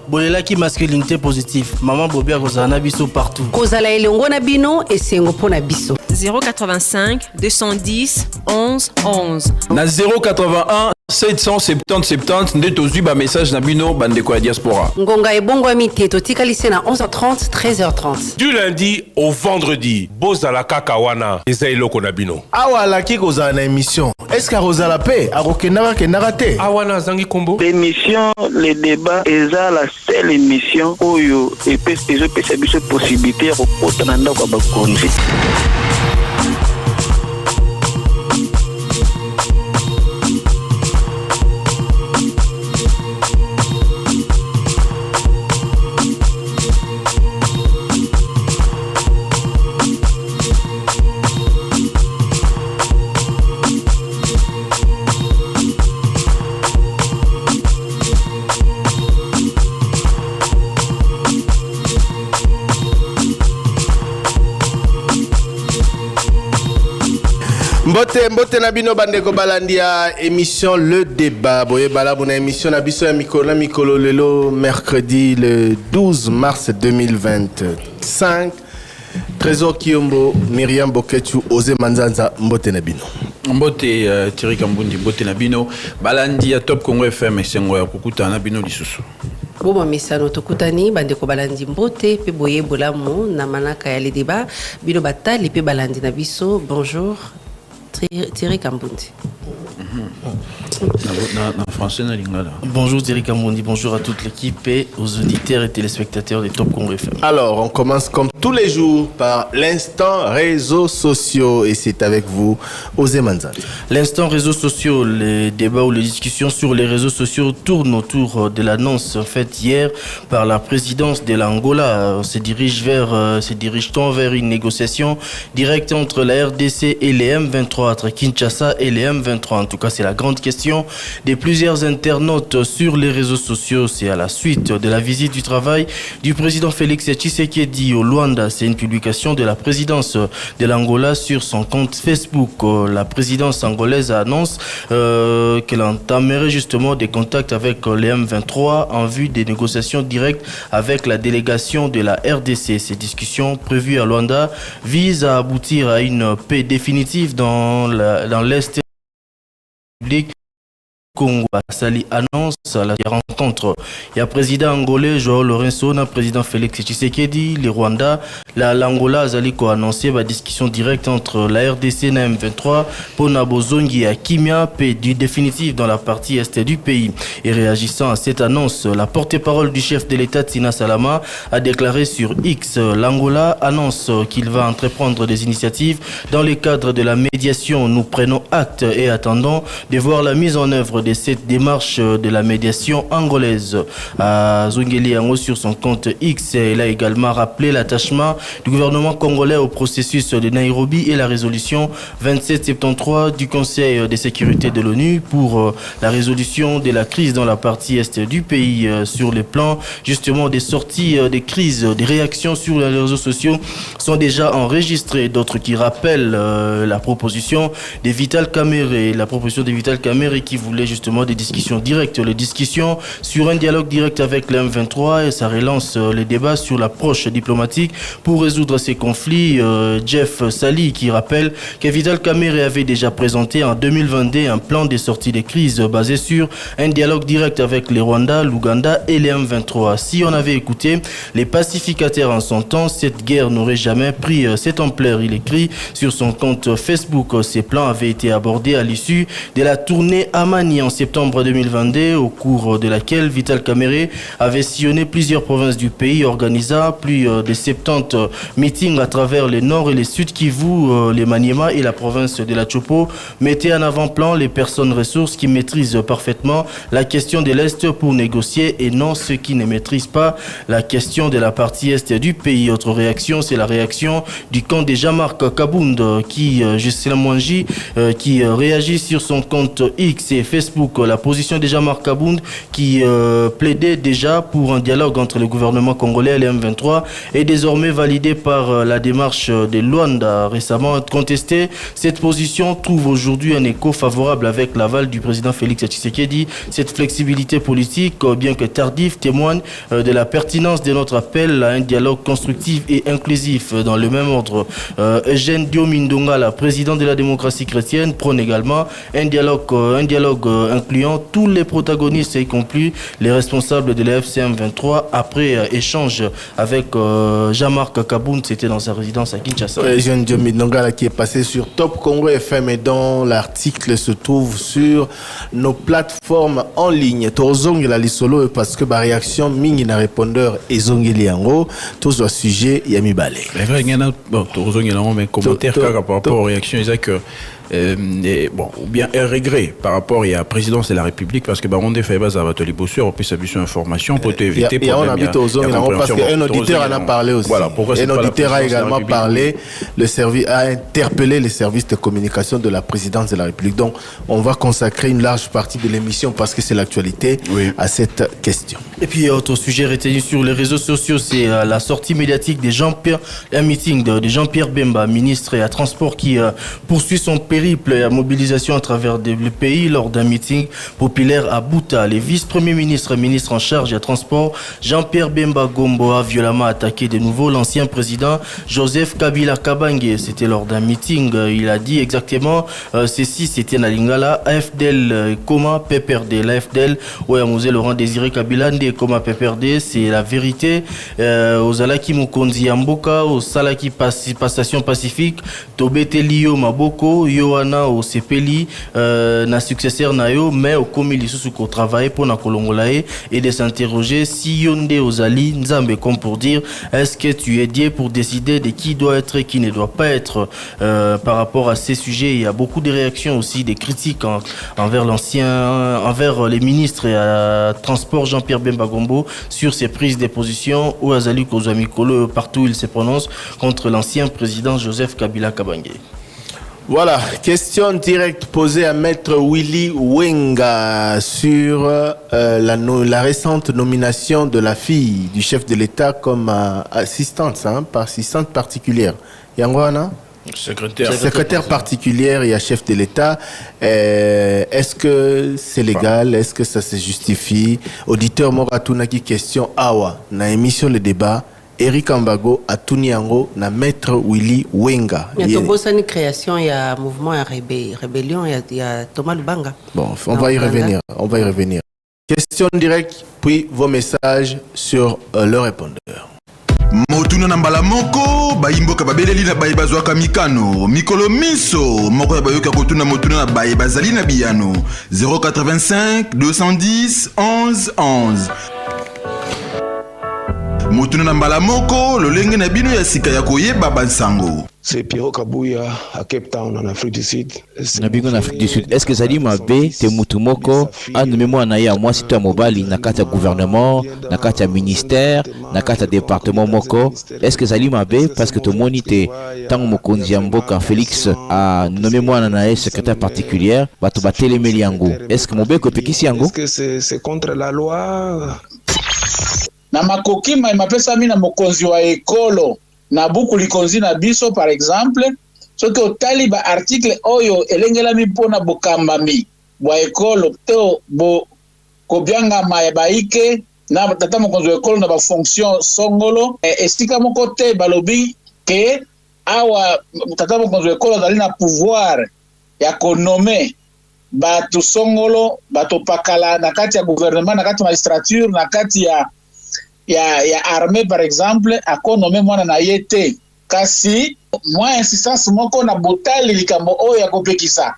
Bolela qui masculinité positive. Maman Bobia Kozana biso partout. Kozala elongo na bino et sengo pona biso. 085 210 11 11. Na 081 770 70 nde tozwi ba message na bino bandeko ya diaspora. Ngonga ebongo amite totika lycée na 11h30 13h30. Du lundi au vendredi, bozala kaka wana eza eloko na bino. Awa la ki kozala na émission. Est-ce que Rosala P a kendaka te? Awana zangi kombo. L'émission les débats eza la seule émission oyo epesa biso possibilité ya kokota na ndako ya bakonzi. Mbote na bino bandeko balandia émission Le Débat. Boye bala bona émission na biso ya mikolo lelo mercredi le 12 mars 2025. Trésor Kiombo, Myriam Boketu, Ose Manzanza, mbote na bino. Mbote Thierry Kambundi, mbote na bino. Balandi ya Top Congo FM et sengo ya kukuta na bino lisusu. Bobo misano tokutani bandeko balandi mbote pe boye bolamu na manaka ya Le Débat. Bino batali pe balandi na biso. Bonjour. Thierry Kambundi. Français, bonjour Thierry Kambundi, bonjour à toute l'équipe et aux auditeurs et téléspectateurs des Top Congo FM. Alors, on commence comme tous les jours par l'instant réseaux sociaux et c'est avec vous, Osé Manzat. L'instant réseaux sociaux, les débats ou les discussions sur les réseaux sociaux tournent autour de l'annonce faite hier par la présidence de l'Angola. On se dirige-t-on vers une négociation directe entre la RDC et les M23, entre Kinshasa et les M23. En tout cas, c'est la grande question de plusieurs internautes sur les réseaux sociaux. C'est à la suite de la visite du travail du président Félix Tshisekedi au Luanda. C'est une publication de la présidence de l'Angola sur son compte Facebook. La présidence angolaise annonce qu'elle entamerait justement des contacts avec les M23 en vue des négociations directes avec la délégation de la RDC. Ces discussions prévues à Luanda visent à aboutir à une paix définitive dans l'Est public. Congo Sali annonce la rencontre. Il y a président angolais Joao Lourenço, président Félix Tshisekedi, le Rwanda, l'Angola Zaliko a annoncé la discussion directe entre la RDC et la M23 pour Nabozongi à Kimia, paix du définitif dans la partie est du pays. Et réagissant à cette annonce, la porte-parole du chef de l'État Tina Salama a déclaré sur X, l'Angola annonce qu'il va entreprendre des initiatives dans le cadre de la médiation. Nous prenons acte et attendons de voir la mise en œuvre de cette démarche de la médiation angolaise. Zungeli Yango sur son compte X, il a également rappelé l'attachement du gouvernement congolais au processus de Nairobi et la résolution 2773 du Conseil de sécurité de l'ONU pour la résolution de la crise dans la partie est du pays. Sur le plan justement des sorties des crises, des réactions sur les réseaux sociaux sont déjà enregistrées. D'autres qui rappellent la proposition de Vital Kamerhe, qui voulait justement des discussions directes, les discussions sur un dialogue direct avec le M23 et ça relance les débats sur l'approche diplomatique pour résoudre ces conflits. Jeff Sali qui rappelle que Vital Kamerhe avait déjà présenté en 2022 un plan de sortie des crises basé sur un dialogue direct avec les Rwanda, l'Ouganda et les M23. Si on avait écouté les pacificateurs en son temps, cette guerre n'aurait jamais pris cette ampleur. Il écrit sur son compte Facebook. Ces plans avaient été abordés à l'issue de la tournée à Mani en septembre 2022, au cours de laquelle Vital Kamerhe avait sillonné plusieurs provinces du pays, organisant plus de 70 meetings à travers le nord et le sud Kivu, les Maniema et la province de la Chopo, mettait en avant-plan les personnes ressources qui maîtrisent parfaitement la question de l'Est pour négocier et non ceux qui ne maîtrisent pas la question de la partie Est du pays. Autre réaction, c'est la réaction du camp de Jean-Marc Kabound qui, Juscelin Mwangi, qui réagit sur son compte X et Facebook Facebook la position de Jean-Marc Kabound qui plaidait déjà pour un dialogue entre le gouvernement congolais et le M23 est désormais validée par la démarche de Luanda récemment contestée. Cette position trouve aujourd'hui un écho favorable avec l'aval du président Félix Tshisekedi. Cette flexibilité politique, bien que tardive, témoigne de la pertinence de notre appel à un dialogue constructif et inclusif. Dans le même ordre, Eugène Diomindonga, la présidente de la démocratie chrétienne, prône également un dialogue incluant tous les protagonistes, y compris les responsables de la FCM 23, après échange avec Jean-Marc Kabound, c'était dans sa résidence à Kinshasa. Eugène Diomindonga qui est passé sur Top Congo FM et dont l'article se trouve sur nos plateformes en ligne. Tozong la lisolo parce que ma réaction mingi na répondeur ezongeli yango tous au sujet yami balé. C'est vrai, il y a bon, Tozong il y a un commentaire par rapport aux réactions, il que bon, ou bien un regret par rapport à la présidence de la République parce que on a fait base à votre libossure, on peut s'abuser sur information pour éviter problème. On habite aux zones parce qu'un auditeur en a parlé aussi. Voilà, pourquoi un auditeur a également parlé, le service a interpellé les services de communication de la présidence de la République. Donc, on va consacrer une large partie de l'émission parce que c'est l'actualité à cette question. Et puis, autre sujet retenu sur les réseaux sociaux, c'est la sortie médiatique de Jean-Pierre, un meeting de Jean-Pierre Bemba, ministre et à transport qui poursuit son périple et à mobilisation à travers le pays lors d'un meeting populaire à Bouta. Les vice-premiers ministres et ministres en charge des transports, Jean-Pierre Bemba Gombo a violemment attaqué de nouveau l'ancien président Joseph Kabila Kabange. C'était lors d'un meeting. Il a dit exactement ceci, c'était na Lingala, AFDL, Koma, PPRD. L'AFDL, Ouamouze Laurent Désiré Kabila, Koma, PPRD, c'est la vérité. Aux Alaki Mukonzi Amboka, aux Salaki Passation Pacifique, Tobete Lio Maboko, Yohana au Sepeli, na successeur Nayo, mais au Komili Susuko travailler pour na Kolongolae et de s'interroger si Yonde Ozali Nzambe comme pour dire est-ce que tu es Dieu pour décider de qui doit être et qui ne doit pas être par rapport à ces sujets. Il y a beaucoup de réactions aussi, des critiques envers les ministres et à transport Jean-Pierre Bemba Gombo sur ses prises de position ou Azali Kozami Kolo partout où il se prononce contre l'ancien président Joseph Kabila Kabange. Voilà, question directe posée à Maître Willy Wenga sur la récente nomination de la fille du chef de l'État comme assistante particulière. Yangwana? Secrétaire particulière et à chef de l'État. Est-ce que c'est légal? Est-ce que ça se justifie? Auditeur Moratunaki question Awa, na émission Le Débat. Eric Ambago a Tuniango na Maître Willy Wenga. Il y a une création, il y a un mouvement, rébellion, il y a Thomas Lubanga. Bon, on va y revenir. Question directe, puis vos messages sur le répondeur. Motuna nambala moko bayimboka babeleli na baye bazwaka mikano mikolo miso moko ya bayoka kotuna motuna na baye bazali na biyano 085 210 11 11. Motuna na mbala moko lolenge na bino ya sika ya koyeba bansango. C'est Pierrot Kabouya à Cape Town en Afrique du Sud. Nabingo en Afrique du Sud. Est-ce que ça dit ma bé te mutumoko a nommé na ya moi sito mobali na kata gouvernement, na kata ministère, na kata département moko. Est-ce que ça dit ma bé parce que to monite tant mokonzi mboka Félix a nommé moi na secrétaire particulière, bato batele meliango. Est-ce que mon bé ko pekisi yango? Est-ce que c'est contre la loi? Na makoki mapesa mina mokonzi wa ekolo na buku likonzi na biso par exemple soki otali ba article oyo elengelami mpona bokambami bwa ekolo to bo kobyanga maya baike na tata mokonzi wa ekolo na ba fonction songolo esika moko te balobi ke awa tata mokonzi wa ekolo azali na pouvoir ya konome bato songolo bato pakala na kati ya gouvernement na kati ya magistrature na kati ya armée par exemple akonome mwana na yete kasi moi insistance moko na botali likambo oyo ya kopekisa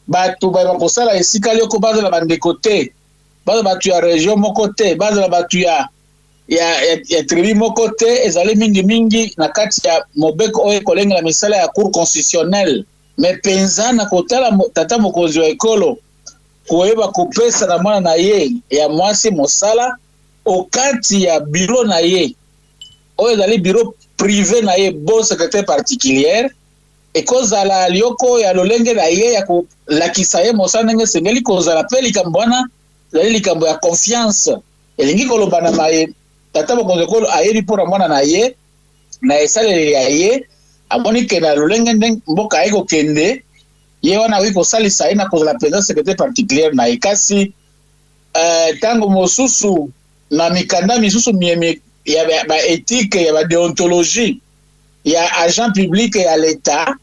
bato bakosala esika lioko bazala bandeko te bazala bato ya région moko te bazala bato ya tribu moko te ezali mingi na kati ya mobeko oyo kolengela misala ya cour constitutionnelle mais penza na kotala tata mokonzi wa ekolo koyeba kopesa na mwana na ye ya mwasi mosala okati ya bureau na ye oyo ezali bureau privé na ye bon secrétaire particulière ekozala lioko ya lolenge na ye ya kolakisa ye mosala ndenge esengeli kozala mpe likambo wana ezali likambo ya confiance elingi koloba na maye tata mokonzi ekolo ayeli mpona mwana na ye na esaleli ya ye amoni ke na lolenge ndenge mboka aye kokende ye wana akoki kosalisa ye na kozala président secrétaire particulière na ye kasi ntango mosusu na mikanda misusu ya baéthique ya badeontologie ya agent public ya l'État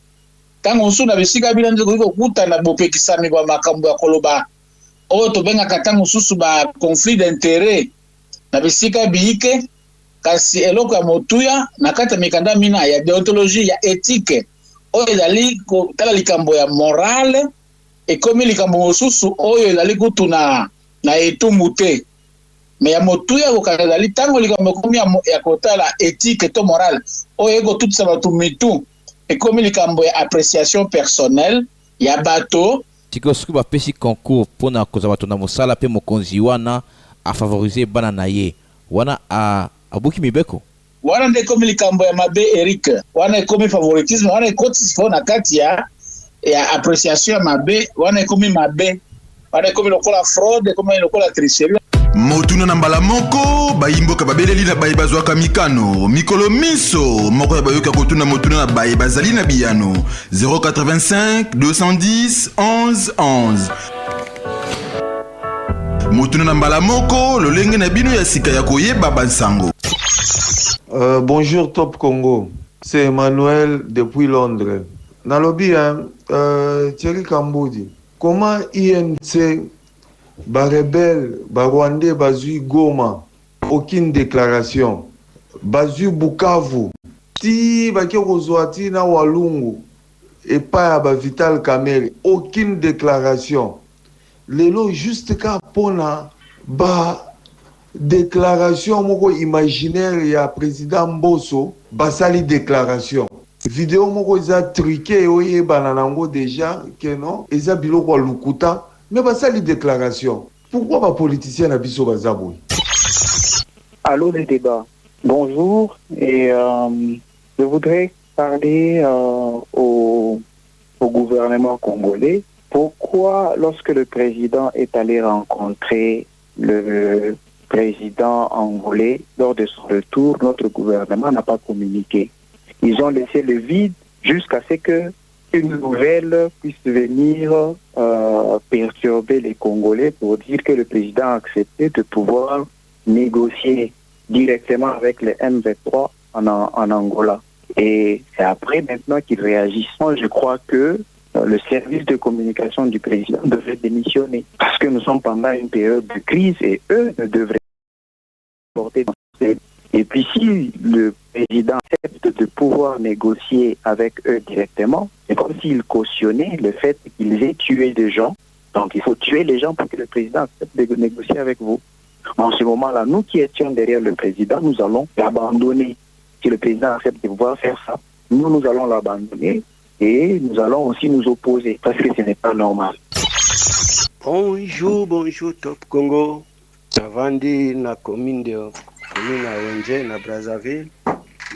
ntango mosusu na bisika bino nde koki kokutana bopekisami bwa makambo ya koloba oyo tobengaka ntango mosusu baconflit d'intérêt na bisika biyike kasi eloko ya motuya na kati ya mikanda mina ya deontologie ya éthique oyo ezali kotala likambo ya morale ekomi likambo mosusu oyo ezali kutu na etumbu te me ya motuya kokanga ezali ntango likambo ekomi ya kotala éthique to morale oyo ekotutisa bato mitu ekomi likambo ya appréciation personnelle ya bato sikoyo soki bapesi concours mpona kozwa bato na mosala mpe mokonzi wana afavorize bana na ye wana abuki mibeko wana nde ekomi likambo ya mabe Eric wana ekomi favoritisme wana ekotisi na kati ya appréciation ya mabe wana ekomi mabe wana ekomi lokola fraude ekomi lokola tricherie motuna na mbala moko bayimboka babeleli na baye bazwaka mikano mikolo miso moko ya bayoka kotuna motuna na baye bazali na biyano 085 210 11 11 motuna na mbala moko lolenge na bino ya sika ya koyeba bansango. Bonjour Top Congo, c'est Emmanuel depuis Londres. Nalobi, Thierry Kamboudi, comment INC, Barebel, Barwandais, Bazui Goma, aucune déclaration. Bazui Bukavu, ti Baki Rozwati na Walungu, et pas à Vital Kamere, aucune déclaration. Lelo juste ka pona ba déclaration moko imaginaire ya président Mbosso basali déclaration vidéo moko za truqué oye bananango déjà que non eza biloko lukuta mais basali déclaration pourquoi ba politicien na biso bazaboy. Allô les débats, bonjour et je voudrais parler au gouvernement congolais. Pourquoi, lorsque le président est allé rencontrer le président angolais lors de son retour, notre gouvernement n'a pas communiqué? Ils ont laissé le vide jusqu'à ce qu'une nouvelle puisse venir perturber les Congolais pour dire que le président a accepté de pouvoir négocier directement avec les M23 en Angola. Et c'est après maintenant qu'ils réagissent. Je crois que le service de communication du président devrait démissionner parce que nous sommes pendant une période de crise et eux ne devraient pas porter dans ces... Et puis si le président accepte de pouvoir négocier avec eux directement, c'est comme s'il cautionnait le fait qu'ils aient tué des gens. Donc il faut tuer les gens pour que le président accepte de négocier avec vous. En ce moment-là, nous qui étions derrière le président, nous allons l'abandonner. Si le président accepte de pouvoir faire ça, nous allons l'abandonner. Et nous allons aussi nous opposer parce que ce n'est pas normal. Bonjour Top Congo. Navandi na commune na Wenje na Brazzaville.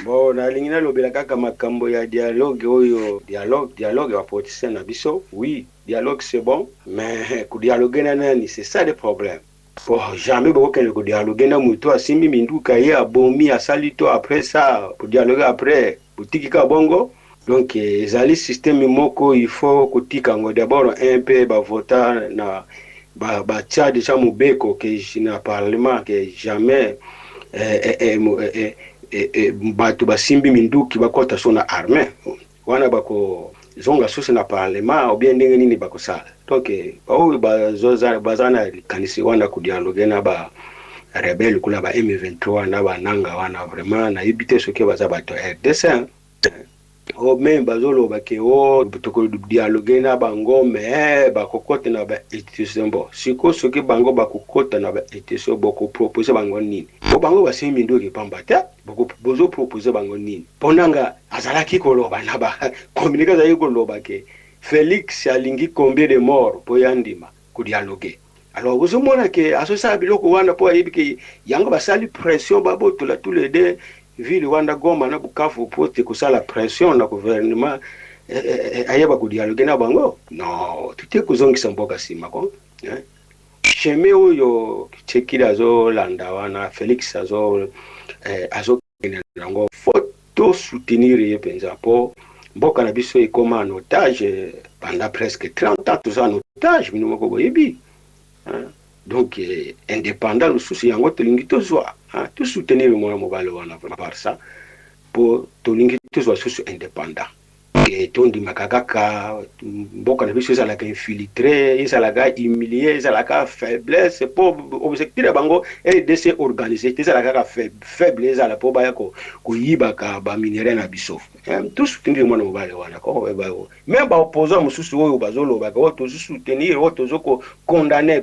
Bon, na lingina lobela kaka makambo ya dialogue oyo dialogue wa politicien na biso. Oui, dialogue c'est bon, mais ku dialoguer na nani c'est ça le problème. Bon, jamais beaucoup que dialoguer na muto asimbi minduka ye abomi asalito après ça pour dialoguer après boutique ka bongo. Donc, les systèmes moko, il faut que d'abord un peu voter na tcha déjà mubeko que na parlement que jamais batu basimbi minduki bakota sona armée wana bako zonga sose na parlement ou bien ndenge nini bako sala. Donc bazana kanisi wana ku dialogue na ba rebelle kula ba M23 na ba nanga wana vraiment na ibite soki baza bato RDC. O même bazolo bake o butoko dialogue na bango mais bakokote na ba institution bo siko soki bango bakokota na ba institution boko proposer bango nini o bango basimi ndoki pambata boko bozo proposer bango nini ponanga azalaki koloba na ba communiquer za yikoloba ke Félix alingi combien de morts po yandima ku dialogue. Alors vous mona ke asosa biloko wana po yibiki yango basali pression babotola tous les deux ville Wanda Goma na Bukavu pote kusala pression na gouvernement ayeba ko dialogue na bango non tout est kozongisa mboka sima ko chemin oyo Tshisekedi azolanda wana Félix azo nango faut soutenir ye penza po mboka na biso ekoma en otage pendant presque 30 ans tous en otage bino moko boyebi donc indépendant le souci yango tolingi tozwa tout soutenir le mwana mobile wana par ça pour tolingi tozwa souci indépendant et tondi makakaka mboka na biso ezalaka infiltré ezalaka humilié ezalaka faiblesse pour objectif ya bango RDC organisé ezalaka faible ezala po baya ko yibaka ba minéraux na biso tout soutenir mwana mobile wana ko même ba opposant mususu oyo bazoloba ko to soutenir o to zoko condamner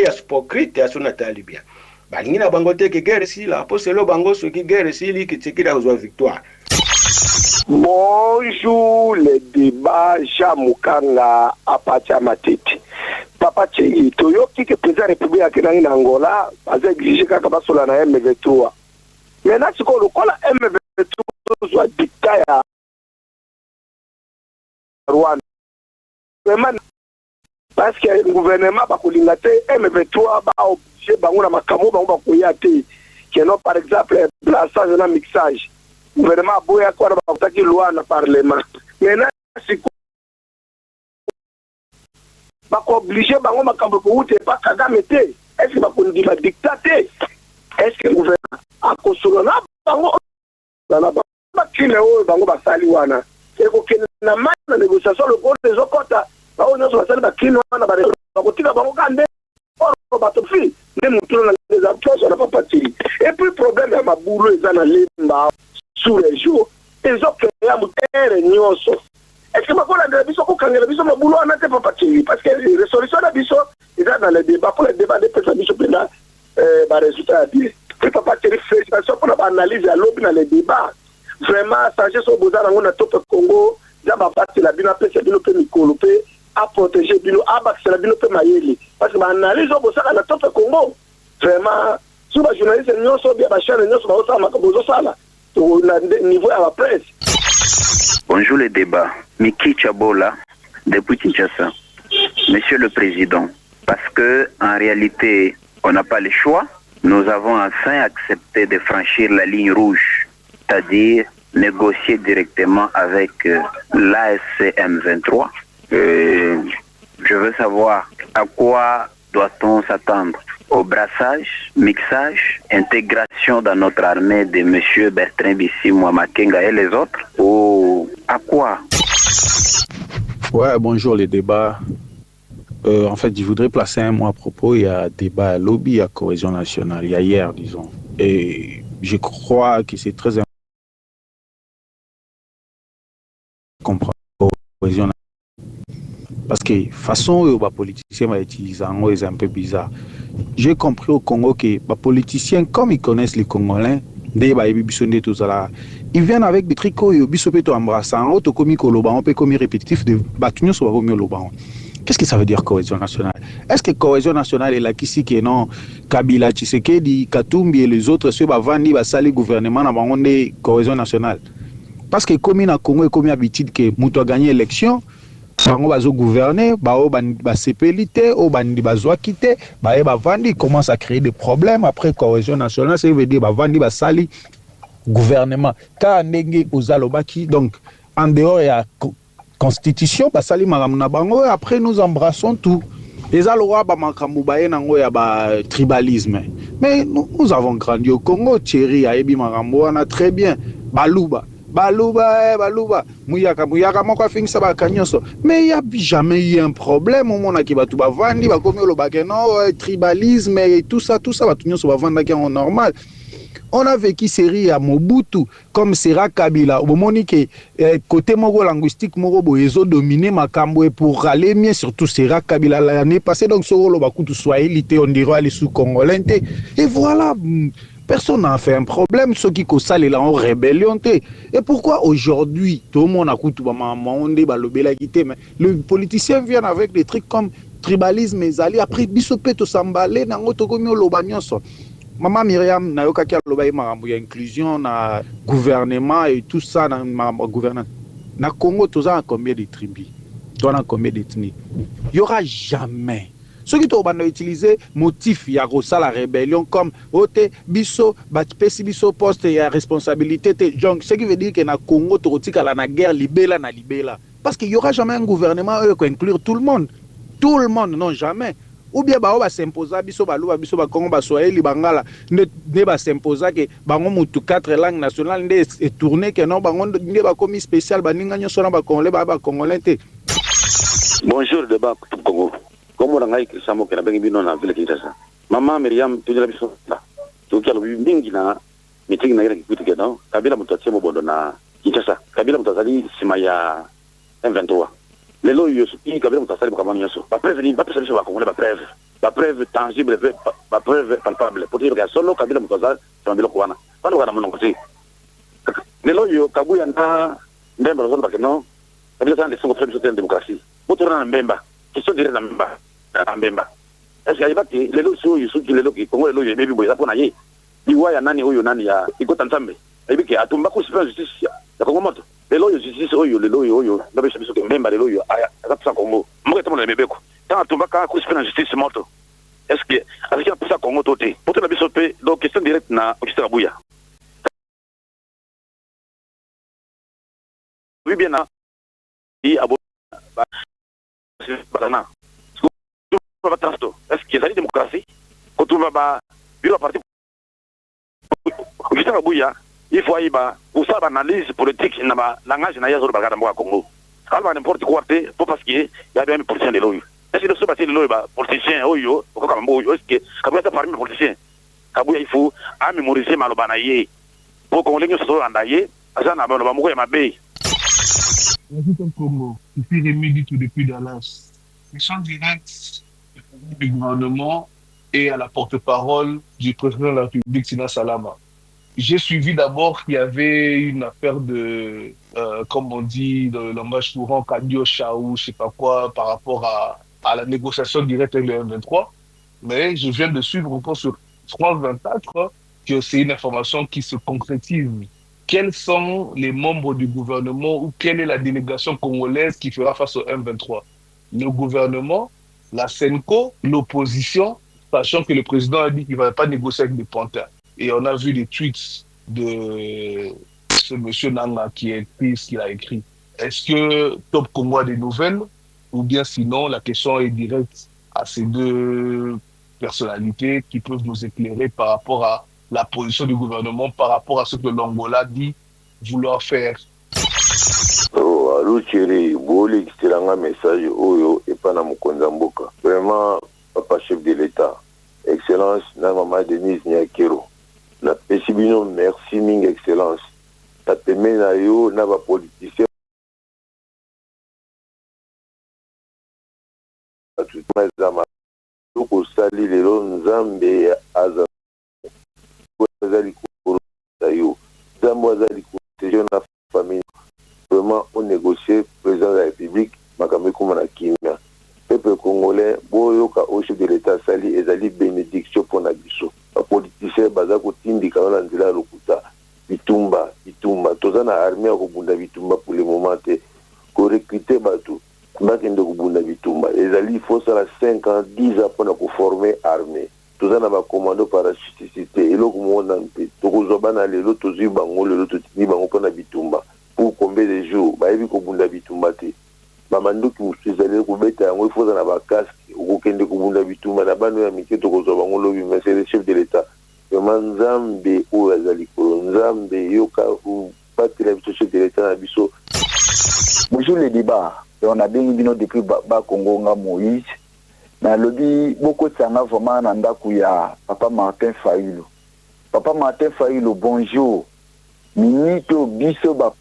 ya hypocrite ya sona talibia balingi na bango te ke guerre si la po selo bango so ki guerre si li ki tsekira kozwa victoire. Bonjour les débats Jamukanga Apacha Matete. Papa Tchégi, Toyoki que président République à Angola a exigé qu'à Kabasola na M23. Maintenant, si on le M23 soit dictat à Rwanda. Vraiment, parce que le gouvernement va colligater M23 va obliger Bangouna Makamo, Bangouna Koyate, qui est par exemple plaçage de mixage. Le gouvernement boya kwa bakutaki loi na parlement maintenant c'est ba obligé bango makambo ko ute pa Kagame te est-ce ba ko ndima dictater est-ce que le gouvernement a konsolona bango na ba kile o bango ba sali wana et ko na na négociation le gros des okota ba on so sali ba kile wana ba ko tika bango kande o ba to fi même tout na les approches na pas partir et puis problème ya mabulu ezana lemba sous les jours, ils ont créé un terre nyoso. Est-ce que ma collègue de la biso ko kangela biso ma boulot na te pas parti parce que les résolutions de la biso ils sont dans les débats pour les débats de personnes biso pena ba résultat bien. Puis papa tiri félicitations pour la analyse à lobby dans les débats. Vraiment changer son besoin dans na top Congo, ya ba parti la bina pesa bino pe mikolo pe à protéger bino à ba la bino pe mayeli parce que ba analyse au besoin na top Congo. Vraiment sous ba journaliste nyoso bien ba chaîne nyoso ba osama ko bozo sala. Au niveau à la presse. Bonjour les débats. Miki Chabola, depuis Kinshasa. Monsieur le Président, parce que en réalité, on n'a pas le choix, nous avons enfin accepté de franchir la ligne rouge, c'est-à-dire négocier directement avec l'ASCM 23. Je veux savoir à quoi doit-on s'attendre? Au brassage, mixage, intégration dans notre armée de M. Bertrand Bisimwa Makenga et les autres, ou à quoi? Ouais, bonjour les débats. En fait, je voudrais placer un mot à propos. Il y a débat à lobby, à cohésion nationale, il y a hier, disons. Et je crois que c'est très important de comprendre la cohésion nationale. Parce que la façon dont les politiciens vont utiliser est un peu bizarre. J'ai compris au Congo que les politiciens, comme ils connaissent les Congolais, ils viennent avec des tricots, ils sont embrassants, on peut commis répétitif de battre sur le Qu'est-ce que ça veut dire cohésion nationale? Est-ce que cohésion nationale est là qui est non Kabila, Tshisekedi, Katumbi et les autres ceux qui vont basali gouvernement dans la cohésion nationale? Parce que comme na Congo, comme habitude que Mouto a gagné l'élection, bango bazo gouverner, bao ba sepelité, o bandi bazo quitter, ba vandi commence à créer des problèmes après cohésion nationale, ça veut dire ba vandi ba sali gouvernement. Ka ndenge ozalobaki donc en dehors il y a constitution ba sali maramuna bango après nous embrassons tout. Les allois ba makambu ba yenango ya ba tribalisme. Mais nous avons grandi au Congo, Thierry ayebi makambu wana très bien. Baluba Mouyaka moko afingisa ba kanyoso. Mais il n'y a jamais eu un problème au monde qui va tout bavandi, va comme le bagano, tribalisme et tout ça va tout nyonso bavanda qui en normal. On a vécu série à Mobutu comme Sera Kabila. Au moment que côté moro linguistique moro boezo dominé makambo pour aller mieux surtout Sera Kabila l'année passée donc sur le bakutu swahili on dirait les sous congolais et voilà. Personne n'a fait un problème, ceux qui sont là en rébellion. Et pourquoi aujourd'hui, tout le monde a coupé mais le politicien vient avec des trucs comme tribalisme et zali, après bisopé to sambalé, nango to komi olobanyonso. Maman Myriam, nayoka kia loba marambo ya inclusion, na gouvernement et tout ça, na gouvernement. Na Congo, tu as combien de tribus? Tu as combien d'ethnies? Il n'y aura jamais. Ceux qui ont utilisé motif, il y a la rébellion comme Ote, Bisso, Batpesi, Bisso, poste, il y a responsabilité. Donc, ce qui veut dire que na Congo, tu as la guerre, libéla, na libéla. Parce qu'il n'y aura jamais un gouvernement qui inclure tout le monde. Tout le monde, non, jamais. Ou bien, bah, on va s'imposer, Bisso, Balouba, Bisso, Bakongo, Baswahili, Bangala, ne va s'imposer que, bah, on moutou 4 langues nationales, ne tourner que non, bah, on ne va commis spécial, bah, n'ingagnon, son, bah, Congolais, bah, Congolais. Bonjour, débat, Congo. Comme on a dit que ça m'a fait bien dans ville Kinshasa. Maman Myriam, tu l'as vu ça. Tu as vu Mingina, meeting na ile kitu kidogo. Kabila mtatia mobondo na Kinshasa. Kabila mtazali simaya M23. Lelo yosu i kabila mtasali kama nyoso. Ba preuve ni ba pesa ba Congolais ba preuve. Ba preuve tangible, ba preuve palpable. Pour dire que solo kabila mtazali tambilo kuana. Pano kana mno kuti. Lelo yo kabuya na ndemba zolo bakeno. Kabila sana lesongo preuve de démocratie. Motora na mbemba. Question dire na mbemba. Mbemba. Est-ce qu'il y a des les lots qui sont les lots qui Congo les lots les baby boys ça pour naïe. Diwa ya nani oyo nani ya ikota ntambe. Ebi ke atumba ko super justice ya Congo moto. Les lots justice oyo les lots oyo na biso biso ke mbemba les lots aya ça pour Congo. Mo ke tamo na mebeko. Tant atumba ka ko super justice moto. Est-ce que avec ça pour ça Congo toté. Pour na biso pe donc question directe na Augustin Kabuya. Oui bien na. Et abo Badana. Est-ce qu'il y a une démocratie? Quand on va bureau parti, il faut y avoir pour ça analyse politique dans la langage na yazo bagada mwa Congo. Alba n'importe quoi pour parce que il y a bien une politicien de l'OU. Est-ce que ce bâti de l'OU politicien oyo au Kambo est-ce que Kabuya parmi les politiciens Kabuya il faut à mémoriser malobana yé pour qu'on les soit andaye azana ba moko ya mabe. Le Congo, depuis Rémi dit tout depuis Dallas. Mission directe du gouvernement et à la porte-parole du président de la République, Sina Salama. J'ai suivi d'abord qu'il y avait une affaire de, comme on dit dans le langage courant, Kadiocha ou je sais pas quoi, par rapport à la négociation directe avec le M23. Mais je viens de suivre encore sur France 24 que c'est une information qui se concrétise. Quels sont les membres du gouvernement ou quelle est la délégation congolaise qui fera face au M23? Le gouvernement, la SENCO, l'opposition, sachant que le président a dit qu'il ne va pas négocier avec des panthères. Et on a vu les tweets de ce monsieur Nanga qui a écrit ce qu'il a écrit. Est-ce que Top Congo a des nouvelles? Ou bien sinon, la question est directe à ces deux personnalités qui peuvent nous éclairer par rapport à la position du gouvernement, par rapport à ce que l'Angola dit vouloir faire. Allô Thierry, Boli, c'est un message Oyo et pas dans Mboka. Vraiment, papa chef de l'État, Excellence, na maman Denise Nyakero. Na pesibino, merci ming Excellence. Na peme na yo, na ba politicien. Tout mazama. Tout sali lelo nzambe aza. Azali ko tayo. Zambo azali ko tejo na famille. Vraiment, on négocie président de la République, Makame Koumana Kimia. Peuple congolais, Boyoka au chef de l'État, Sali, Ezali, bénédiction pour Nabiso. Les politiciens, Bazako Tindi, Kaola Ndila Lokuta, Bitumba, Tozana armée à Kubunda Bitumba pour le moment, qu'on recrute Batou, Bakende Kubunda Bitumba. Ezali, il faut ça la 5 ans, 10 ans pour former armée. Tozana ba commando parachuticité, et l'autre monde, Tokozobana, l'autre Tozu Bango, l'autre Tini Bango pour Bitumba. Pour combien de jours bah il faut bunda bitumba te mamando ki musizale ko beta yango il faut na ba casque ko kende ko bunda bitumba na bano ya mike to ko zo bango lobi mais c'est le chef de l'état Nzambe o azali ko Nzambe yoka ou pas le chef de l'état na biso. Bonjour les débats et on a bien bino depuis ba Congo nga Moïse na lobi beaucoup tsanga vraiment na ndaku ya papa Martin Fayulu bonjour minito biso ba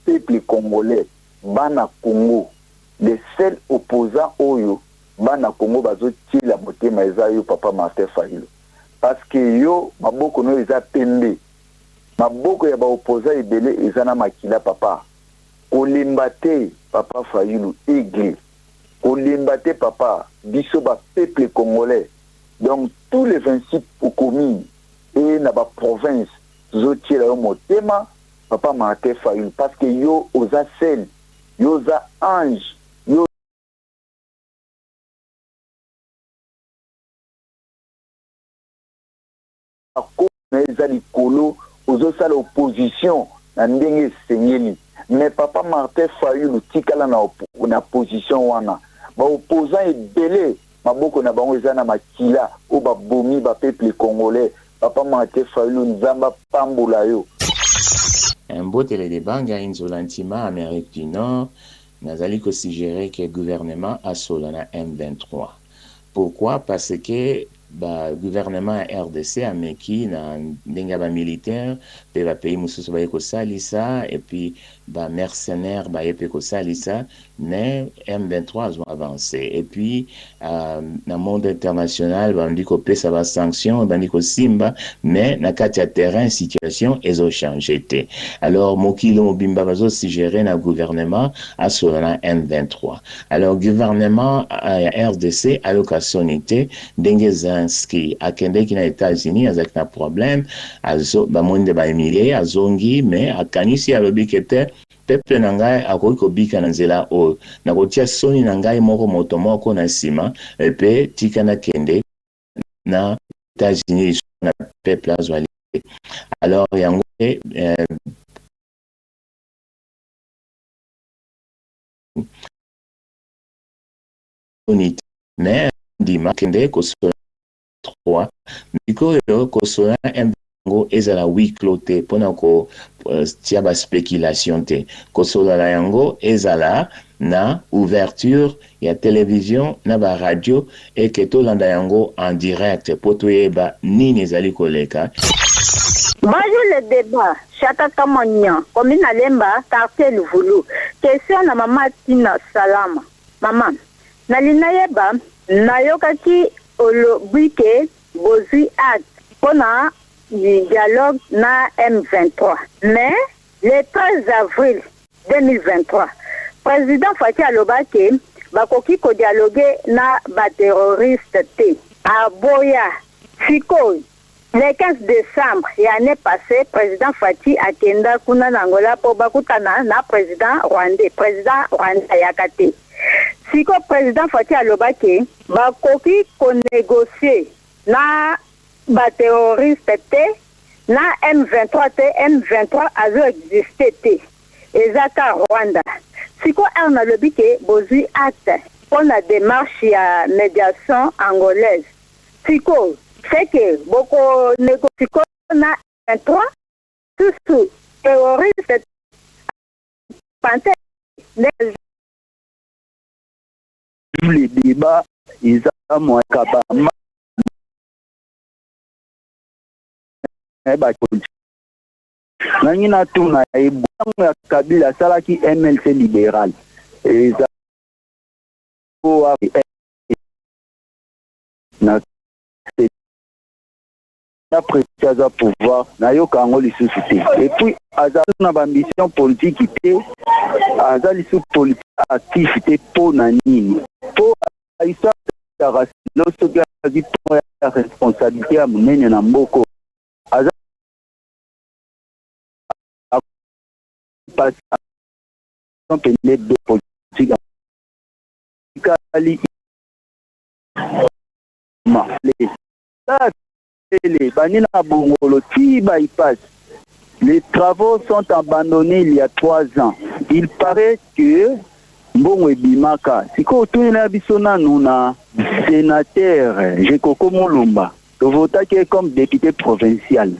peuple congolais, bana Congo, les seuls opposants oyo, bana Congo bazo la beauté maïza yo papa Martin Fayulu. Parce que yo, maboko no eza pembe. Maboko ya ba opposants ebele eza na makila papa. Olimbate papa Fayulu aigle. Olimbate papa biso ba peuple congolais. Donc tous les 26 communes et na ba province zo tiela yo motema papa Martin Fayulu parce que yo aux oza sel yo oza ange yo akoma eza likolo ozosala opposition na ndenge esengeli. Mais papa Martin Fayulu tikala na position wana baopposant ebele maboko na bango eza na makila oyo babomi bapeuple congolais. Papa Martin Fayulu nzamba pambola yo. Mbotele de banga inzolantima Amérique du Nord nazali ko suggérer que le gouvernement a solana M23. Pourquoi? Parce que le gouvernement RDC a meki na ndengaba militaire pe ba pays mususu ba ko salisa et puis ba mercenaires ba yepe ko salisa mais M23 ont avancé et puis dans le monde international ba ndi ko pesa ba sanctions ba ndi ko simba mais na kati ya terrain situation ezo changé té. Alors mokilo mobimba bazo suggérer na gouvernement a solana M23. Alors gouvernement RDC a l'occasionité d'engagement ski akendeki na États-Unis avec un problème azo ba monde ba emilie azongi mais akanisi alobi kete peuple nangai akoki kobika na nzela o na kotia soni nangai moko moto moko na sima pe tika na kende na États-Unis na peuple azwali. Alors yango mais dima kende ko 3 mikoyo kosola ngo ezala wiklo te pona ko tia ba spéculation te kosola la yango ezala na ouverture ya télévision na ba radio et que to landa yango en direct poto yeba nini ezali koleka. Bonjour le débat, Chata Kamonyan, commune Alemba, quartier Luvulu. Question na maman Tina Salama. Maman, nalina yeba nayokaki olobike bozui acte pona dialogue na M23. Mais le 13 avril 2023, président Fatou alobake bakoki ko dialoguer na ba terroriste te. Aboya Sikoy le 15 décembre l'année passée, président Fatou akenda kuna na Angola po bakutana na président rwandais yakate. Siko président Fatou alobake bakoki ko négocier na ba terroriste te na M23 te M23 azo existé te ezaka Rwanda. Siko erna lobike bozui acte pour la démarche ya médiation angolaise. Siko c'est que beaucoup négocier na M23 sous terroriste panté les débats ils ont moins kabama nangina tuna ebongo ya Kabila salaki MLC libéral eza na préciser pouvoir na yoka ngo lisusu te et puis aza na ambition politique te aza lisusu politique activité po na nini po aisa ya loso ya di po ya responsabilité ya munene na mboko aza pas pele de politique kali ma les banina bongolo ti bypass. Les travaux sont abandonnés il y a 3 ans. Il paraît que Mbongo Bimaka, si ko tuna bisona nuna sénateur Jekoko Molumba, vota qui est comme député provincial.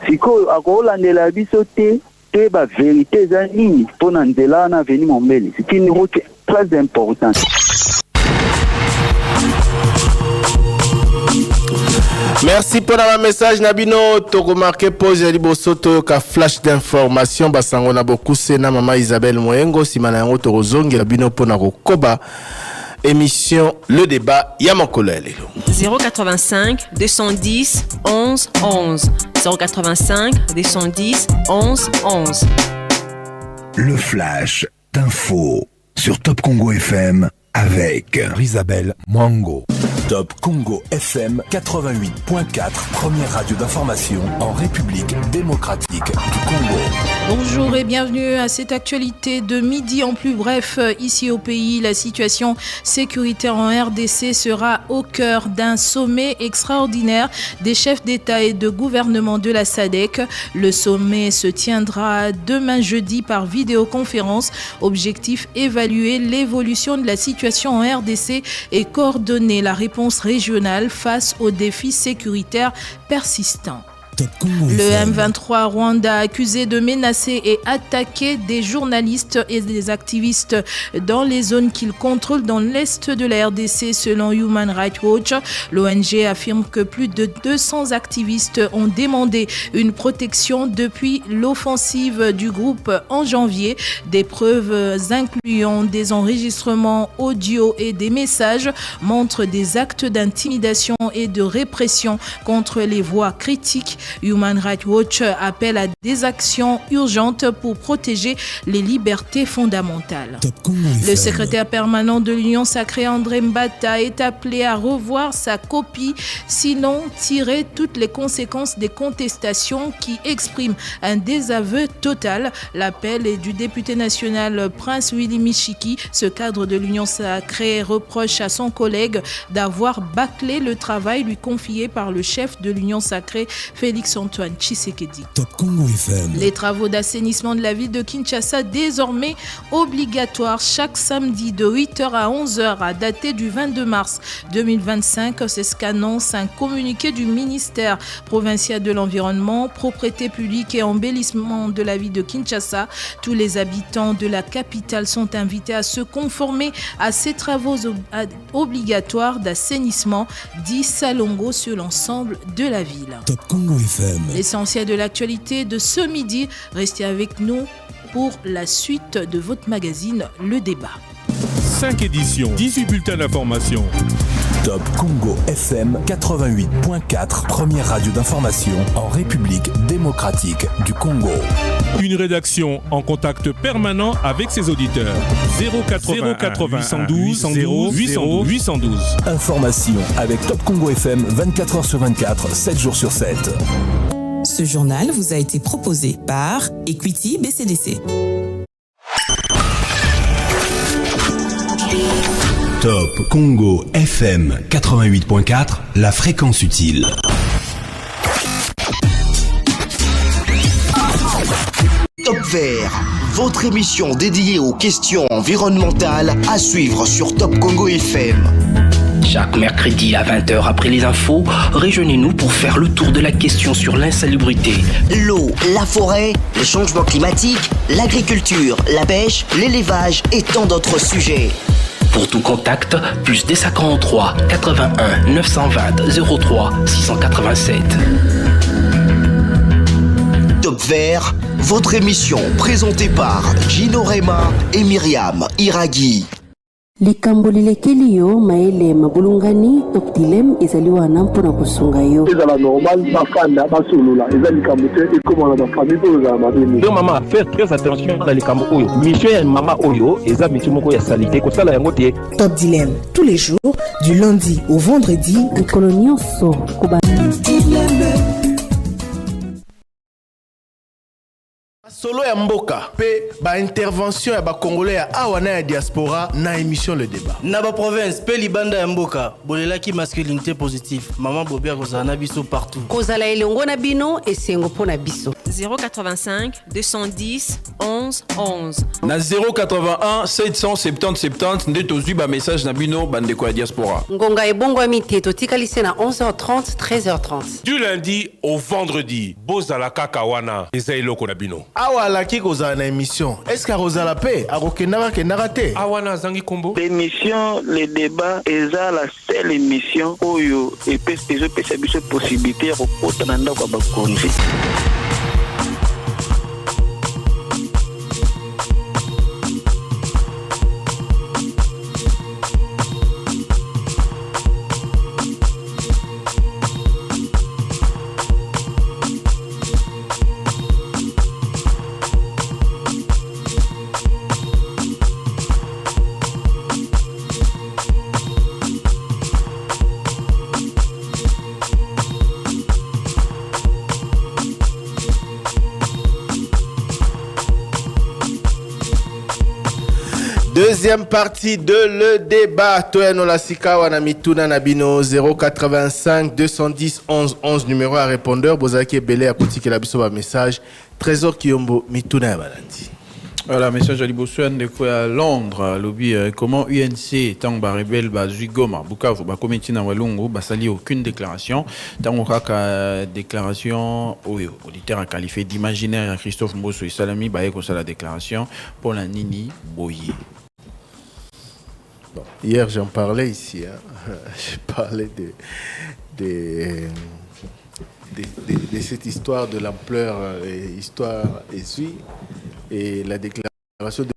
Si ko akolandela biso te ba vérité za nini pona nzela na veni mombele. C'est une route très importante. Merci pour la message Nabino Toko marqué pose liboso to ka flash d'information basango na beaucoup sena mama Isabelle Moyengo simana yango torozongi Nabino pona koba émission le débat Yamakolo lelo 085 210 11 11 085 210 11 11. Le flash d'info sur Top Congo FM avec Isabelle Mwango. Top Congo FM 88.4, première radio d'information en République démocratique du Congo. Bonjour et bienvenue à cette actualité de midi en plus bref. Ici au pays, la situation sécuritaire en RDC sera au cœur d'un sommet extraordinaire des chefs d'État et de gouvernement de la SADC. Le sommet se tiendra demain jeudi par vidéoconférence. Objectif, évaluer l'évolution de la situation en RDC et coordonner la réponse régionale face aux défis sécuritaires persistants. Le M23 Rwanda accusé de menacer et attaquer des journalistes et des activistes dans les zones qu'il contrôle dans l'est de la RDC selon Human Rights Watch. L'ONG affirme que plus de 200 activistes ont demandé une protection depuis l'offensive du groupe en janvier. Des preuves incluant des enregistrements audio et des messages montrent des actes d'intimidation et de répression contre les voix critiques. Human Rights Watch appelle à des actions urgentes pour protéger les libertés fondamentales. Le secrétaire permanent de l'Union sacrée André Mbata est appelé à revoir sa copie, sinon tirer toutes les conséquences des contestations qui expriment un désaveu total. L'appel est du député national Prince Willy Michiki. Ce cadre de l'Union sacrée reproche à son collègue d'avoir bâclé le travail lui confié par le chef de l'Union sacrée Félix-Antoine Tshisekedi. Les travaux d'assainissement de la ville de Kinshasa désormais obligatoires chaque samedi de 8h à 11h à dater du 22 mars 2025. C'est ce qu'annonce un communiqué du ministère provincial de l'Environnement, Propriété publique et embellissement de la ville de Kinshasa. Tous les habitants de la capitale sont invités à se conformer à ces travaux obligatoires d'assainissement, dit Salongo, sur l'ensemble de la ville. Top Congo FM. L'essentiel de l'actualité de ce midi. Restez avec nous pour la suite de votre magazine Le Débat. 5 éditions, 18 bulletins d'information. Top Congo FM 88.4, première radio d'information en République démocratique du Congo. Une rédaction en contact permanent avec ses auditeurs. 080 812 812. Information avec Top Congo FM 24h sur 24, 7 jours sur 7. Ce journal vous a été proposé par Equity BCDC. Top Congo FM 88.4, la fréquence utile. Top Vert, votre émission dédiée aux questions environnementales à suivre sur Top Congo FM. Chaque mercredi à 20h après les infos, rejoignez-nous pour faire le tour de la question sur l'insalubrité. L'eau, la forêt, le changement climatique, l'agriculture, la pêche, l'élevage et tant d'autres sujets. Pour tout contact, plus des 53 81 920 03 687. Top Vert, votre émission présentée par Gino Rema et Myriam Iraghi. likambo lilekeli yo maele mabulungani toktilem ezaliwa na mpona kosunga yo ezala normal bafanda basolula eza likambo te ekomana bafamille oyo ezala mabeni donc mama faire très attention na likambo oyo mission ya mama oyo eza mission moko ya salite kosala yango te. Top Dilemme tous les jours du lundi au vendredi mikolo nyonso koba solo ya mboka pe ba intervention ya ba congolais ya awana ya diaspora na émission Le Débat na ba province pe libanda ya mboka bolelaki masculinité positive maman bobia kozala na biso partout kozala elongo na bino esengo pona biso 085 210 11 11 na 081 770 70 nde tozwi ba message na bino bandeko ya diaspora ngonga ebongwami te totikalise na 11h30 13h30 du lundi au vendredi bozala kaka wana eza eloko na bino awa alaki kozala na émission est-ce que kozala pe akokendaka te awana azangi kombo l'émission Le Débat eza la seule émission oyo ezopesa biso possibilité ya kokota na ndako ya bakonzi. Deuxième partie de le débat. Toeno la sika wana mituna nabino 085 210 11 11 numéro à répondeur. Bozaki belé à kotiki la biso ba message. Trésor Kiyombo mituna ya balandi. Voilà, message à Libosouane de quoi à Londres, lobby comment UNC tant ba rebelle ba Zugoma Bukavu ba comité na Walungu ba sali aucune déclaration tant kaka déclaration oyo auditeur a qualifié d'imaginaire à Christophe Mbosso et Salami ba eko la déclaration pour la Nini Boye. Bon, hier j'en parlais ici je parlais de cette histoire de l'ampleur histoire essuie et la déclaration de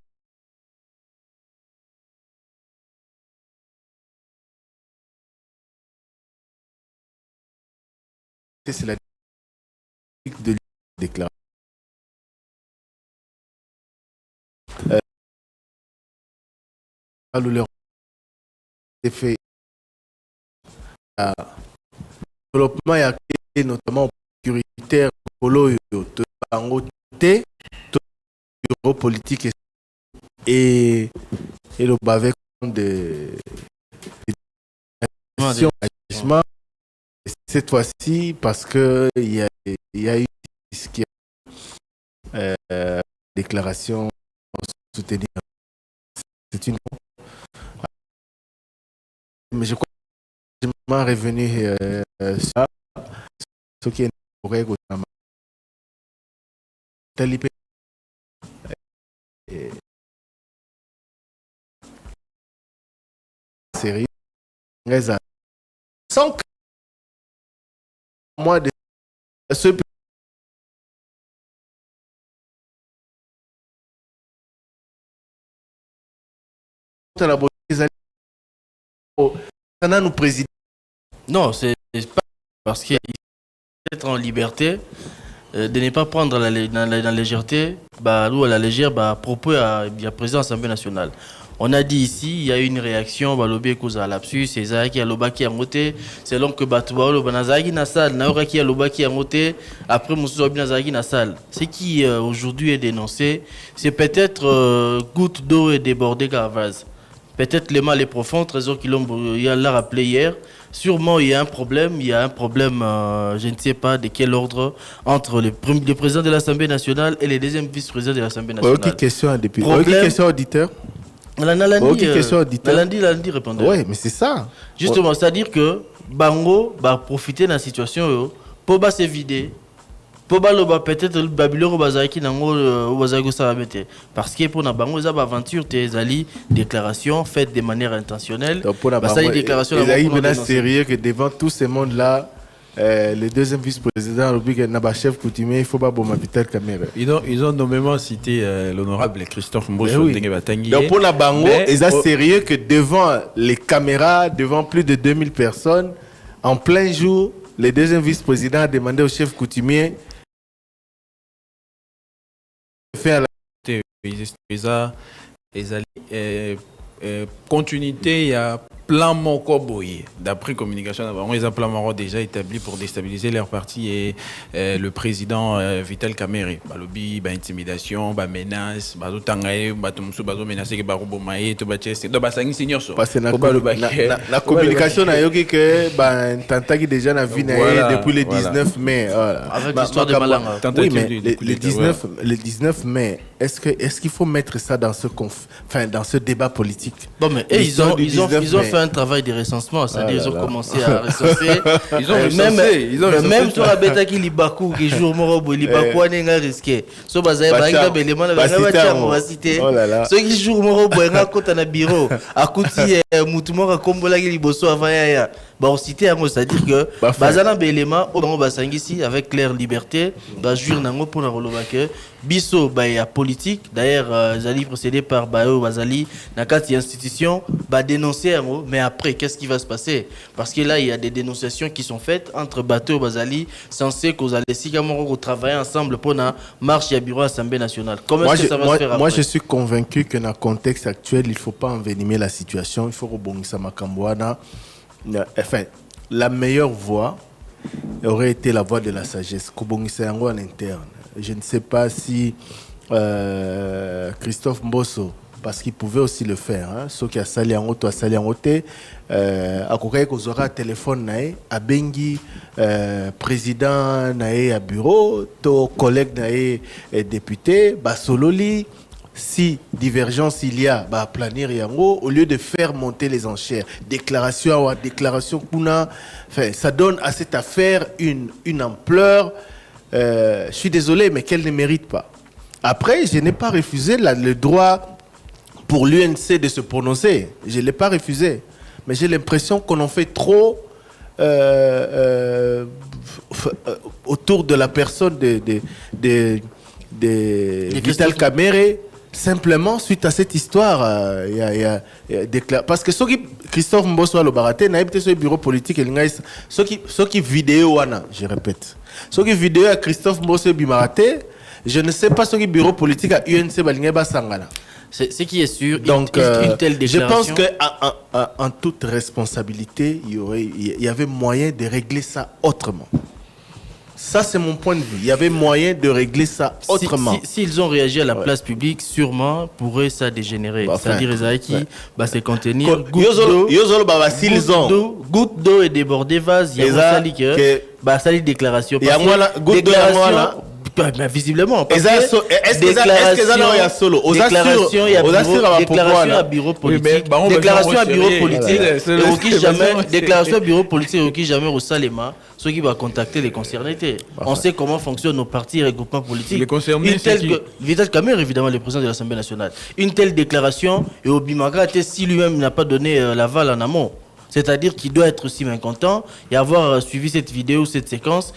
c'est la de déclaration fait développement et notamment sécuritaire polo de bangoté politique et le bavet de cette fois-ci parce que il y a eu ce qui déclaration soutenir c'est une mais je crois que je m'en revenu ça ce qui est correct talibé série sans que moi de ce la nous président. Non, c'est pas parce qu'il être en liberté de ne pas prendre la légèreté, bah, ou à la légère, bah, propos à la président de l'Assemblée nationale. On a dit ici, il y a eu une réaction, bah, l'obé cause à lapsus, c'est ça qui a l'oba qui a monté, c'est l'homme que Batouba, le Banazagi Nassal, Naura qui a l'oba qui a monté, après Moussou Binazagi Nassal. Ce qui aujourd'hui est dénoncé, c'est peut-être goutte d'eau et débordée car vase. Peut-être le mal est profond, Trésor qu'il l'a rappelé hier. Sûrement, il y a un problème, je ne sais pas de quel ordre, entre le président de l'Assemblée nationale et le deuxième vice-président de l'Assemblée nationale. Ok, question à député. Ok, question auditeur. Nalandi répondait. Oui, mais c'est ça. Justement, c'est-à-dire que Bango va profiter de la situation pour se vider. Pour peut-être le Babylone bazaki nango bazaki ça va parce que pour na bango za aventure tes ali déclaration faite de manière intentionnelle parce que déclaration là sérieux que devant tout ce monde là le deuxième vice-président Rubique n'a chef coutumier il faut pas bomber Vital Caméra ils ont nommément cité l'honorable Christophe Mbosso Ndengebatangi. Donc pour la bango ils sont sérieux que devant les caméras devant plus de 2000 personnes en plein jour le deuxième vice-président a demandé au chef coutumier faire la continuité, il y a plan Moko Boye. D'après communication, ils ont plan Moko déjà établi pour déstabiliser leur parti et le président Vital Kamerhe. Balobi, intimidation, menace, tangaye, batumsu, menacé que barobo maé, to bacheste, do basangi senior so. Parce que la communication n'a eu que tantaki déjà na vie depuis le 19 mai. Avec l'histoire de Malanga. Oui, mais le 19 mai, est-ce qu'il faut mettre ça dans ce débat politique? Bon, mais ils ont fait un travail de recensement, c'est-à-dire ils ont commencé à recenser. Ils ont recensé. Même sur la bêta qui libakou, qui joue morobo, libakou n'est risqué. So bazaye baïga beléman, on va citer. Ceux qui jouent morobo, ils racontent un bureau. À côté, moutoumor a combolé les liboso avant ya. Bah on citait un mot, c'est-à-dire que bazana beléman, au bango basangisi avec claire liberté, bah jure nango pour la relobake. Biso baya politique, d'ailleurs Zali procédé par Bayo Bazali, nakati institution, bah dénoncer un mot, mais après qu'est-ce qui va se passer? Parce que là il y a des dénonciations qui sont faites entre Bateau Bazali, censé qu'on allait sigamoro travailler ensemble pour la marche à bureau Assemblée nationale. Comment est-ce que ça va se faire après? Moi je suis convaincu que dans le contexte actuel, il ne faut pas envenimer la situation, il faut rebondir Makambouana. Enfin, la meilleure voie aurait été la voie de la sagesse, Kobongisa en interne. Je ne sais pas si Christophe Mbosso, parce qu'il pouvait aussi le faire. Ceux qui a sali en auto, a sali en auto. À côté qu'on aura téléphone nae, à Bengi, président nae à bureau, to collègue nae député, sololi. Si divergence il y a, planir yango, au lieu de faire monter les enchères, déclaration kuna, ça donne à cette affaire une ampleur. Je suis désolé, mais qu'elle ne mérite pas. Après, je n'ai pas refusé le droit pour l'UNC de se prononcer. Je ne l'ai pas refusé. Mais j'ai l'impression qu'on en fait trop autour de la personne de Vital Kamerhe. Simplement, suite à cette histoire, parce que ceux qui Christophe Mbosso Lobarate n'a pas bureau politique, ceux qui vidéo, je répète, ceux qui vidéo à Christophe Mbosso Bimarate, je ne sais pas ceux qui bureau politique à UNC Balingeba Sangana. Ce qui est sûr, donc, une telle déclaration... je pense qu'en toute responsabilité, il y avait moyen de régler ça autrement. Ça, c'est mon point de vue. Il y avait moyen de régler ça autrement. S'ils ont réagi à la place publique, sûrement pourrait ça dégénérer. C'est-à-dire, Ezaïki, se contenir. Goutte d'eau et déborder vase. Il y a une déclaration. Déclaration. Visiblement. Est-ce déclaration à bureau politique. Déclaration à bureau politique. Déclaration à bureau politique requis jamais au Salema. Ceux qui vont contacter les concernés. On sait comment fonctionnent nos partis et regroupements politiques. Les concernés, Vital Kamerhe, évidemment, le président de l'Assemblée nationale. Une telle déclaration, et Obimaga, si lui-même n'a pas donné l'aval en amont, c'est-à-dire qu'il doit être aussi mécontent et avoir suivi cette vidéo, cette séquence,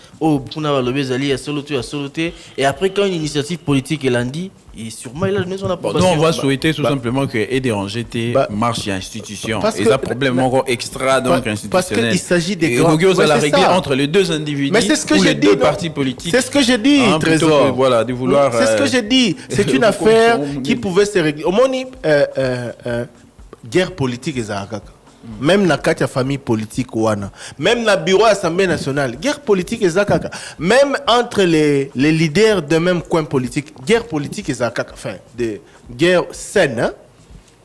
et après, quand une initiative politique est lundi, et sûrement il a donné son approbation. Non, on va souhaiter tout simplement que Ederanger marche à l'institution. Et ça, problème encore extra, donc institutionnel. Parce qu'il s'agit des grands... à la régler entre les deux individus ou les deux partis politiques. C'est ce que j'ai dit, Trésor. Voilà, de vouloir... C'est ce que j'ai dit. C'est une affaire qui pouvait se régler. Au moins, guerre politique et Zahakaka. Même dans la famille politique ouana, même dans le bureau de l'Assemblée nationale, guerre politique et zakaka. Même entre les leaders de même coin politique, guerre politique et zakaka. Enfin, de guerre saine,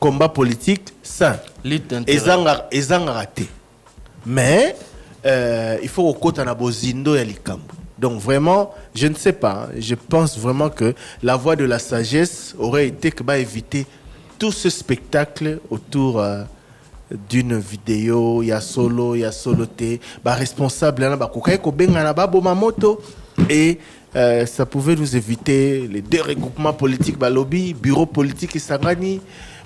combat politique sain. Et zang raté. Mais il faut au côté de Bozindo et Likambo. Donc vraiment, je ne sais pas. Je pense vraiment que la voie de la sagesse aurait été que éviter tout ce spectacle autour. D'une vidéo, il y a soloté, responsable, et ça pouvait nous éviter les deux regroupements politiques, lobby, bureau politique et Sangani,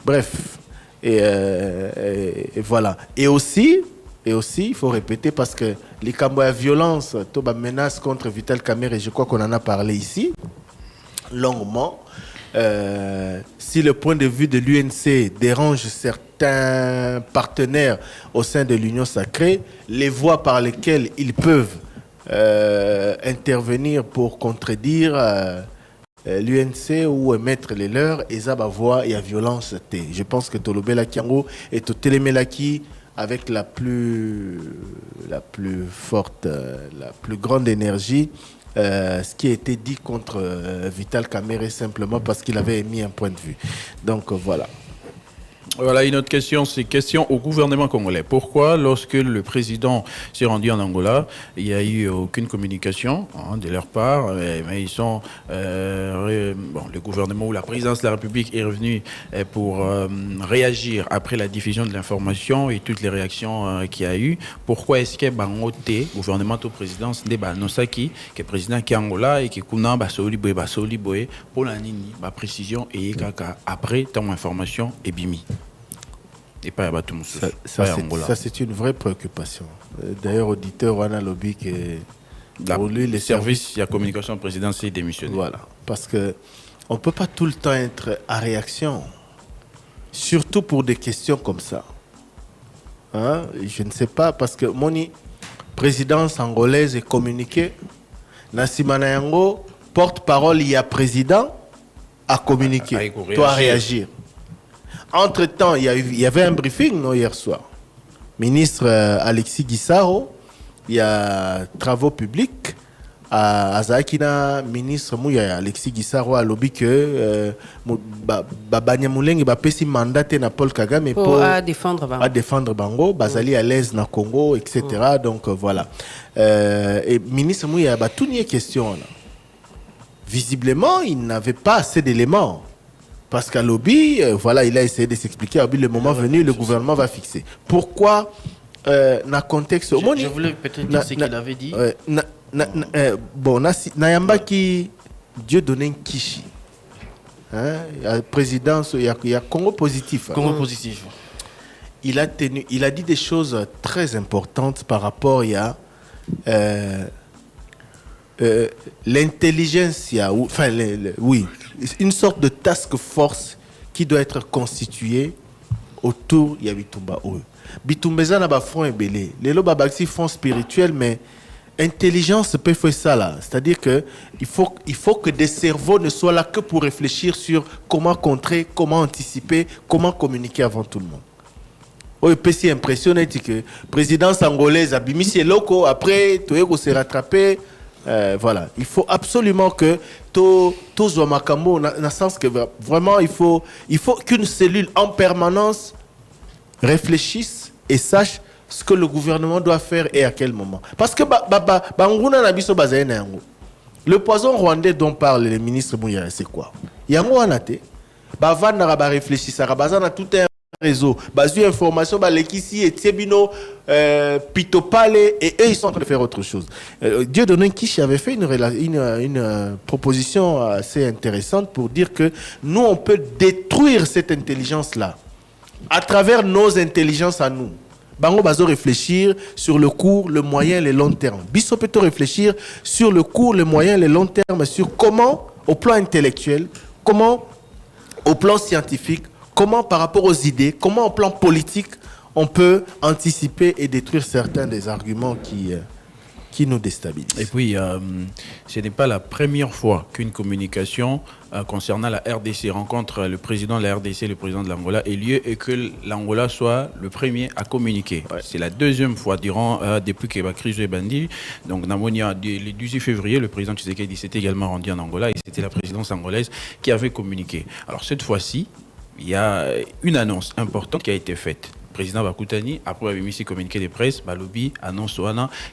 bref, et voilà. Et aussi, il faut répéter parce que les camps de violence, la menace contre Vital Kamerhe, je crois qu'on en a parlé ici, longuement. Si le point de vue de l'UNC dérange certains partenaires au sein de l'Union sacrée, les voies par lesquelles ils peuvent intervenir pour contredire l'UNC ou émettre les leurs, et ça voix et à violence. Je pense que Tolobela Kiango et Totelemelaki avec la plus forte, la plus grande énergie. Ce qui a été dit contre Vital Kamerhe simplement parce qu'il avait émis un point de vue. Donc voilà. Voilà, une autre question, c'est question au gouvernement congolais. Pourquoi, lorsque le président s'est rendu en Angola, il n'y a eu aucune communication de leur part, mais ils sont... le gouvernement ou la présidence de la République est revenu pour réagir après la diffusion de l'information et toutes les réactions qu'il y a eu. Pourquoi est-ce que Bangote, gouvernement ou présidence, de Banosaki, qui est président qui est Angola et qui est Kuna, Basoli Boye, pour la Nini, précision et après tant information et bimi. Et pas ça, c'est une vraie préoccupation. D'ailleurs, auditeur, on a lobby que pour lui, les services de la communication présidentielle démissionné. Voilà, parce que on peut pas tout le temps être à réaction, surtout pour des questions comme ça. Je ne sais pas, parce que mon présidence angolaise est communiquée. Nassima Nayango, porte-parole, il y a président à communiquer, toi à réagir. Entre-temps, il y avait un briefing hier soir. Ministre Alexis Guissaro, il y a travaux publics, Azakina ministre Mouya Alexis Gisaro a lobby que Banyamuleng va passer mandat na Paul Kagame pour défendre Bango, Bazali à l'aise na Congo, etc. Donc voilà. Et ministre Mouya a tout nié question là. Visiblement, il n'avait pas assez d'éléments. Parce qu'à lobby, voilà, il a essayé de s'expliquer. Le moment venu, le gouvernement va fixer. Pourquoi, dans le contexte... Je voulais peut-être dire ce qu'il avait dit. Bon, Nayamba qui Dieu donné Kishi. Présidence, il y a Congo positif. Congo positif. Il a dit des choses très importantes par rapport à l'intelligence, oui, une sorte de task force qui doit être constituée autour de Bitumba. Bitumba na ba front ebelé. Les lo babaki front spirituel, mais intelligence peut faire ça là. C'est-à-dire que il faut que des cerveaux ne soient là que pour réfléchir sur comment contrer, comment anticiper, comment communiquer avant tout le monde. Oh, peut s'y impressionner que présidence angolaise a bimi ses locaux après Toego s'est rattrapé. Voilà, il faut absolument que tout soit makambo dans le sens que vraiment il faut qu'une cellule en permanence réfléchisse et sache ce que le gouvernement doit faire et à quel moment. Parce que le poison rwandais dont parle le ministre Mouya, c'est quoi? Yango anate, va réfléchir, ça va tout un réseau, basu information, l'équici et Tsebino, Pitopale, et eux ils sont en train de faire autre chose. Dieu donné Kishi avait fait une proposition assez intéressante pour dire que nous on peut détruire cette intelligence là à travers nos intelligences à nous. Bango bazo réfléchir sur le court, le moyen, le long terme. Bisso peut réfléchir sur le court, le moyen, le long terme, sur comment, au plan intellectuel, comment, au plan scientifique, comment par rapport aux idées, comment au plan politique, on peut anticiper et détruire certains des arguments qui nous déstabilisent. Et puis, ce n'est pas la première fois qu'une communication concernant la RDC rencontre le président de la RDC et le président de l'Angola ait lieu et que l'Angola soit le premier à communiquer. Ouais. C'est la deuxième fois depuis que la crise est bandie. Donc, le 18 février, le président Tshisekedi s'était également rendu en Angola et c'était la présidence angolaise qui avait communiqué. Alors, cette fois-ci, il y a une annonce importante qui a été faite. Le président Bakutani, après avoir mis ses communiqués de presse, Balobi annonce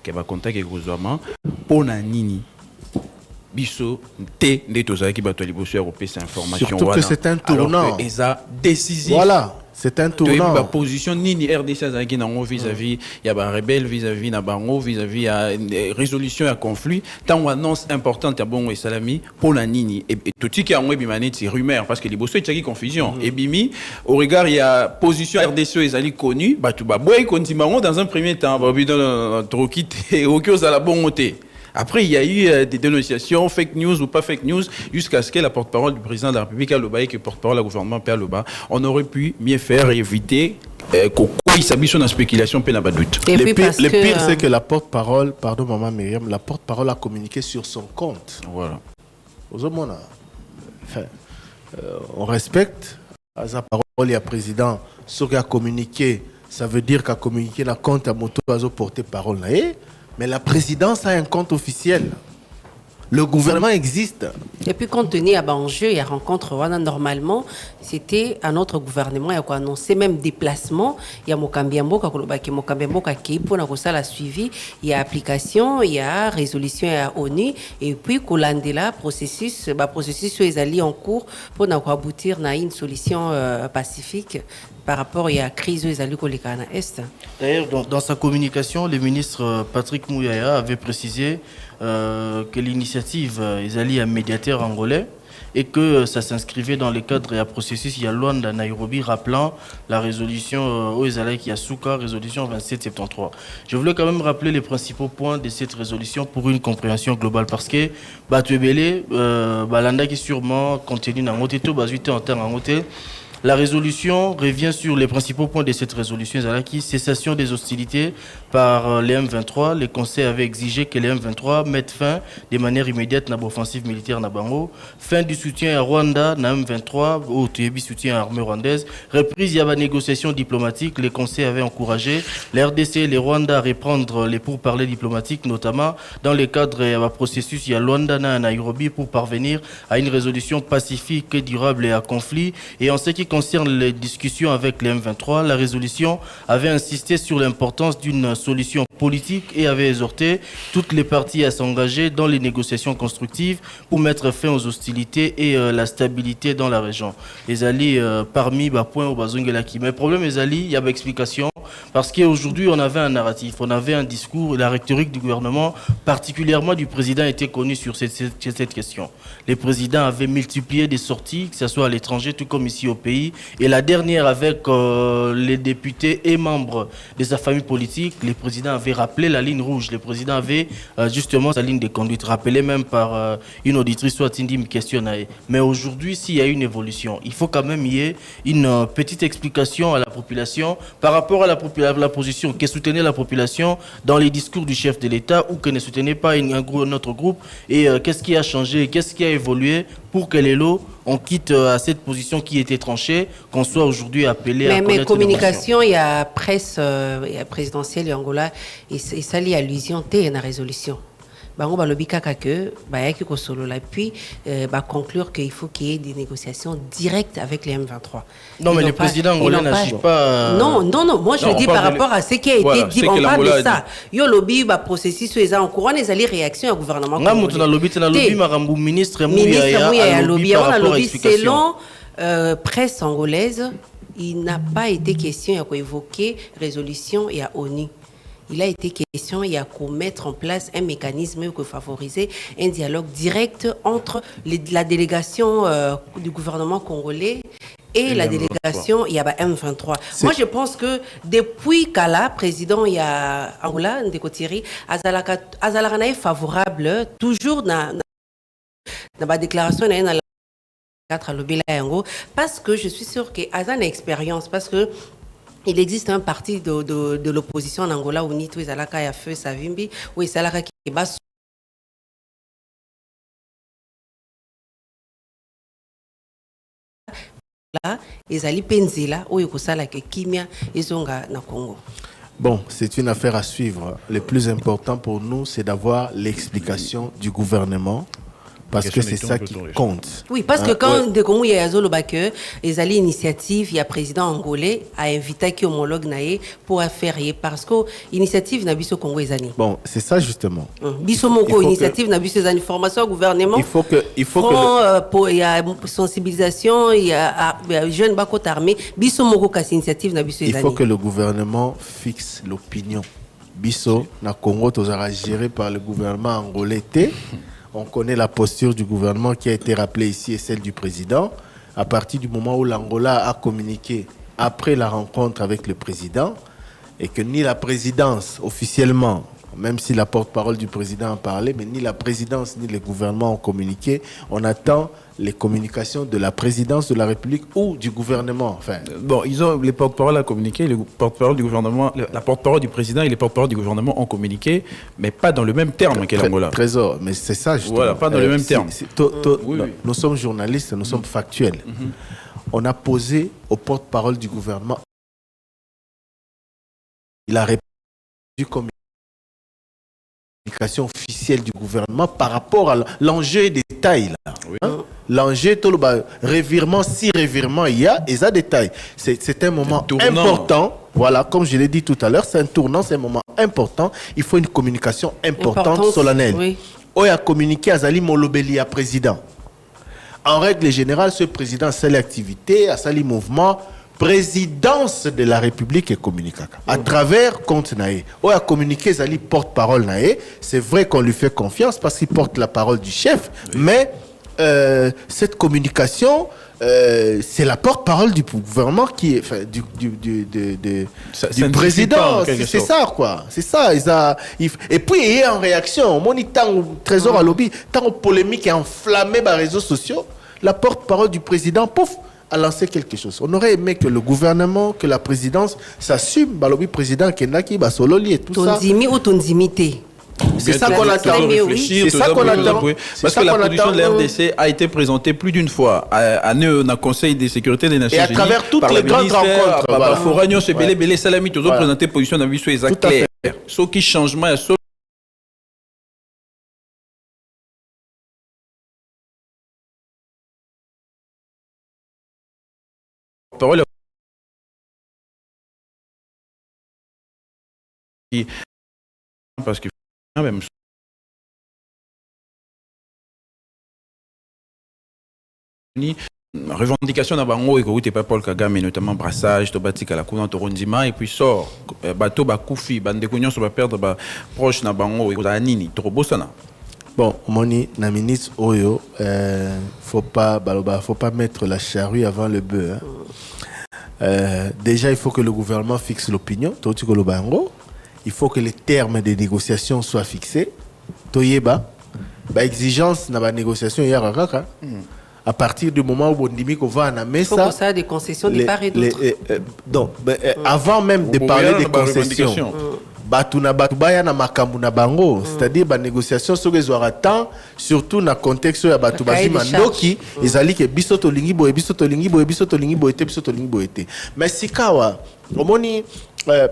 qu'il va contacter le gouvernement pour Nini. Bisso, T, Netozaki, Batolibosu, Européen, cette information. Surtout que c'est un tournant. Alors que c'est décisif. Voilà. C'est un tournant. La position Nini RDC vis-à-vis il y a un rebelle vis-à-vis Nabango vis-à-vis une résolution à conflit tant on annonce importante à Bongo et Salami pour la Nini et tout ce qui a bimani c'est rumeur parce que les bossos il y a confusion et bimi au regard il y a position RDC et Zali connue bah tu vas boy continueront dans un premier temps bah dans trop quitter au cœur à la bonté. Après, il y a eu des dénonciations, fake news ou pas fake news, jusqu'à ce que la porte-parole du président de la République, Aloba, et que porte-parole du gouvernement, Père Aloba, on aurait pu mieux faire et éviter qu'il s'habille sur la spéculation, puis n'a pas de doute. Le pire, c'est que la porte-parole, pardon, maman Myriam, la porte-parole a communiqué sur son compte. Voilà. On respecte sa parole, il y a président, ce qui a communiqué, ça veut dire qu'a communiqué la compte à Moto Azo porter parole. Mais la présidence a un compte officiel. Le gouvernement existe. Et puis, compte tenu à l'enjeu et à rencontre, normalement, c'était à notre gouvernement, il y a quoi annoncé même déplacement. Il y a Mokambiambo, qui pour la suivi, il y a application, il y a résolution à ONU, et puis Kolandela, processus sur les alliés en cours pour aboutir à une solution pacifique par rapport à la crise des alliés à l'Est. D'ailleurs, dans sa communication, le ministre Patrick Mouyaya avait précisé que l'initiative est alliée à médiateur angolais et que ça s'inscrivait dans le cadre et un processus Yaluanda Nairobi rappelant la résolution Oezalek Yasuka, résolution 2773. Je voulais quand même rappeler les principaux points de cette résolution pour une compréhension globale parce que Batuebele, Balanda qui sûrement contenu dans l'hôtel, en termes en hôtel. La résolution revient sur les principaux points de cette résolution, qui cessation des hostilités par les M23. Les conseils avaient exigé que les M23 mettent fin de manière immédiate à l'offensive militaire na Bango, fin du soutien à Rwanda na M23, au soutien à l'armée rwandaise, reprise il y a des négociations diplomatiques. Les conseils avaient encouragé les RDC et les Rwanda à reprendre les pourparlers diplomatiques, notamment dans le cadre du processus il y a Luanda na Nairobi pour parvenir à une résolution pacifique et durable et à conflit. Et en ce qui concerne les discussions avec les M23, la résolution avait insisté sur l'importance d'une solution politique et avait exhorté toutes les parties à s'engager dans les négociations constructives pour mettre fin aux hostilités et la stabilité dans la région. Ezali parmi les points au Bazongelaki. Mais le problème Ezali, il y a une explication parce qu'aujourd'hui on avait un narratif, on avait un discours et la rhétorique du gouvernement, particulièrement du président, était connue sur cette question. Les présidents avaient multiplié des sorties, que ce soit à l'étranger tout comme ici au pays. Et la dernière avec les députés et membres de sa famille politique, les présidents avaient rappelé la ligne rouge. Les présidents avaient justement sa ligne de conduite, rappelée même par une auditrice, soit Tindi me questionne. Mais aujourd'hui, s'il y a une évolution, il faut quand même y ait une petite explication à la population par rapport à la position que soutenait la population dans les discours du chef de l'État ou que ne soutenait pas notre groupe. Et qu'est-ce qui a changé, qu'est-ce qui a évolué pour que les lots on quitte à cette position qui était tranchée, qu'on soit aujourd'hui appelé à connaître. Mais communication, il y a presse présidentielle Angola et ça lie allusion à la résolution. Bango balobi kaka que bayaki ko solo la puis conclure qu'il faut qu'il y ait des négociations directes avec les M23. Non mais le président angolais n'agit pas. Non, moi je le dis par rapport à ce qui a été dit. On parle de ça. Yo lobby processus les en courant les alliés réaction au gouvernement. Nga mutu na lobby marambu ministre Mouya lobby selon presse angolaise, il n'a pas été question d'évoquer résolution et à ONU. Il a été question, il y a qu'à mettre en place un mécanisme pour favoriser un dialogue direct entre la délégation du gouvernement congolais et la délégation, il y a M23. Moi, je pense que depuis Kala, président, il y a Angola, Ndeko Thierry, Azalaka est favorable, toujours dans la déclaration de la 4 à l'Obila Yango, parce que je suis sûr que Azan a expérience, parce que il existe un parti de l'opposition en Angola où Nito Izalaka a fait Savimbi, où Izalaka qui est bas. Là, Izali Penzela, où il y a Kimia, Izonga na Congo. Bon, c'est une affaire à suivre. Le plus important pour nous, c'est d'avoir l'explication du gouvernement. Parce que c'est ça qui compte. Oui, parce que quand de Congo il y a Zolo Baker, les alliés initiative, il y a président angolais a invité qui homologue naé pour faire parce que l'initiative n'a biso Congo ezani. Bon, c'est ça justement. Biso moko initiative n'a biso ezani formation au gouvernement. Il faut que il y a sensibilisation, il y a jeune bakot armé, biso moko kas initiative n'a biso ezani. Il faut que le gouvernement fixe l'opinion. Biso na Congo tozara géré par le gouvernement angolais. On connaît la posture du gouvernement qui a été rappelée ici et celle du président. À partir du moment où l'Angola a communiqué après la rencontre avec le président et que ni la présidence officiellement, même si la porte-parole du président a parlé, mais ni la présidence ni le gouvernement ont communiqué, on attend les communications de la présidence de la République ou du gouvernement. Enfin, bon, les porte-paroles ont communiqué, le porte-parole du gouvernement, la porte-parole du président et les porte-paroles du gouvernement ont communiqué, mais pas dans le même terme qu'est l'Angola. Trésor, mais c'est ça justement. Voilà, pas dans le même terme. Oui. Nous sommes journalistes, nous sommes factuels. On a posé au porte-parole du gouvernement. Il a répondu comme communication officielle du gouvernement par rapport à l'enjeu des détails là. Oui. L'enjeu, revirement, si revirement il y a, et ça détail. C'est un moment important. Voilà, comme je l'ai dit tout à l'heure, c'est un tournant, c'est un moment important. Il faut une communication importante, solennelle. Oui. On a communiqué à Zali Molobeli, à président. En règle générale, ce président a sa activité, a sa mouvement. Présidence de la République et communiquaka. À travers compte Naé. On a communiqué Zali porte-parole Naé. C'est vrai qu'on lui fait confiance parce qu'il porte la parole du chef, mais cette communication, c'est la porte-parole du gouvernement qui est, enfin, du président. C'est ça, quoi. C'est ça. Et puis, en réaction, mon trésor à lobby, tant polémique et enflammé par les réseaux sociaux, la porte-parole du président, pouf, a lancé quelque chose. On aurait aimé que le gouvernement, que la présidence s'assume. Balobi président Kendaki, Basololi et tout ça. Tonzimi ou tonzimité. C'est ça qu'on attend. C'est ça qu'on attend. Parce que la position de l'RDC a été présentée plus d'une fois à le Conseil de sécurité des Nations Unies. Et à travers toutes les grandes rencontres. Par Foragnon, c'est Belé Salami, tous autres présenté position d'un visuel exact clair. Ce qui changement est parole parce que même revendication na bango écoute pas Paul Kagame notamment brassage to batika la cour Torondima et puis sort bateau ba koufi bande konyon so ba perdre ba proche na bango et nini trop bosana. Bon, moni na ministre Oyo, faut pas mettre la charrue avant le bœuf. Déjà, il faut que le gouvernement fixe l'opinion. Il faut que les termes des négociations soient fixés. Toyeba, exigence na ba négociation hier à partir du moment où Bondimi ko va en il faut que ça des concessions de part et d'autre. Donc, avant même de parler des concessions. Batuna batubaya na makambu na bango, c'est-à-dire ba négociation sur les temps, surtout na contexte ya batubazi mandoki, ezali ke bisoto lingi boye mais sikawa omoni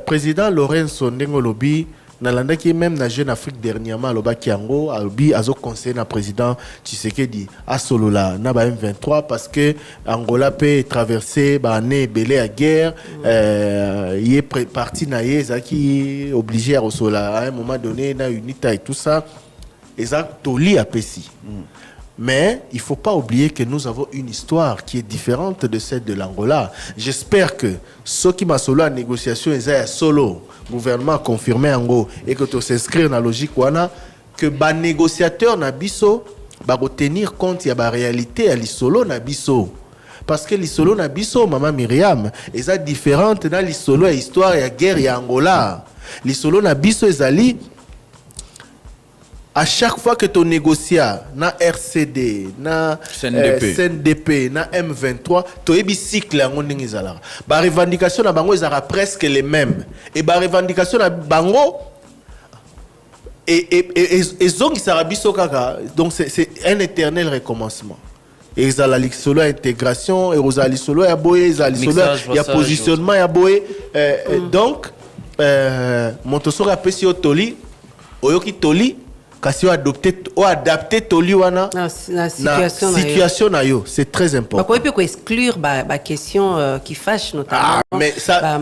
président Lorenzo Ndengo lobi nalanda ki même na Jeune Afrique dernièrement loba kiango alobi azo conseiller na président Tshisekedi asolola na ba M23 parce que Angola peut traverser ba né belé à guerre il est parti na yeza qui obligé à resola à un moment donné na unita et tout ça exact toli a pesi. Mais il ne faut pas oublier que nous avons une histoire qui est différente de celle de l'Angola. J'espère que ceux qui m'ont solo en négociation, ils aient solo, gouvernement confirmé en gros, et que tu s'inscrire dans la logique, que les négociateurs n'abisso, tenir compte de la réalité à l'isolo n'abisso. Parce que l'isolo n'abisso, maman Myriam, ils sont différentes dans l'isolo, l'histoire, la guerre, et Angola. L'isolo n'abisso, ils allaient. À chaque fois que tu négocies na RCD, na CNDP, na M23, tu as un cycle en ondingi zala. Ba revendication na bango ezara presque les mêmes. Et ba revendication na bango et zongi sarabiso kaka. Donc c'est un éternel recommencement. Et ezala solo intégration, et rozali solo ya boye, ezali solo ya positionnement ya boye. Donc montosoro apesi otoli, oyoki toli kasi adapté toliwana na situation na yo, c'est très important. Quoi peut exclure la question qui fâche notamment. Mais ça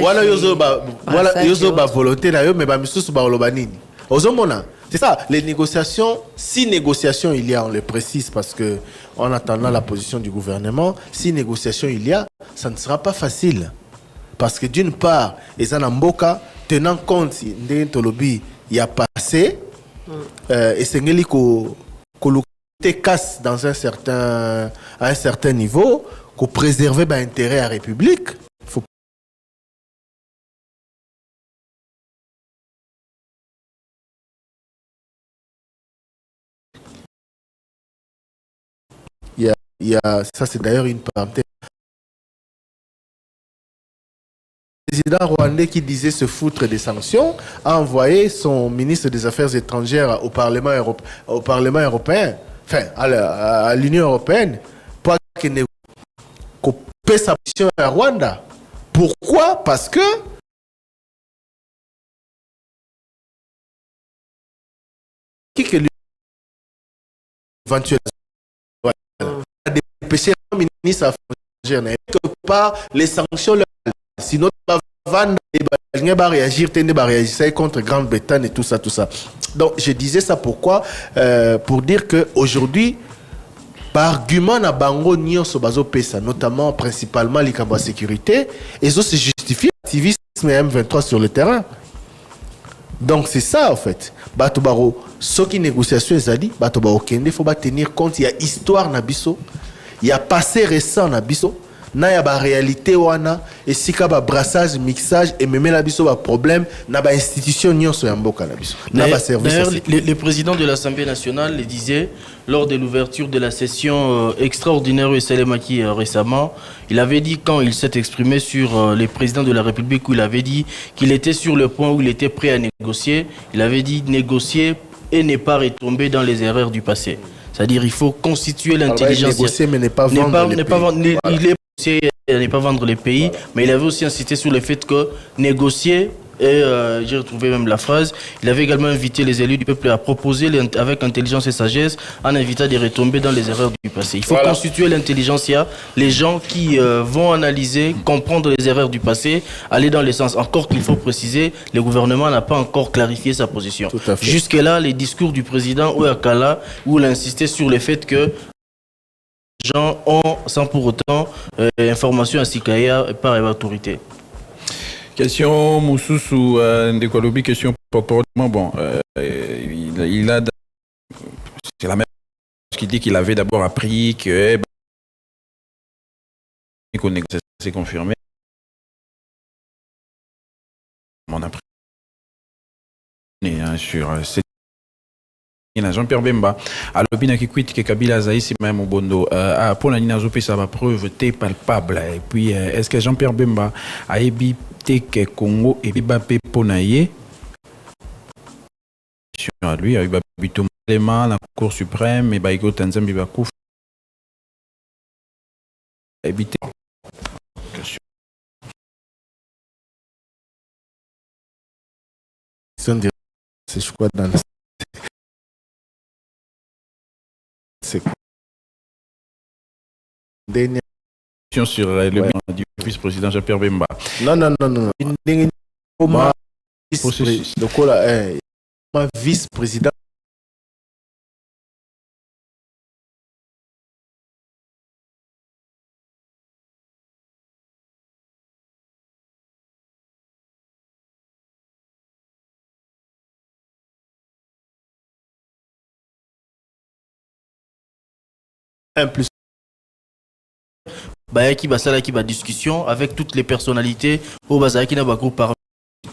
voilà yozo ba volonté na yo mais ba misusu ba loba nini. Ozomona, c'est ça, les négociations, si négociations il y a, on le précise parce que en attendant la position du gouvernement, si négociations il y a, ça ne sera pas facile. Parce que d'une part, les Anamboka tenant compte de Tolobi il y a passé et c'est que casse dans à un certain niveau qu'on préserver l'intérêt à la République. Il y a ça, c'est d'ailleurs une parenthèse. Le président rwandais qui disait se foutre des sanctions a envoyé son ministre des Affaires étrangères au Parlement européen, enfin à l'Union européenne, pour qu'il coupe sa position à Rwanda. Pourquoi? Parce que éventuellement a dépêché le ministre des Affaires étrangères quelque part les sanctions. Sinon, il va réagir contre Grande-Bretagne et tout ça. Donc, je disais ça pourquoi? Pour dire qu'aujourd'hui, par argument, na bango nyo sobazo pesa, notamment, principalement, les cabas sécurité, et ça se justifie l'activisme M23 sur le terrain. Donc, c'est ça, en fait. Batobaro, ce qui négociation, ils ont dit, Batobaro Kende, il faut tenir compte, il y a histoire na biso, il y a passé récent na biso. na ya ba réalité wana et sika ba brassage mixage et même la biso ba problème na ba institution nyonso ya mboka na biso na ba service. D'ailleurs, le président de l'Assemblée nationale le disait lors de l'ouverture de la session extraordinaire au Salemaki récemment. Il avait dit, quand il s'est exprimé sur les présidents de la République, où il avait dit qu'il était sur le point où il était prêt à négocier. Il avait dit négocier et ne pas retomber dans les erreurs du passé. C'est-à-dire il faut constituer l'intelligence. Négocier mais ne pas vendre les pays. Il est négocier et ne pas vendre les pays, mais il avait aussi insisté sur le fait que négocier. Et j'ai retrouvé même la phrase. Il avait également invité les élus du peuple à proposer avec intelligence et sagesse, en invitant de retomber dans les erreurs du passé. Il faut constituer l'intelligentsia, les gens qui vont analyser, comprendre les erreurs du passé, aller dans le sens. Encore qu'il faut préciser, le gouvernement n'a pas encore clarifié sa position. Jusque-là, les discours du président Ouakala, où il insistait sur le fait que les gens ont, sans pour autant, information à Sikaya par l'autorité. Question Moussoussou de Kolobi, question proprement. Bon, il a. C'est la même chose qui dit qu'il avait d'abord appris que. C'est confirmé. On a pris. Sur cette. Jean-Pierre Bemba, à l'opinion qui quitte que Kabila Zaïs même au Bondo, pour la Nina Zopé, ça va preuve palpable. Et puis, est-ce que Jean-Pierre Bemba a évité que Congo et Bibapé Ponaye, sur lui, avec Babito Malema, la Cour suprême, et Baïgo Tanzam Bibakouf, évité. C'est je crois dans c'est dernière question sur le bilan du vice-président Jean-Pierre Bemba. Non. Comment vice-président plus Bayaki Basala qui va discussion avec toutes les personnalités au Bazaki n'a pas groupe par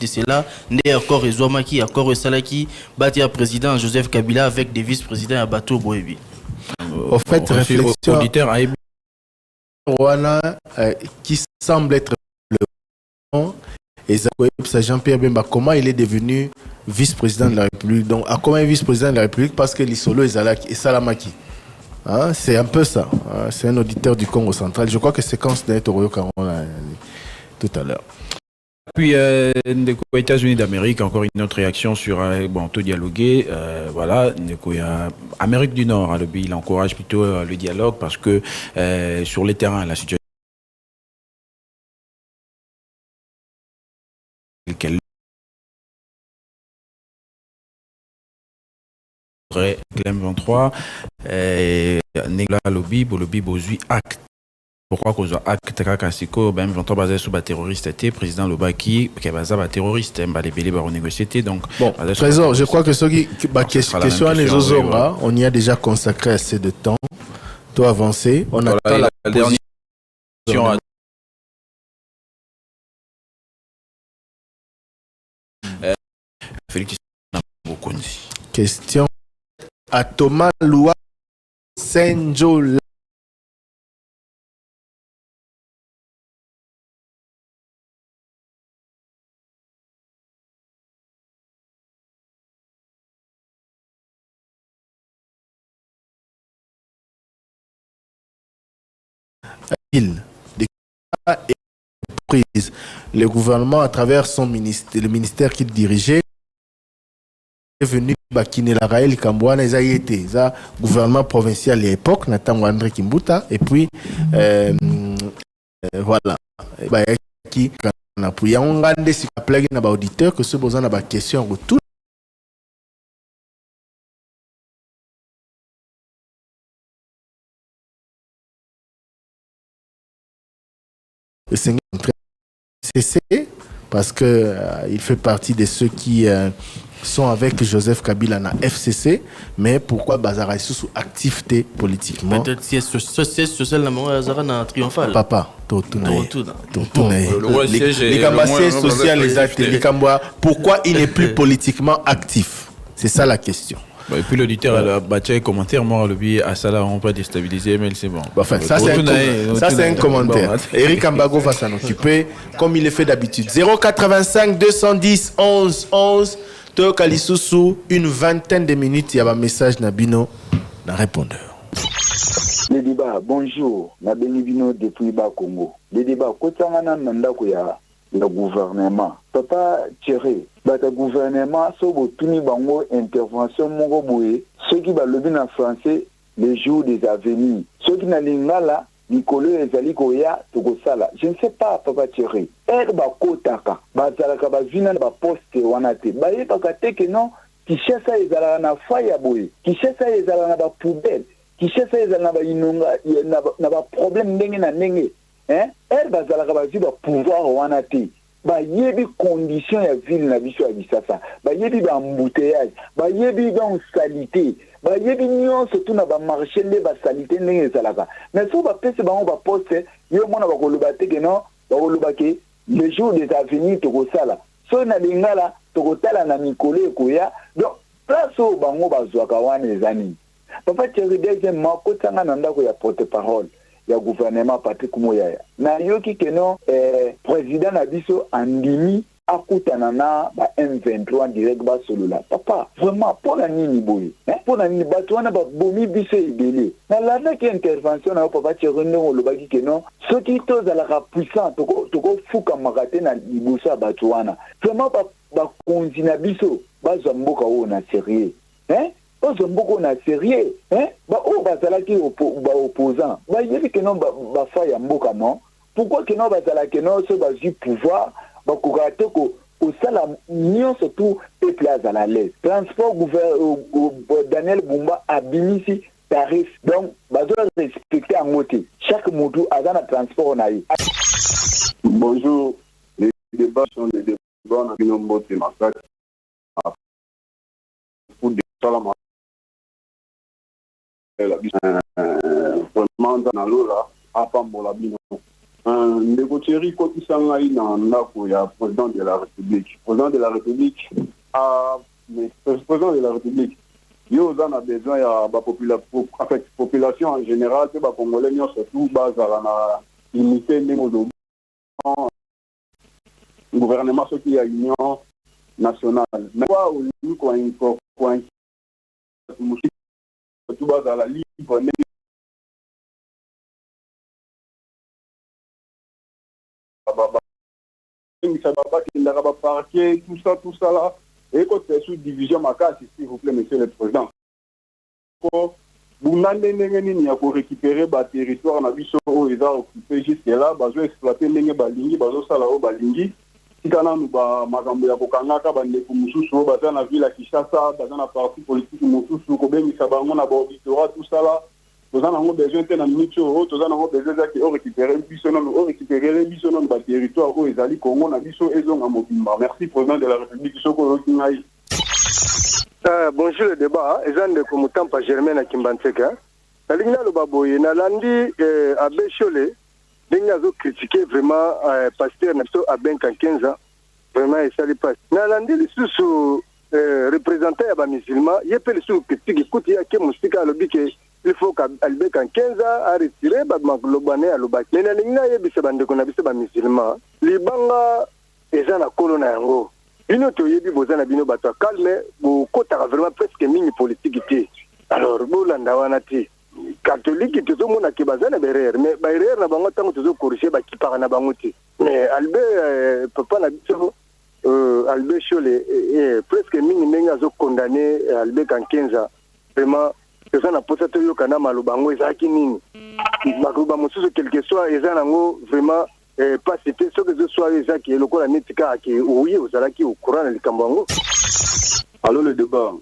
c'est là né encore Ezouamaki encore Salaki Batia président Joseph Kabila avec des vice-présidents à Bateau Boebi. Au fait réflexion auditeur à Rwanda qui semble être le et Jean-Pierre Bemba, comment il est devenu vice-président de la République? Donc comment il est vice-président de la République? Parce que l'Isolo et Salamaki. Hein, c'est un peu ça. Hein, c'est un auditeur du Congo central. Je crois que c'est quand c'était Toro Caron tout à l'heure. Puis, aux États-Unis d'Amérique, encore une autre réaction sur tout dialoguer. Voilà, Amérique du Nord, il encourage plutôt le dialogue parce que sur les terrains, la situation Clem 23 Negla lobby bozui acte. Pourquoi cause acte kakasiko ben 23 basé sur ba terroriste était président Lobaki qui basé ba terroriste ba les belé ba renégocier donc bon trésor je crois que ce qui question les Ozora on y a déjà consacré assez de temps toi avancer on attend la dernière question Félix question à Thomas Loua Senjo. Le gouvernement, à travers son ministère, le ministère qu'il dirigeait, est venu Bakine la Raël Kambouana, ils ont été gouvernement provincial à l'époque, Nathan André Kimbuta, et puis voilà. Qui on a pris un grand si la plague n'a pas auditeur que ce besoin n'a pas question retour. Le Seigneur cessé parce que il fait partie de ceux qui sont avec Joseph Kabila na FCC, mais pourquoi Bazara est sous activité politiquement? Peut-être si c'est social na Bazara na triomphal. Papa, les social les actes, pourquoi il n'est plus politiquement actif? C'est ça la question. Et puis l'auditeur a battu un commentaire, moi le à ça là on peut déstabiliser, mais c'est bon. Enfin, ça c'est un commentaire. Eric Ambago va s'en occuper comme il le fait d'habitude. 085 210 11 11. Tokalisusu, une vingtaine de minutes, il y a un message Nabino, un répondeur. Les débats, bonjour, Nabino depuis Bas Congo. Les débats, quand on a le gouvernement, papa Thierry, le gouvernement, so tuni bango intervention mongo boye, ceux qui va lever en français les jours des avenirs, ceux qui n'ont là. Nicolas ezali koya tokosala. Je ne sais pas papa Thierry. Ba kotaka bazalaka bazina ba poste wana te. Ba yebaka te que non Kinshasa ezala na faya boye. Kinshasa ezala na ba poubelle. Kinshasa ezala na ba inonga na ba problème ndenge na ndenge. Bazalaka bazi ba pouvoir wana te. Ba yebi condition ya ville na biso ya Kinshasa. Ba yebi ba embouteillage, ba yebi ba salité. Ba yebi nyon surtout na ba marché le ba salité ndenge ezalaka. Mais so ba pese ba on ba poste yo mona ba koloba te que non ba koloba ke les jours des avenirs to kosala. So na lingala to kotala na mikolo ekoya. Donc place o bango bazwaka wana ezani. Papa Thierry deuxièmement ko tanga na ndako ya porte-parole ya gouvernement Patrick Moyaya. Na yoki que non président na biso andimi akutana na ba M23 direct ba solula. Papa, vraiment pour la nini boy. Pour la nini bato wana ba bomi biso ibele. Na la ki intervention na papa Thierry le baki que non, ceux qui tous à la puissant toko fuka makate na libusa bato wana. Vraiment ba konzina biso ba zamboka o na sérieux. Bazamboko na sérieux, ba o bazalaki opposant. Ba yebi que non ba fa ya mboka non. Pourquoi que non bazalaki non ce bazi pouvoir ba kokate ko sala nion surtout peuple à l'aise. Transport Daniel Bumba a binisi tarif. Donc bazo respecter en moté. Chaque moto a un transport na yi. Bonjour. Les débats sont des débats na binombo te massacre. Pour des salama vraiment dans l'eau à Pambola Bino. Négocier côté Sangaï dans la président de la République. Président de la République, mais président de la République, il y a besoin de la population en général, que les Congolais surtout base à la limiter les mots gouvernement ce qui est union nationale. Mais quoi au niveau quoi tout bas à la libre tout ça là et quand c'est sous division macasse s'il vous plaît monsieur le président pour récupérer le territoire na biso où ils ont occupé jusque là besoin exploiter ndenge balingi bazo sala o balingi tikana nu ba makambo ya kokangaka bandeko mususu baza na ville ya Kinshasa baza na parti politique mususu ko bengisa bango na auditorat tout ça là nous avons besoin de minutes nous avons besoin de récupérer le territoire où ils allaient Congo na biso ezonga mobimba. Merci président de la République Soko Kingai. Bonjour le débat ezan de Komutampa Germain na Kimbanseka. La ligne le baboye na landi à Bécholé denga zo critiquer vraiment pasteur na so à Benka 15 ans vraiment et ça lui passe. Na landi le sous représentant ya ba musulman yepele sous critique écoute ya ke musika lobike il faut qu'Albek en 15 ans a retiré Baglobané à l'Obac. Mais il y a des musulmans. Les Banga, ils ont la colonne en haut. Ils ont dit calme, vous vraiment presque mini politique. Alors, vous l'avez catholique, tout le monde a qui bazan derrière. Mais derrière, la banque a toujours corrigé qui part en abanguti. Mais Albert, papa n'a dit Albert Cholé est presque mini n'a condamné Albert en 15 ans. Vraiment. Ça n'a pas été le cas de Malubango et Zakinini. Malubango, quel que soit, ils ont vraiment pas cité ce que ce soit les gens qui est le coup de la Netika qui est oui, aux Alaki au courant de Kambango. Alors le débat,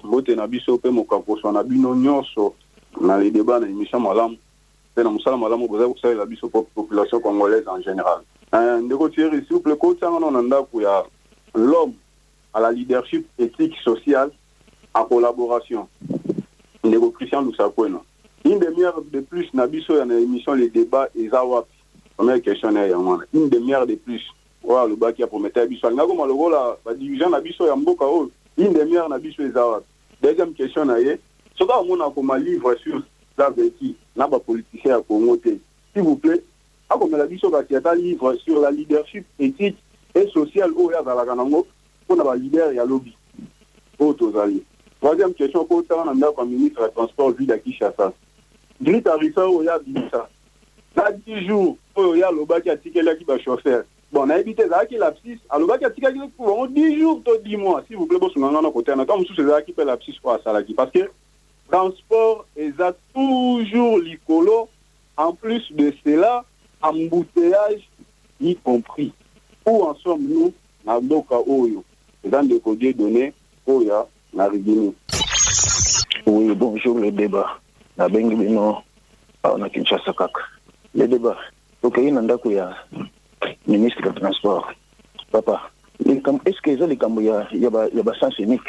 vote na biso pe mokaposo na bino nyonso na les débats na émission Malam. C'est dans Musala Malam vous savez la biso population congolaise en général. Ndeko Thierry s'il vous plaît ko tsanga na ndako ya l'homme à la leadership éthique sociale en collaboration. Ndeko Christian Lusakwena. Une demi-heure de plus, Nabiso, il y a une émission, les débats, et Zawap. Première question, une demi-heure de plus. Voilà, le bas qui a promis Nabiso. Il y a le rôle, la dirigeant Nabiso, il y a une demi-heure, Nabiso, et Zawap. Deuxième question, ce qu'on a comme un livre sur la vécu, n'a pas politicien à promoter. S'il vous plaît, comme Nabiso, qui a un livre sur la leadership éthique et sociale, où il y a dans la Ganango, on a un leader et un lobby. Troisième question, quand on a un ministre des Transports, ville à Kinshasa. Grit Arissa, où il y a Binissa. Là, 10 jours, où il y a le bas qui a tiqué là qui va chauffeur. Bon, on a évité ça qui est l'abscisse. Alors, le bas qui a tiqué là qui va 10 jours, 10 mois. S'il vous plaît, vous avez un côté. Comme sous ces qui fait l'abscisse pour la salaki. Parce que transport, ils ont toujours l'icolo. En plus de cela, embouteillage, y compris. Où en sommes-nous dans le cas Oyo? Dans le code des données, Oya, na Rigini. Oui, bonjour, le débat. Na Bengibino, on a Kinshasa Kak. Le débat. Donc, il y a un ministre du Transport. Papa, est-ce que les cambo y a sens unique?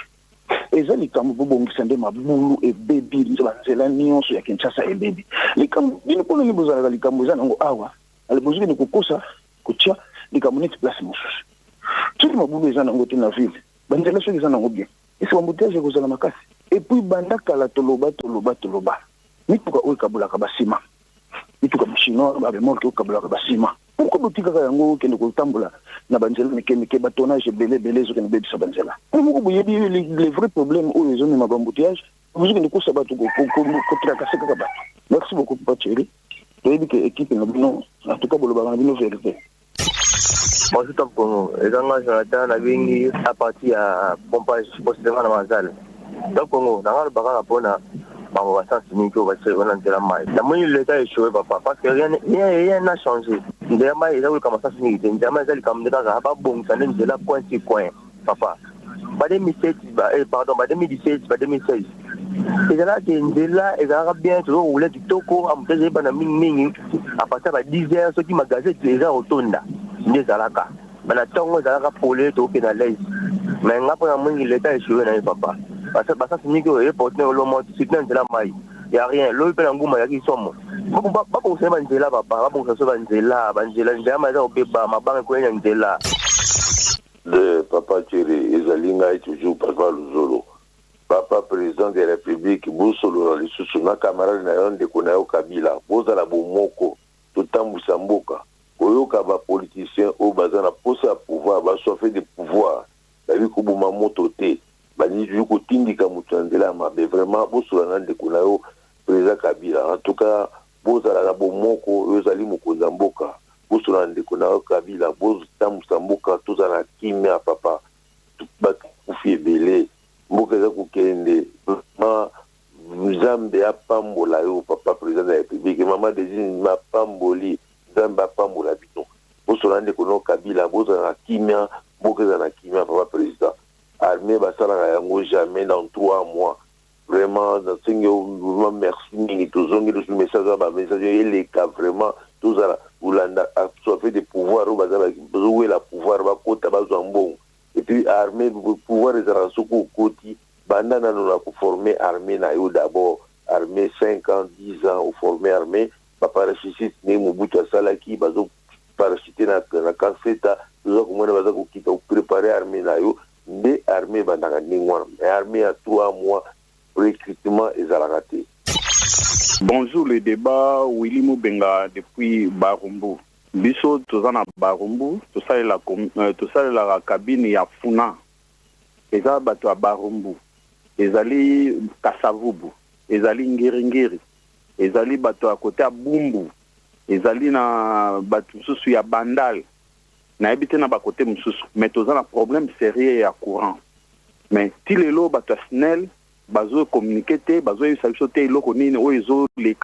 Et ça, les cambo bon qui sont des maboulou et baby, c'est la nuance sur Kinshasa et baby. Les cambo, ils ne connaissent pas les cambo, ils ont awa. Les besoins de Kokosa, Kotia, les cambo n'est place mousse. Tous les maboulou, ils ont dans la ville. Bandela, ceux qui ont bien. Et c'est un bouteille, vous allez m'acasser. Et puis, bandaka la toloba. Mais pourquoi on kabula kabasima? Mais pourquoi chinois ba mort que kabula kabasima? Pourquoi botika yango que nous tambula na banzela meke batonnage belé zo que nous bébi sa banzela? Pourquoi vous voyez les vrais problèmes où les hommes mabambouteillage? Vous avez que ça va tout ko. Merci beaucoup papa chéri. Et que équipe non en tout cas boloba na bino vérité. Moi je top Congo. Et quand Jonathan a venu à partir à pompage postement na manzala. Donc Congo dans le bagage pona on va s'enseigner qu'on va se rendre dans la maille. La moyenne de l'État est choué, papa, parce que rien n'a changé. Derrière, il y a eu comme ça, derrière, il y a eu comme ça, bon, ça n'est pas là, point, papa. Pas 2017, 2016. Et là, il y a bien, toujours, on voulait du toko, à monter, à partir de 10 heures, ceux qui magasinent déjà au tonda. Des alaka. Mais la tongue, les alaka pour les taux pénalisés. Mais après, l'État est choué, papa. Parce que ça signifie que les porteurs le monde soutient de la maille. Il n'y a rien. L'eau est en goût, il y a qui sont. Pas pour se banzer papa. Pas pour se banzer là. Banzer là. J'ai au pépa. Ma banque est en là. Le papa Thierry, Ezalinga est toujours papa Luzolo. Papa président de la République, Boussolo, les sous-sous-na camarades n'ayant de Konayo Kabila. Bozala Bomoko, Toutam Boussamboka. Oyoka ba politicien au bazar na posa à pouvoir, va soiffer de pouvoir. La vie Koubouma Mototé. Bani juko tindika mutandela mais vraiment bosolana de kunayo président Kabila en tout cas bozala na bomoko yozali mokonza mboka bosolana de kunayo Kabila bozamu samboka tozana kimia papa bakufi belé mboka za kukende ma Nzambe apambola yo papa président de la République maman désigne ma pamboli Nzambe apambola bito bosolana de kunayo Kabila bozana kimia mboka za na kimia papa président armée basala yango jamais dans 3 mois vraiment dans vraiment merci mingi tozongi le message ba message les cas vraiment tous ala ulanda a fait des pouvoirs au bazala où la pouvoir ba kota bazambo et puis armée pouvoir les arasuku koti bandana na ko former armée na yo d'abord armée 5 ans 10 ans au former armée ba parachutiste ne Mobutu Salaki bazo parachuter na kaseta zo ko mona bazo ko kita préparer armée na yo des armées bandanga ningwana mais armée à 3 mois recrutement et raté. Bonjour le débat Willy Moubenga depuis Barumbu. Biso tozana Barumbu, tout ça la cabine ya Funa. Eza bato ya Barumbu. Ezali Kasavubu, ezali Ngiringiri. Ezali bato à côté à Bumbu. Ezali na bato susu ya Bandal. Na habité na ba côté mususu mais tozana un problème sérieux ya courant mais ti lelo bato snel bazo communiquer te bazo yu solution te loko nini o ezo les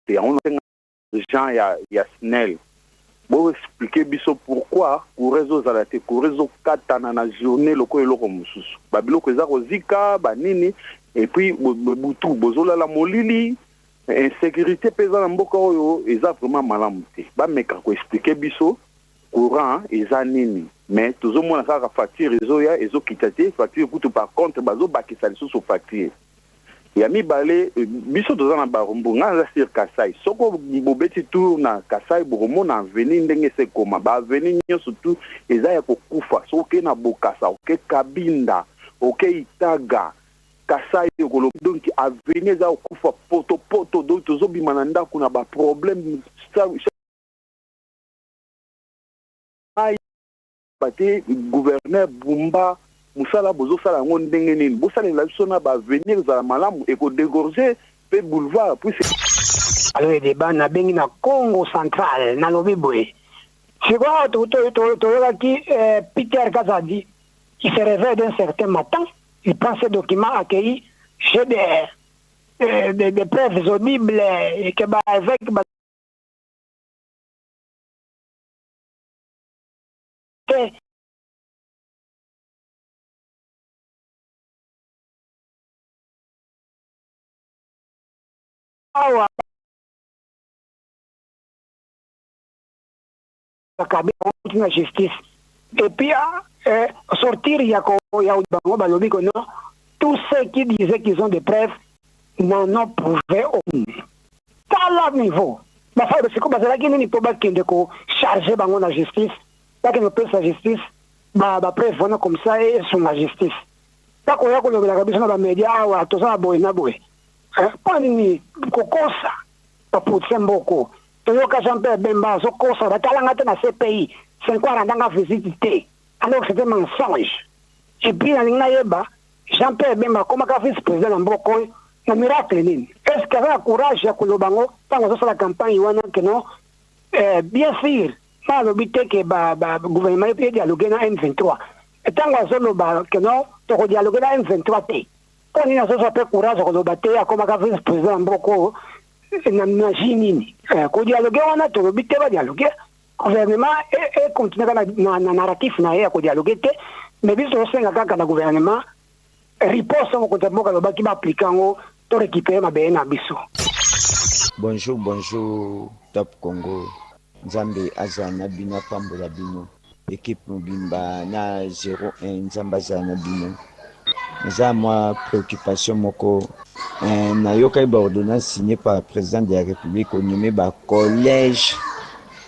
et on a gens ya snel bo expliquer biso pourquoi pour réseau zalate pour réseau katana na journée loko eloko mususu ba biloko eza kozika ba nini et puis butu bozola la molili insécurité pesant en mboka oyo eza vraiment malamu te ba meka ko expliquer biso courant eza nini mais tozomona kaka facture ezoya ezokita te facture kutu par contre bazobakisa lisusu facture ya mibale biso toza na barumbu nga naza sur Kasai soko bobeti tour na Kasai bokomona avenir ndenge esekoma baavenir nyonso tu eza ya kokufa soke na Bokasa oke Kabinda oke Itaga Kasai okolo donc avenir eza kokufa poto donc tozobima na ndako na baproblème pate gouverneur Bumba musala bozo sala ngo ndenge nini bosalela biso na ba venir za malamu eko dégorger pe boulevard puis alors le débat na bengi na Congo central na lobibwe c'est quoi to qui Peter Kazadi qui se réveille d'un certain matin il prend ses documents accueillis chez des preuves audibles et que avec la justice et puis sortir il y a non tous ceux qui disaient qu'ils ont des preuves n'en ont prouvé aucune à leur niveau c'est comme ça qu'il n'y a pas de charger la justice pas que nous peut la justice preuve comme ça et sur la justice pas qu'on a que la média ou tout ça pas ni kokosa paputse mboko toyoka Jean-Pierre Bemba zokosa batalanga te na CPI 5 ans ndanga visite alors que c'était mensonge et puis na yeba Jean-Pierre Bemba comme ka vice-président na mboko na miracle nini est-ce qu'il a courage ya kolobango tango zo la campagne wana que non bien sûr pas l'obité que gouvernement peut dialoguer na M23 et tango zo loba que non to dialoguer na M23 te quand il y a ce courage de battre comme un vice-président Mboko n'imagine qu'on dialogue on a tout le but de dialoguer gouvernement et continuer dans narratif na ya ko dialoguer mais biso au sein de gouvernement riposte au côté Mboko ba qui va appliquer ngo to récupérer ma bena biso. Bonjour Top Congo Nzambe azana bina pambola bino équipe mobimba na 01 Nzamba azana bino. J'ai moi préoccupation moko nayoka ba ordonnance signée par le président de la République au nommé ba collège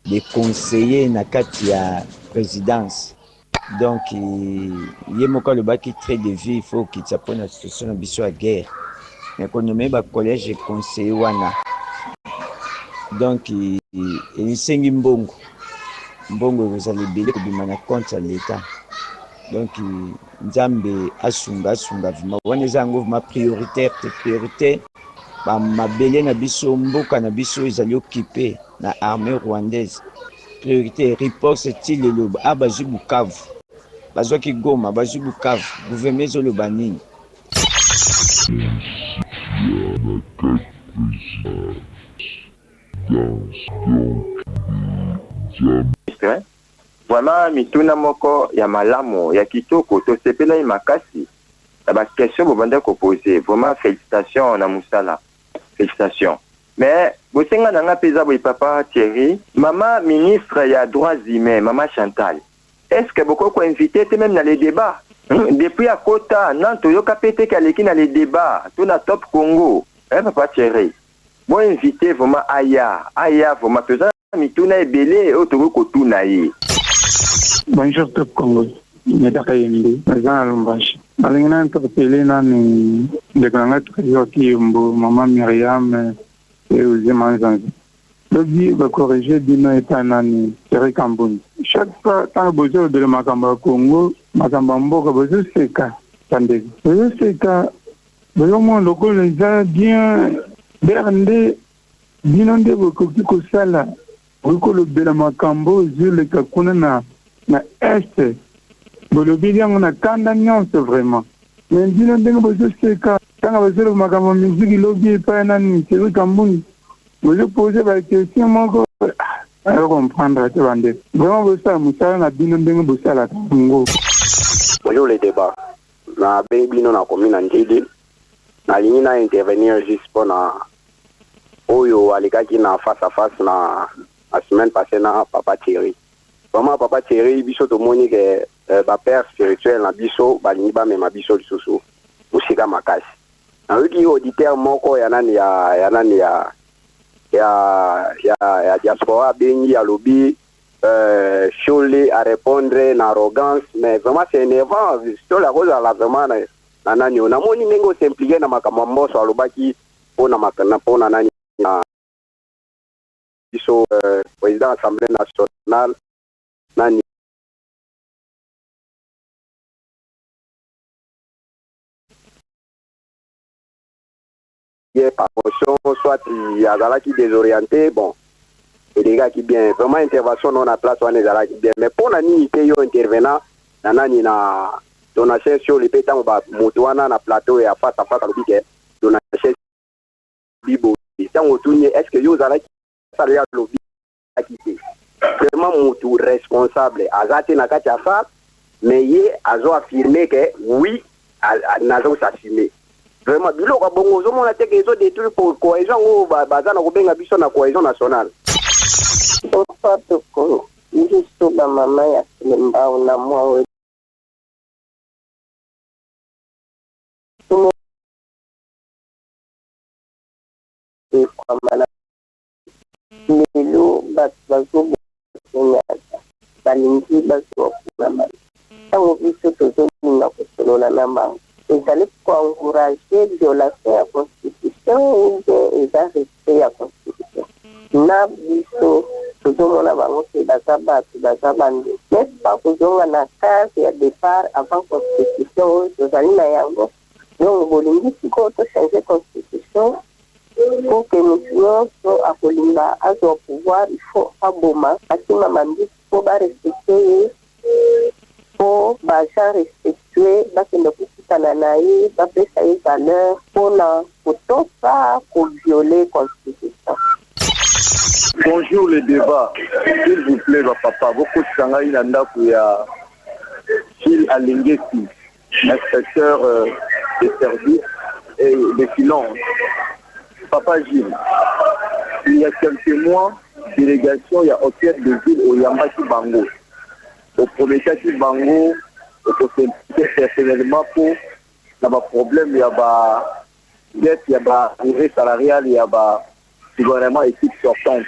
des conseillers na kati ya présidence donc il moko le ba qui traite de vie il faut qu'il s'apprenne la situation na biso à guerre mais qu'on nommé ba collège des conseillers wana donc il sengi mbongo vous allez bien ko bimana contre l'état donc Nzambe asunga vraiment wana zango ma priorité ba mabele na biso mboka na biso ezali occupé na armée rwandaise priorité riposte style le abazu Bukavu bazoki Goma bazu Bukavu gouvernement zo le banini vraiment mituna moko ya malamu ya kitoko to sepela makasi la ba question bobanda ko poser vraiment félicitations na musala félicitations mais bosenga nanga peza boy papa Thierry maman ministre ya droits humains maman Chantal est-ce que beaucoup ko invité même dans les débats depuis à Kota Nanto yoka pété kaleki dans les débats tout na Top Congo papa Thierry bon invité vraiment aya vraiment peza mituna ebele otoko kotuna ye. Bonjour Top Congo. Nedaka yembe. Nazana Lumbashi. Alingana interpellé nani dekanga trioki mbo maman Myriam et Uzema Zanzi. Lodi va corriger dino eta nani Thierry Kambuni. Chaque fois quand besoin de makamba Congo, makamba mboka besoin seka tandezi. Besoin seka besoin mon loko les bien bernde binonde bokoki kosala. Boko le makambo zile kakuna na est bolobi yango na kanda nyonso vraiment mais dino ndenge bozo seka tanga bozo makambo musique lobi pa nani Thierry Kambuni bozo poser ba question moko alors comprendre te bande vraiment bozo musala na dino ndenge bozo la Congo. Bonjour les débats na bebino na commune Ndidi na ligne na intervenir juste pour na oyo alikaki na face à face na la semaine passée na papa Thierry. vraiment papa Thierry biso to moni que ba père spirituel na biso balingi ba mema biso lisusu usika makasi na wiki auditeur moko ya nani ya diaspora bengi ya lobby Choli à répondre na arrogance mais vraiment c'est énervant sur la cause la vraiment na nani na moni nengo s'impliquer na makambo mboso alobaki pona makana pona nani na biso président de l'Assemblée nationale nani par motion soit il y a là qui désorienté bon et les gars qui bien vraiment intervention non à place on est là qui bien mais pour nani yo intervenant na nani na donation sur les pétants ba motoana na plateau et à face à face à l'objet donation bibo tant autourné est-ce que yo zala qui ça le lobby qui vraiment motu responsable azate na kati ya fa mais ye azo affirmer que oui nazo s'assumer vraiment biloko bongo zo mona te que zo détruire pour cohésion ou bazana ko benga biso na cohésion nationale Toko ndiso ba mama ya Mbao na mwa kwa mana lelo bazo balingi bazo kuna tango biso tozolinga kosolola na bango ezali koencourager violation ya constitution ou bien eza respect ya constitution na biso tozomona bango ke baza bato baza bande n'est pas kozonga na case ya départ avant constitution oyo tozali na yango donc bolingi sikoyo tochange constitution pour que motu nyonso akolinga azwa pouvoir il faut aboma atima mambisi mpo barespecte ye mpo baja respectue bakende kokutana na ye bapesa ye valeur mpona kotosa koviole constitution. Bonjour le débat. S'il vous plaît, papa, beaucoup de sangai nandaku ya Gilles Alingesi, inspecteur des services et des finances. Papa Gilles, il y a quelques mois, délégation, il y a hôtel de ville au Yambaki Bango. Au premier cas, Bango, il faut s'impliquer personnellement pour le problème, il y a dette, il y a durée salariale, il y a gouvernement équipe sortante.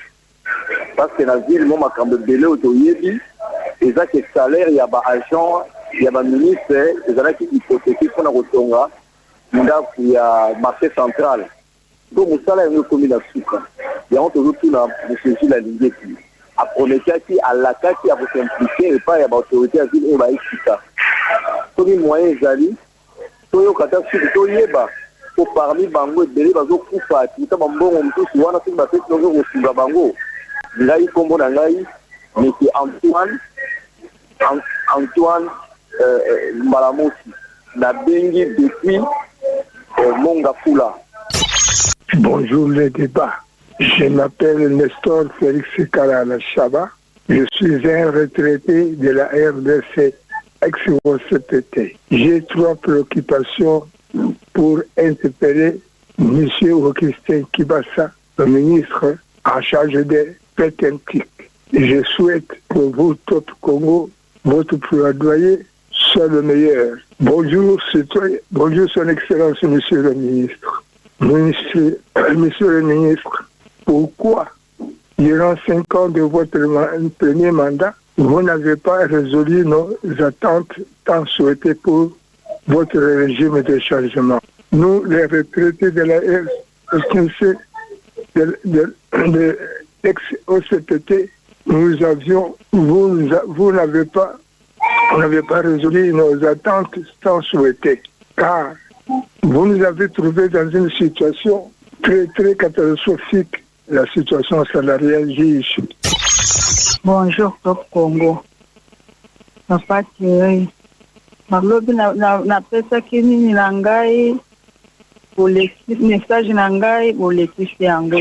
Parce que dans la ville, moi, je suis belé au Toyebi, et ça, c'est salaire, il y a des agents, il y a des ministres, il y a des hypothétiques pour la Rotonga, il y a marché central. Donc, nous sommes une commune à Souka. Il y a toujours tout dans le sujet de la ligne. Après, à la carte, il y a s'impliquer et pas il y a l'autorité à la ville et à Souka. Tous les moyens, Zali, tous les cas, pour parmi Bango et Belé, Bazo Koufa, tout le monde, on tous, on a fait ma fête, nous avons reçu Bango. Là, il comme on a là, mais c'est Antoine Malamouti, la Bengi depuis Mongafula. Bonjour les débats. Je m'appelle Nestor Félix Karala Chaba. Je suis un retraité de la RDC ex-OCPT. J'ai 3 préoccupations pour interpeller M. Augustin Kibassa, le ministre en charge des pétentiques. Je souhaite que vous, Top Congo, votre plaidoyer soit le meilleur. Bonjour, bonjour Son Excellence, Monsieur le ministre. Monsieur le ministre, pourquoi, durant 5 ans de votre premier mandat, vous n'avez pas résolu nos attentes tant souhaitées pour votre régime de changement? Nous, les retraités de la RSNC, de l'ex-OCPT, vous n'avez pas résolu nos attentes tant souhaitées, car vous nous avez trouvé dans une situation très, très catastrophique, la situation salariale ici. Bonjour, Top Congo. Papa Thierry. Malobi na pesa kini na ngai message na ngai bolekisi yango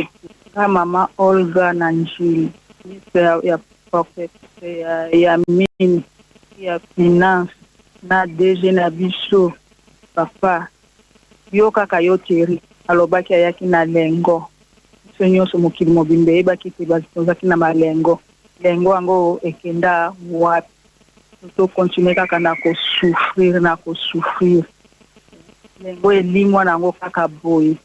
ka mama Olga na Njili ya mini ya finance na DG na biso papa yo kaka yo Thierry alobaki ayaki na lengo so nyonso mokili mobimbe ebaki te bazaki na malengo lengo yango ekenda wapi tokontinue kaka na kosouffrir lengo elingwa nango kaka boye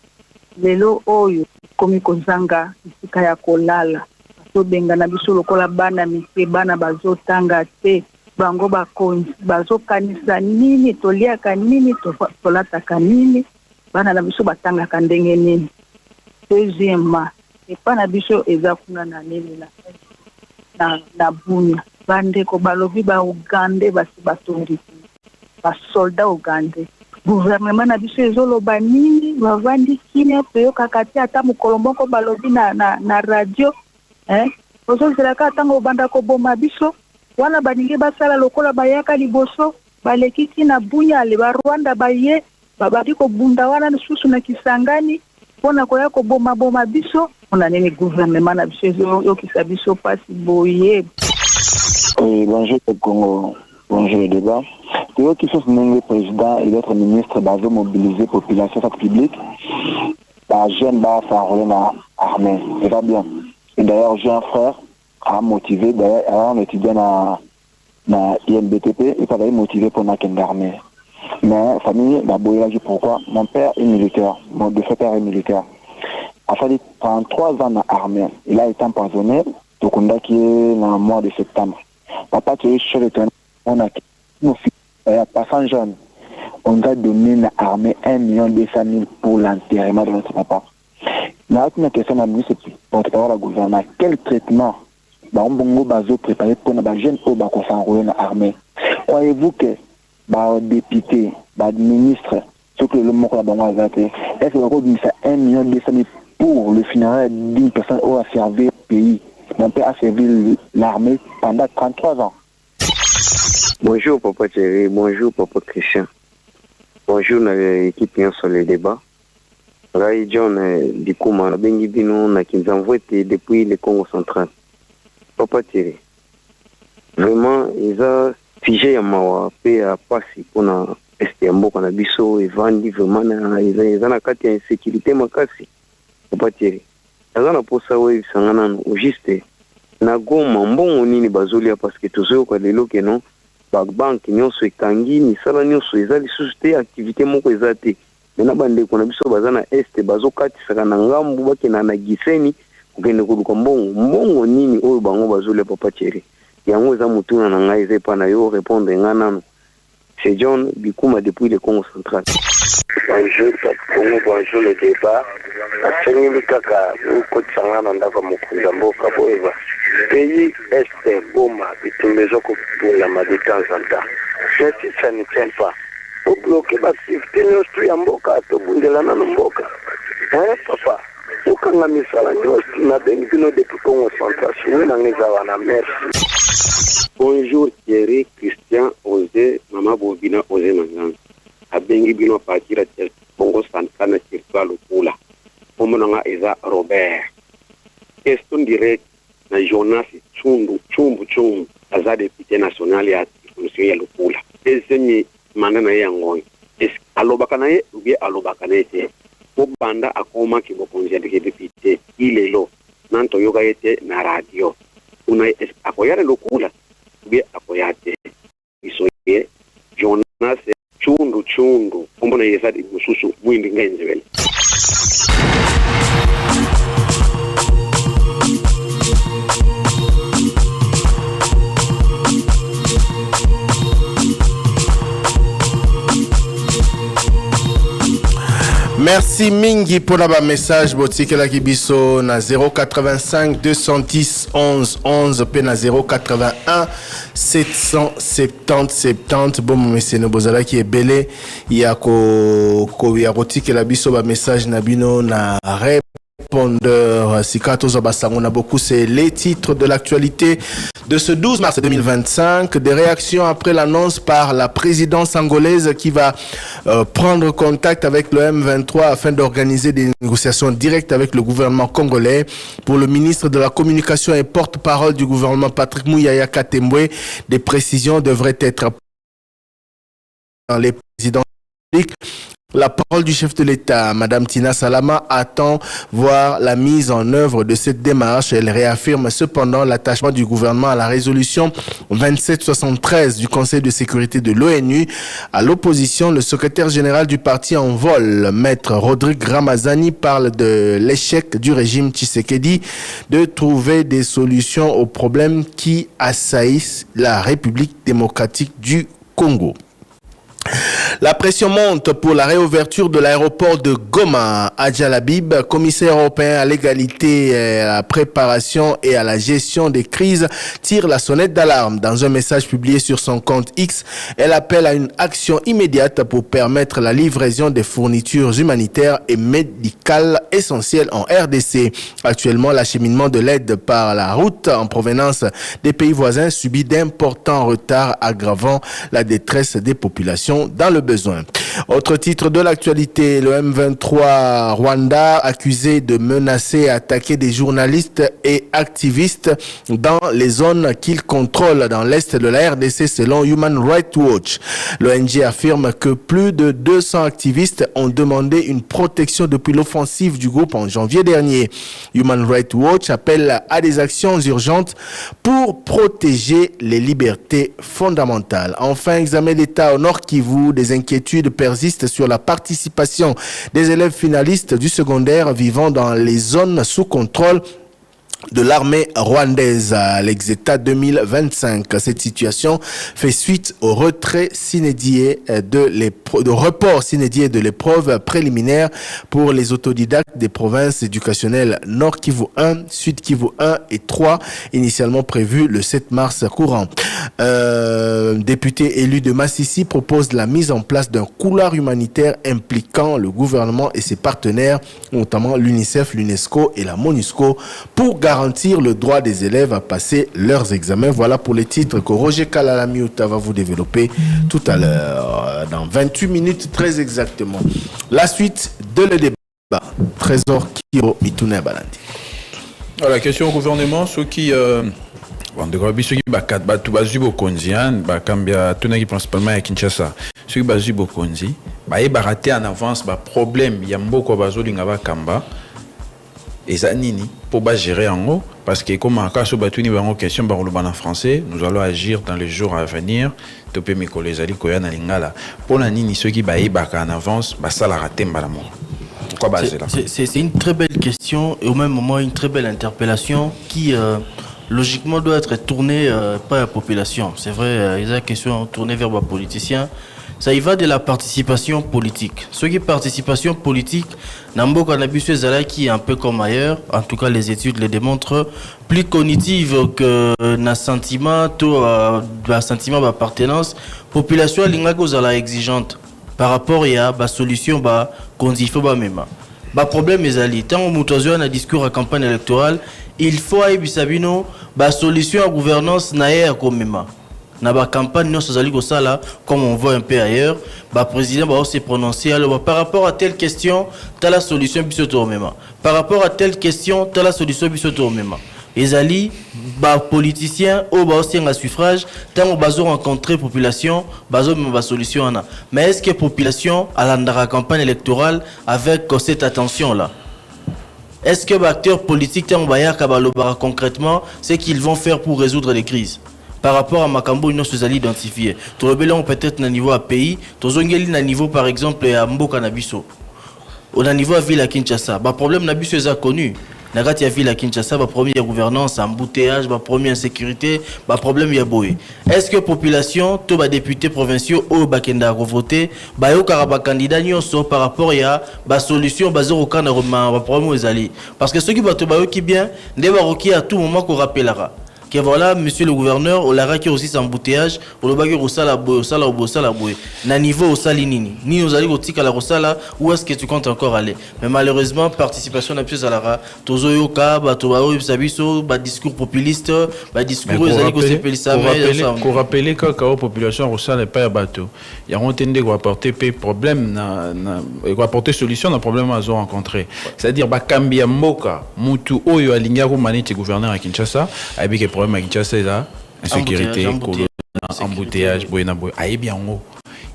lelo oyo komi kozanga esika ya kolala tobengana biso lokola bana mike bana bazotanga te bango bakonzi bazokanisa nini toliaka nini tolataka nini bana na biso batangaka ndenge nini. Deuxièmement, epa na biso eza kuna na nini na bunya bandeko balobi ba Uganda basi batongi basoldat Uganda gouvernement na biso ezoloba nini bavandi kine toyokaka te ata mokolo moko balobi na radio ozozelaka atango obanda koboma biso wana baninge basala lokola bayaka liboso balekiki na bunya le Rwanda baye babaki kobunda wana susu na Kisangani pona koya koboma biso on a nini gouvernement na biso yokisa biso pasi boye. Oui, bonjour le Congo, bonjour le débat. C'est eux qui sont le président et l'autre ministre veut mobiliser la population publique. La jeune va s'enrôler dans l'armée. C'est pas bien. Et d'ailleurs, j'ai un frère à motiver, d'ailleurs, un étudiant dans IMBTP, il va motiver pour l'armée. Mais famille, d'abord, pourquoi mon père est militaire, mon deux frères est militaire. Il a fallu 33 ans dans l'armée. Il a été empoisonné, donc on a qui est dans le mois de septembre. Papa, tu es chez le terrain, on a nos filles, passant jeune, on a donné à l'armée 1 200 000 pour l'enterrement de notre papa. La première question à ministre porte-parole à la gouvernement, quel traitement on va préparer pour les jeunes qui vont s'enrôler dans l'armée? Croyez-vous que les députés, les ministres, ceux que le mot là est-ce que vous avez 1 200 000 pour le funéraire d'une personne qui a servi le pays? Mon père a servi l'armée pendant 33 ans. Bonjour Papa Thierry, bonjour Papa Christian. Bonjour l'équipe sur le débat. Rai John Dikouma, Bengi Bino, qui nous envoie depuis le Congo central. Papa Thierry, vraiment, ils ont figé à Mawa, paix à Passi, pour na Estiambo, qu'on a biso, et Vandi, vraiment, ils ont une insécurité, Makasi. Papa Thierry. Azana posa we sangana juste na goma mbongo nini bazolia parce que tozo ko lelo ke non bank nyonso ekangi ni sala nyonso ezali société activité moko ezate mena bande ko na biso bazana este bazokati saka na ngambu bakena na giseni kugende kuluka mbongo nini oyo bango bazolia Papa Thierry yango eza mutuna na ngai zepa na yo répondre ngana c'est John Bikuma depuis le Congo central. Bonjour Congo, bonjour le débat. Asengi kaka ukotsanga na ndava mukunza mboka boeva. Pays est Goma bitumbezo ko la ma de temps en temps. Ça ne tient pas. Pour bloquer l'activité nostri ya mboka to bundela na mboka. Papa. Ukanga misala nyosti na bengi no de Congo central. Sino na ngeza wana merci. Bonjour Thierry, Christian, Osé, Mama Bobina, Osé Mangan. Abengi bino partir à Congo Santana Tirtua Lukula. Omonanga Eza Robert. Question direct na Jonas Chumbu aza député national ya Commission ya Lukula. Deuxième mandat na yangoy. Est alobaka na ye ou bien alobaka na ye. Obanda akoma ki bokonzi ya député. Ilelo nanto yoga yete na radio. Una apoyare Lukula ou bien apoyate. Isoye Jonas chundu ombona yesa di mususu mwindi ngenze vele. Merci Mingi pour la message boutique la kibiso na 085 210 11 11 pe na 081 770 70 bon monsieur no bozala ki ebele ya ko ya boutique la biso ba message na bino na répondeur Sikato Zabasango na beaucoup c'est les titres de l'actualité de ce 12 mars 2025, des réactions après l'annonce par la présidence angolaise qui va prendre contact avec le M23 afin d'organiser des négociations directes avec le gouvernement congolais. Pour le ministre de la Communication et porte-parole du gouvernement Patrick Mouyaya Katembwe, des précisions devraient être dans les présidents publics La parole du chef de l'État, Madame Tina Salama, attend voir la mise en œuvre de cette démarche. Elle réaffirme cependant l'attachement du gouvernement à la résolution 2773 du Conseil de sécurité de l'ONU. À l'opposition, le secrétaire général du parti en vol, Maître Rodrigue Ramazani, parle de l'échec du régime Tshisekedi de trouver des solutions aux problèmes qui assaillissent la République démocratique du Congo. La pression monte pour la réouverture de l'aéroport de Goma. Adja Labib, commissaire européen à l'égalité, à la préparation et à la gestion des crises, tire la sonnette d'alarme. Dans un message publié sur son compte X, elle appelle à une action immédiate pour permettre la livraison des fournitures humanitaires et médicales essentielles en RDC. Actuellement, l'acheminement de l'aide par la route en provenance des pays voisins subit d'importants retards, aggravant la détresse des populations dans le besoin. Autre titre de l'actualité, le M23 Rwanda accusé de menacer et attaquer des journalistes et activistes dans les zones qu'il contrôle dans l'est de la RDC selon Human Rights Watch. L'ONG affirme que plus de 200 activistes ont demandé une protection depuis l'offensive du groupe en janvier dernier. Human Rights Watch appelle à des actions urgentes pour protéger les libertés fondamentales. Enfin, examen d'État au Nord Kivu, des inquiétudes persistent sur la participation des élèves finalistes du secondaire vivant dans les zones sous contrôle de l'armée rwandaise à l'Exeta 2025. Cette situation fait suite au retrait s'inédié de report s'inédié de l'épreuve préliminaire pour les autodidactes des provinces éducationnelles Nord Kivu 1, Sud Kivu 1 et 3, initialement prévu le 7 mars courant. Député élu de Massissi propose la mise en place d'un couloir humanitaire impliquant le gouvernement et ses partenaires, notamment l'UNICEF, l'UNESCO et la MONUSCO, pour garantir le droit des élèves à passer leurs examens. Voilà pour les titres que Roger Kalalamiuta va vous développer tout à l'heure, dans 28 minutes très exactement. La suite de le débat. Trésor Kiro Mitune Balandi. La question au gouvernement, ceux qui principalement à Kinshasa, ceux qui Bokonzi, baraté en avance, problème, il y a beaucoup de Kamba. Et ça nini pour gérer en haut parce que comme en cas sur batuni en question en français, nous allons agir dans les jours à venir. Topé mes collègues ali koyana lingala pour la nini ceux qui en avance ça la raté mbalamour. C'est une très belle question et au même moment une très belle interpellation qui logiquement doit être tournée par la population. C'est vrai, il y a une question tournée vers les politiciens. Ça y va de la participation politique. Ce qui est participation politique, Nambo Kanabuswe Zala qui est un peu comme ailleurs, en tout cas les études le démontrent, plus cognitive que un sentiment, un sentiment d'appartenance. Population l'ingako Zala exigeante par rapport à la solution qu'on dit faut même. Le problème est ali. Tant on a un discours à campagne électorale, il faut Sabino, la solution à gouvernance n'a comme même. Dans la campagne, comme on voit un peu ailleurs, le président va se prononcer. Alors, par rapport à telle question, tu as la solution. Par rapport à telle question, tu as la solution. Les alliés, les politiciens, aussi un suffrage, tant on va rencontrer la population, la solution. Mais est-ce que la population a la campagne électorale avec cette attention-là? Est-ce que les acteurs politiques, concrètement, ce qu'ils vont faire pour résoudre les crises? Par rapport à Makambo, nous sommes identifiés. Tout le monde peut-être à niveau à pays, tout le monde à niveau par exemple à Mboka Nabiso. Au niveau à ville à Kinshasa, le problème Nabiso est connu. Nagati à ville à Kinshasa, le premier gouvernance, embouteillage, le premier insécurité, le problème est boé. Est-ce que la population, tous les députés provinciaux au Bakenda voté, au Karaba candidat par rapport à la solution basée au cas de problème aux alliés? Parce que ceux qui battent qui bien, ne va à tout moment qu'on rappellera. Que voilà, monsieur le gouverneur, on l'a aussi sans embouteillage, on le bagage au salaboy, na niveau au salinini. Ni nous allons au tic à la rosala, où est-ce que tu comptes encore aller? Mais malheureusement, participation n'a plus à la Tozoyoka, Batobao, Sabiso, discours populiste, discours aux alliés aussi pour rappeler que la population rosala n'est pas à bateau. Il y a entendu qu'on va apporter problème, qu'on va apporter solution dans le problème qu'ils ont rencontré. C'est-à-dire, Kambia Moka, Moutou, Oyo, Alingaru, Manete, gouverneur à Kinshasa, avec les problèmes à Kinshasa, insécurité, embouteillage, bien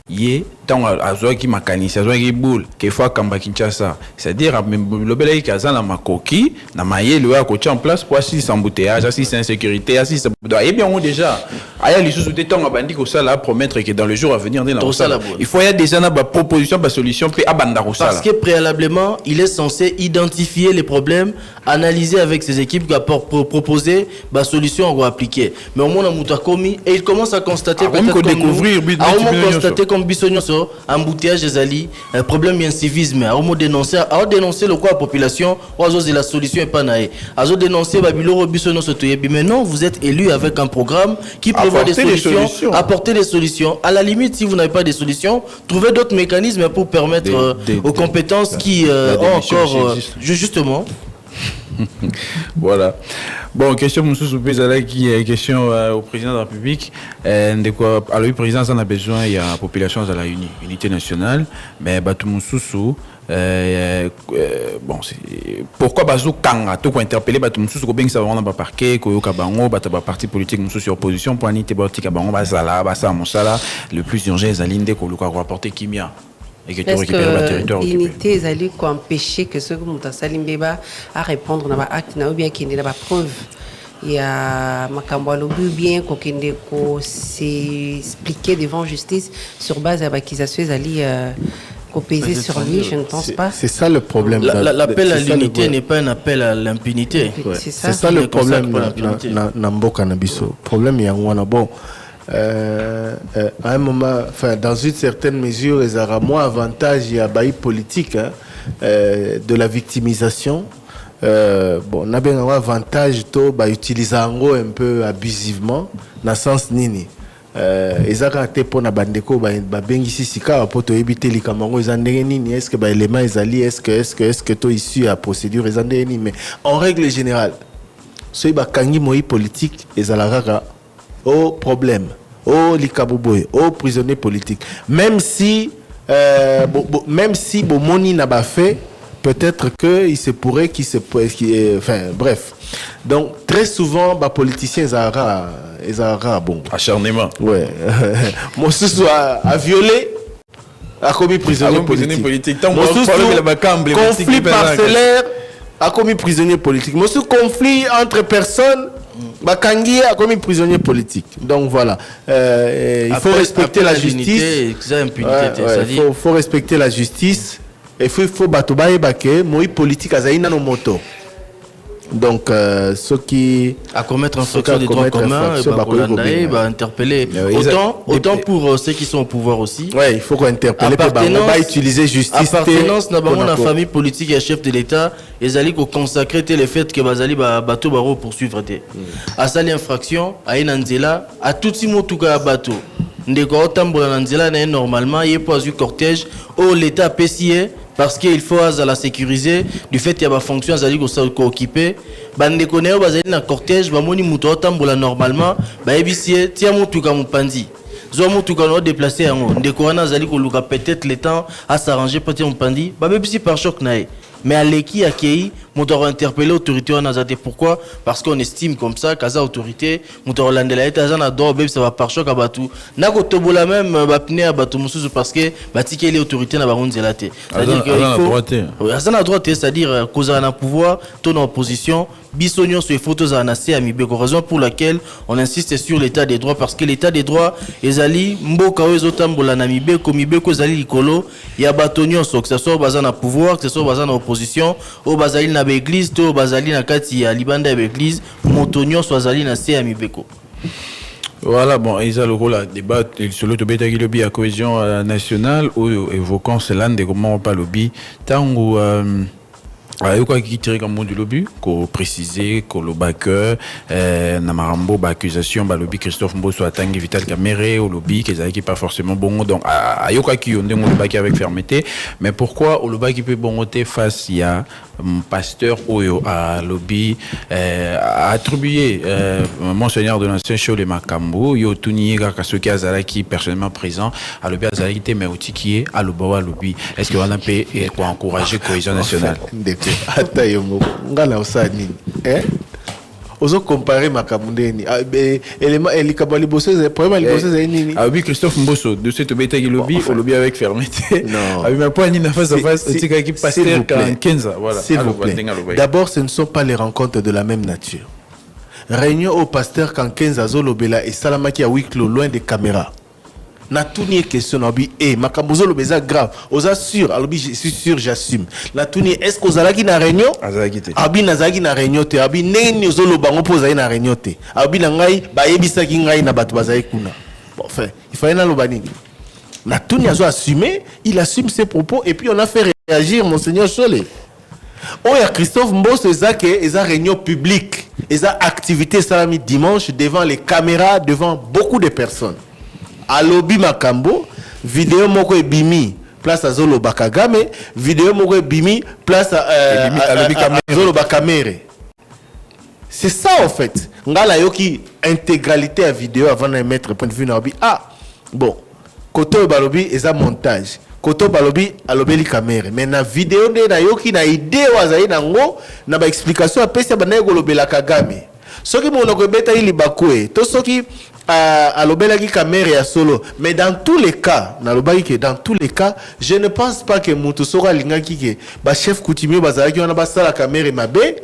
Yé, tant à Zoaki Makanisi, à Zoaki Boul, qui fois Kamba Kinshasa. C'est-à-dire, le bel Kazan na Makoki, na Maye, le a coaché en place pour assis embouteillage, assis insécurité, assis. Et bien, on déjà, ailleurs les sous des temps à Bandi, ça là, promettre que dans le jour à venir, il faut y avoir déjà une proposition, une solution, puis à Bandaroussa. Parce que préalablement, il est censé identifier les problèmes, analyser avec ses équipes, proposer une solution à appliquer. Mais au moins, Moutakomi, et il commence à constater peut-être découvrir, comme Bissonio, embouteillage des alliés, problème d'incivisme, à dénoncer le quoi la population, de la solution est pas naïe. À dénoncer Babyloro Bissonio Sotoyebi. Mais non, vous êtes élu avec un programme qui prévoit des solutions, apporter des solutions. À la limite, si vous n'avez pas de solutions, trouvez d'autres mécanismes pour permettre aux compétences qui ont encore justement. Voilà. Bon, question qui est question au président de la République. De quoi, alors le président en a besoin, il y a la population à la unité nationale, mais tout mon sous bon, pourquoi Bazou Kanga, tout quoi interpeller tout mon sous bien ça va pas parquet, ko kabango, parti politique mon sur opposition pour aniter batika bango bazala, basa monsala, le plus urgent est Alinde ko luka rapporter kimia. Est-ce que l'unité est allée empêcher que ceux qui ont Salimbeba à répondre dans l'acte ou bien qu'il y ait des preuves? Il y a Makambalo bien qu'on s'expliquer devant justice sur base de l'acquisition peser sur lui, je ne pense pas. C'est ça le problème. L'appel à l'unité n'est pas un appel à l'impunité. C'est ça le problème. Namboka Nabiso. Problème, il y a un bon. À un moment, enfin, dans une certaine mesure, il y a moins avantage, il y a bail politique de la victimisation. Bon, on a bien un avantage de utiliser un peu abusivement, dans le sens nini. Ezaka pour na bandeko bengi sika pour éviter les camarades ezandeni est-ce que élément ezali est-ce que to issu à procédure ezandeni mais en règle générale ce kangi moi politique ezalaka au problème au likaboboy au prisonnier politique même si moni n'a pas fait peut-être que il se pourrait enfin bref donc très souvent les politiciens Ezara bon acharnement ouais mon sous a violé a commis prisonnier politique conflit parcellaire a commis prisonnier politique mon sous conflit entre personnes Bakangi a commis prisonnier politique donc voilà il faut respecter la justice il faut respecter la justice et il faut batobaye bake moi politique azaina no moto. Donc, ceux qui à commettre infraction des droits communs, interpeller. Autant pour ceux qui sont au pouvoir aussi. Ouais, il faut qu'on interpelle. On va utiliser justice. Appartenance n'a pas la famille politique et chef de l'État. Ils allaient consacrer le fait que Bazali bateau baro poursuivre. À ça l'infraction, à Inanzela, à tout ce monde tout cas bateau. Ndeko otambola Nanzela normalement il y a pas eu cortège au l'État PCA. Parce qu'il faut la sécuriser du fait qu'il y a des fonctions à occuper bande connaît bazali na cortège ba moni muto tambola normalement ba ebisie tia mutu ka mupandi zo mutu ka no déplacer yango ndeko wana zali ko luka peut-être le temps à s'arranger peut-être mupandi ba bebisi par choc nae mais à l'équipe accueilli muto interpeller l'autorité on a zate pourquoi parce qu'on estime comme ça kaza autorité muto landela eta za na do beb ça va par choc abatu na ko tobola même ba pne abatu mususu parce que batike les autorités na ba ronzela te c'est-à-dire que il faut c'est-à-dire cause na pouvoir ton opposition Bissonio sur les photos à Nassé à Mibeko, raison pour laquelle on insiste sur l'état des droits parce que l'état des droits ezali mboka ozotambola na Mibeko ezali likolo ya batonio so que ce soit bazana pouvoir que ce soit bazana opposition au bazali na église to bazali na kati ya libanda ya église motonio so azali na se à Mibeko. Voilà, bon, ils ont le rôle à débattre sur le bêta qui lobby à cohésion nationale ou évoquant cela de comment on parle lobby tant où quoi qui tire comme mot du lobby, qu'on préciser, qu'on le backer, namarambo, accusation, lobby Christophe Mbosso a tangi Vital Kamere, au lobby, qui pas forcément bon, donc, quoi qui ont des mots avec fermeté, mais pourquoi au lobby qui peut bon face il y a pasteur Oyo à lobby, a attribué, monseigneur de l'ancien show les Makambo, yo tuni Kasuki Azala qui personnellement présent, à lobby Azalite, mais aussi qui est à lobby, est-ce qu'on a pu encourager cohésion nationale? Hata yo ngala usani Ozo comparer Makamundeni. Élément, et les Kabali Bossé, le problème, les Bossé, c'est nini. Ah oui, Christophe Mbosso, de cette bêta qui lobby, au lobby avec fermeté. Non. Ah oui, mais pas ni na face à face, c'est qui passe 15 voilà. S'il vous plaît. D'abord, ce ne sont pas les rencontres de la même nature. Réunion au pasteur quand 15 à Zolobela et Salamaki à Wiklo, loin des caméras. Na tout ni question obi makambozo lobeza grave oza sûr alobi je suis sûr j'assume na tout ni est-ce que ozalaki na réunion abi nazaki na réunion te abi neni ozolo bango poza na réunion te abi na ngai ba yebisaki ngai na bato bazai kuna bon enfin il fallait na lobani na tout ni azo assumer il assume ses propos et puis on a fait réagir monseigneur Cholé. Oh ya Christophe Mbosso ezake eza réunion publique eza activité salami dimanche devant les caméras devant beaucoup de personnes. Alobi makambo vidéo moko ebimi place à Zolo Bakagame vidéo moko ebimi place à Zolo Bakamere. C'est ça en fait. Ngala yoki intégralité à vidéo avant de mettre point de vue na bon koto balobi eza montage koto balobi alobeli caméra mais na vidéo de na yoki na idée wazai nango na ba explication a pesa banaye kolobela Kagame soki monoko beta ili bakwe to soki à l'obélagi caméra solo mais dans tous les cas dans tous les cas je ne pense pas que mutu sora lingaki ke ba chef coutumier bazalaki wana basala caméra mabe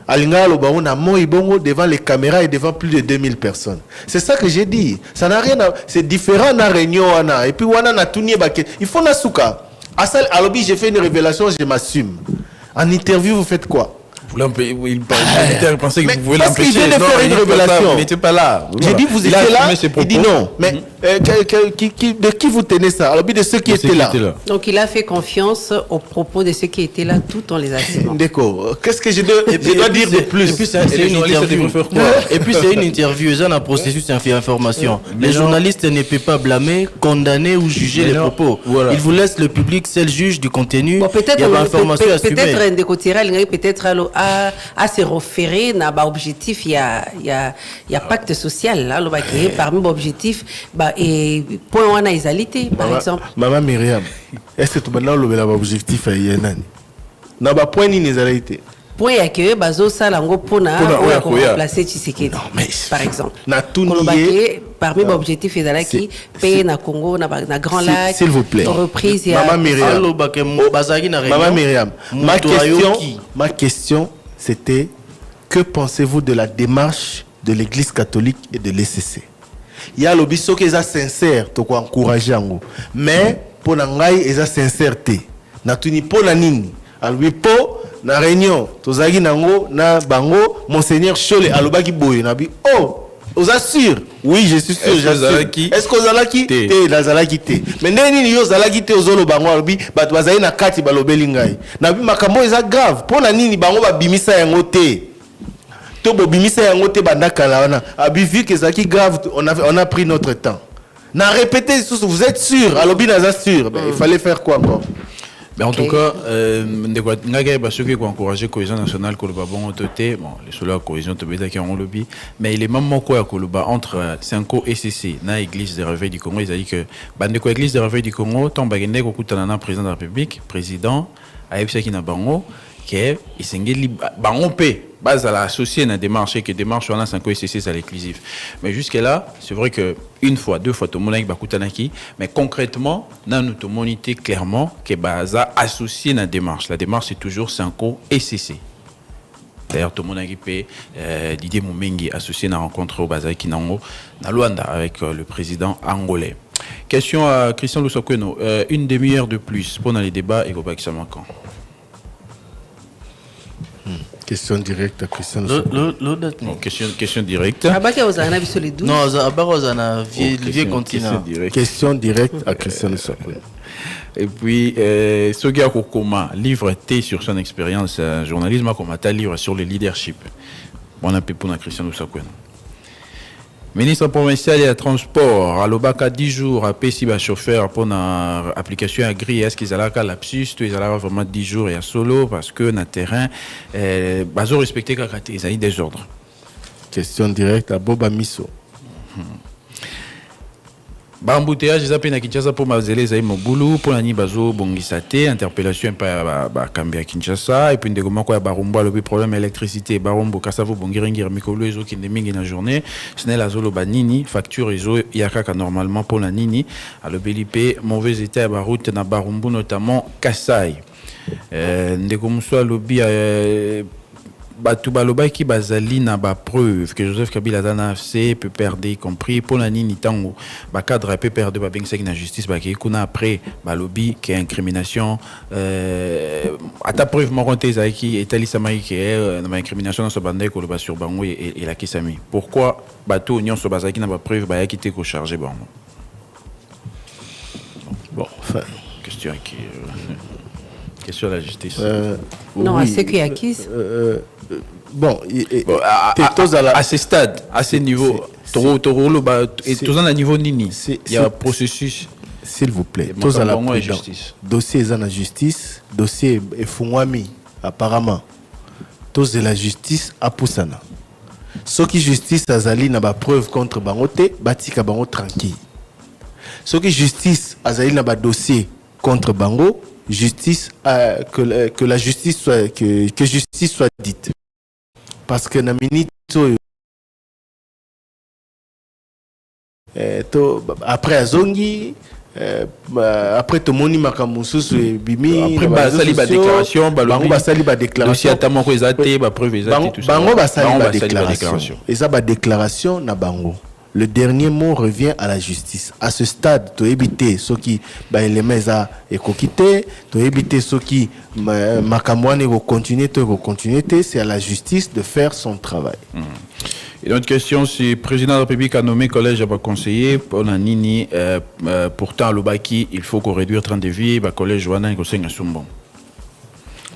alinga lobango na moi bongo devant les caméras et devant plus de 2000 personnes. C'est ça que j'ai dit. Ça n'a rien à... c'est différent na réunion wana et puis wana na tunier ba il faut na souka asal alobi j'ai fait une révélation je m'assume. En interview vous faites quoi? Il pensait que vous pouvez l'empêcher. Parce qu'il vient de faire une révélation. Il n'était pas là. J'ai dit vous étiez là. Il dit non. Mais de qui vous tenez ça? Alors de ceux qui étaient là. Donc il a fait confiance aux propos de ceux qui étaient là tout en les assumant. D'accord. Qu'est-ce que je dois dire de plus? Et puis c'est une interview. Et puis c'est une interview. Ils ont un processus d'information. Les journalistes ne peuvent pas blâmer, condamner ou juger les propos. Ils vous laissent le public seul juge du contenu. Peut-être peut-être à se référer à l'objectif, il y a pacte social là, parmi les objectifs et point de égalité par exemple. Maman Myriam, est-ce que tu as l'objectif na ba point ni égalité? Point ya que bazo salango pona remplacer Tshisekedi par exemple. Na tout parmi les objectifs ezalaki payer na Congo na Grand Lac. S'il vous plaît. Reprise Maman Myriam, ma question c'était que pensez-vous de la démarche de l'Église catholique et de l'ECC? Il y a lobby qui est sincère to ko encourager ngo mais pour ngai eza sincérité na tuni po na nini alwi po na réunion tozaki nango na bango monseigneur Cholé alobaki boye na bi vous assure oui je suis sûr est-ce que ozalaki te nazalaki te mais nini yo zalaki te ozolo bango albi bato bazali na kati balobeli ngai na bi makambo eza grave po na nini bango babimisa yango te to bobimisa yango te bandakala wana abi vu que zaki grave on a pris notre temps na répéter vous êtes sûr alobi naza sûr il fallait faire quoi encore? Mais en tout cas, ceux qui ont encouragé la cohésion nationale, les soldats cohésion qui ont lobby, mais il est même quoi entre Senko et CC, na Église des Réveils du Congo, ils ont dit que l'Église des Réveils du Congo, tant bagende ko kutana président de la République, président, aïbsa qui na bango, que il s'engage bango pe base à l'associer dans démarche que démarche on a 5 ECC c'est l'inclusif mais jusque là c'est vrai que une fois deux fois tout le monde avec bakutanaki mais concrètement dans notre monité clairement que baza associé dans démarche la démarche c'est toujours 5 ECC d'ailleurs tout le monde a Didier Moumengi associé dans rencontre au Baza Kinango dans Luanda avec le président angolais. Question à Christian Lusokweno, une demi-heure de plus pendant les débats et au Bakisamakan. Question directe à Christian. Question directe. Non, vieux continent. Question directe à Christian. Et puis, Sogia Kokoma, livre T sur son expérience journalisme, comme un livre sur le leadership. Bon appétit pour Christian Lusakweno. Ministre provincial et transport, à l'Obaka 10 jours, à Pessiba chauffeur pour l'application agri, est-ce qu'ils allaient à lapsus, ils allaient vraiment 10 jours et à solo, parce que dans le terrain, ils ont respecté ils ont des ordres. Question directe à Boba Misso. embouteillage ils appellent à Kinshasa pour mazele zai mobulu pour nani bazo bongisate interpellation pa ba kambia Kinshasa et puis ndeko quoi barumba le problème électricité barumbo kasavo bongiringir mikolo ezo kinde mingi na journée snel azolo banini facture ezo yakaka normalement pour la nini à le BLP mauvais état ba route na barumbu notamment Kasai ndeko muswa lobi Batu baloba qui bazali na ba preuve que Joseph Kabila dana FC peut perdre y compris pour la nini tango ba cadre peut perdre ba bengse na justice ba ki kuna après balobi qui incrimination à ta preuve moronté za qui etali samai qui na ba incrimination na so bande ko ba sur bango et la kisami pourquoi bato union so bazaki na ba preuve ba ki te ko charger bango bon enfin question qui question de la justice non oui, à ce qui acquise bon, à ce stade, à ce niveau, tous à niveau nini, il y a un processus. S'il vous plaît, tous à la justice. Dossier est à la justice, dossier est fouami, apparemment. Tous de la justice à Poussana. Ce qui justice a zali n'a pas preuve contre Bangote, Batika Bango tranquille. Ce qui justice a zali n'a pas dossier contre Bango, justice que la justice soit que justice soit dite. Parce que na minute après azongi après to moni makamususu bimi après basali ba déclaration bango basali ba déclaration dossier ko ezate ba preuve ezate tout ça bango basali ba déclaration eza ba déclaration na bango. Le dernier mot revient à la justice. À ce stade, tu éviter ceux qui les mesa et coquité, tu éviter ceux qui makamwane vont continuer, c'est à la justice de faire son travail. Et notre question, si le président de la République a nommé collège à conseiller pour la Nini, pourtant à l'Obaki, il faut qu'on réduise 30 de vie, le collège Wana et conseil Sombon.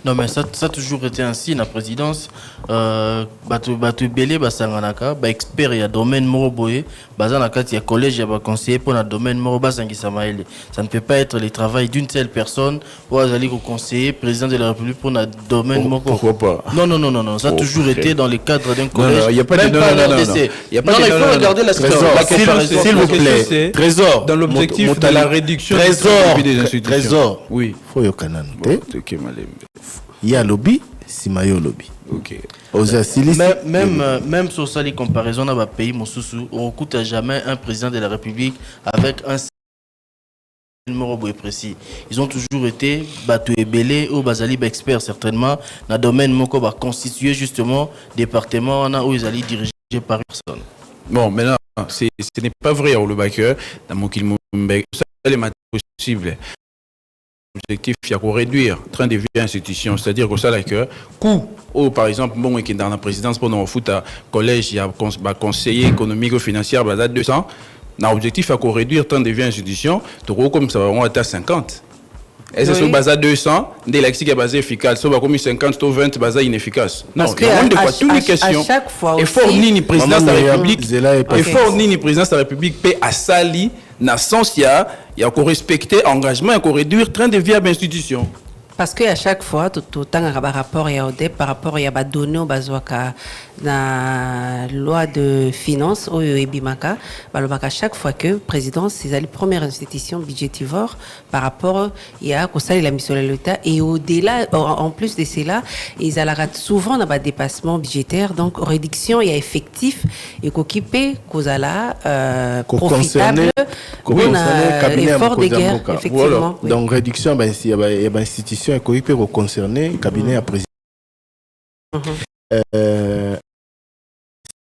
Non, mais ça a toujours été ainsi, la présidence. Batu Belé, Basanganaka, expert, il y a domaine Moroboye, Bazanaka, il y a collège, il y a conseiller pour le domaine Morobasangi Samaele. Ça ne peut pas être le travail d'une seule personne ou Azali conseiller, président de la République pour le domaine Moro. Pourquoi pas? Non, ça a toujours été dans le cadre d'un collège. Il n'y a pas de il faut regarder la situation. S'il vous plaît, Trésor. Dans l'objectif de la réduction des institutions. Trésor. Oui. Faut y canon. Il y a lobby, Simayo lobby. Ok. Même sur ça, les comparaisons dans le pays, on n'écoute jamais un président de la République avec un numéro précis. Ils ont toujours été Batou et Belé ou Bazali experts certainement dans le domaine Moko va constituer justement département où ils allaient diriger par personne. Bon, maintenant, ce n'est pas vrai au Lobaker, dans mon qu'il ça est possible. L'objectif, il y a qu'on réduire le train de vie à l'institution, c'est-à-dire que ça, là, que coût, par exemple, bon, qui est dans la présidence pour nous foot à collège, il y a un conseiller économique ou financier, bah, 200. L'objectif, il y a qu'on réduire le train de vie à l'institution, donc comme ça, on va être à 50. Et c'est sur base 200, des lexiques est basé efficace, soit comme 50 ou 20, basé inefficace. Non, il y a de quoi toutes les questions. Effort ni présidence de la République, effort ni présidence de la République, paix à Sali, na sens il y a qu'on respecter engagement et qu'on réduire le train de vie à l'institution. Parce qu'à chaque fois, tout le temps, il y a un rapport par rapport à données au bazooka la loi de finances au Ebimaka, à chaque fois que le président, c'est la première institution budgétivore par rapport à la mission de l'État. Et au-delà, en plus de cela, ils ont souvent un dépassement budgétaire, donc réduction et effectif et qu'occupé cause à la profitable effort de guerre, effectivement. Oui. Donc réduction, il y a une institution qui peut concerner cabinet à président.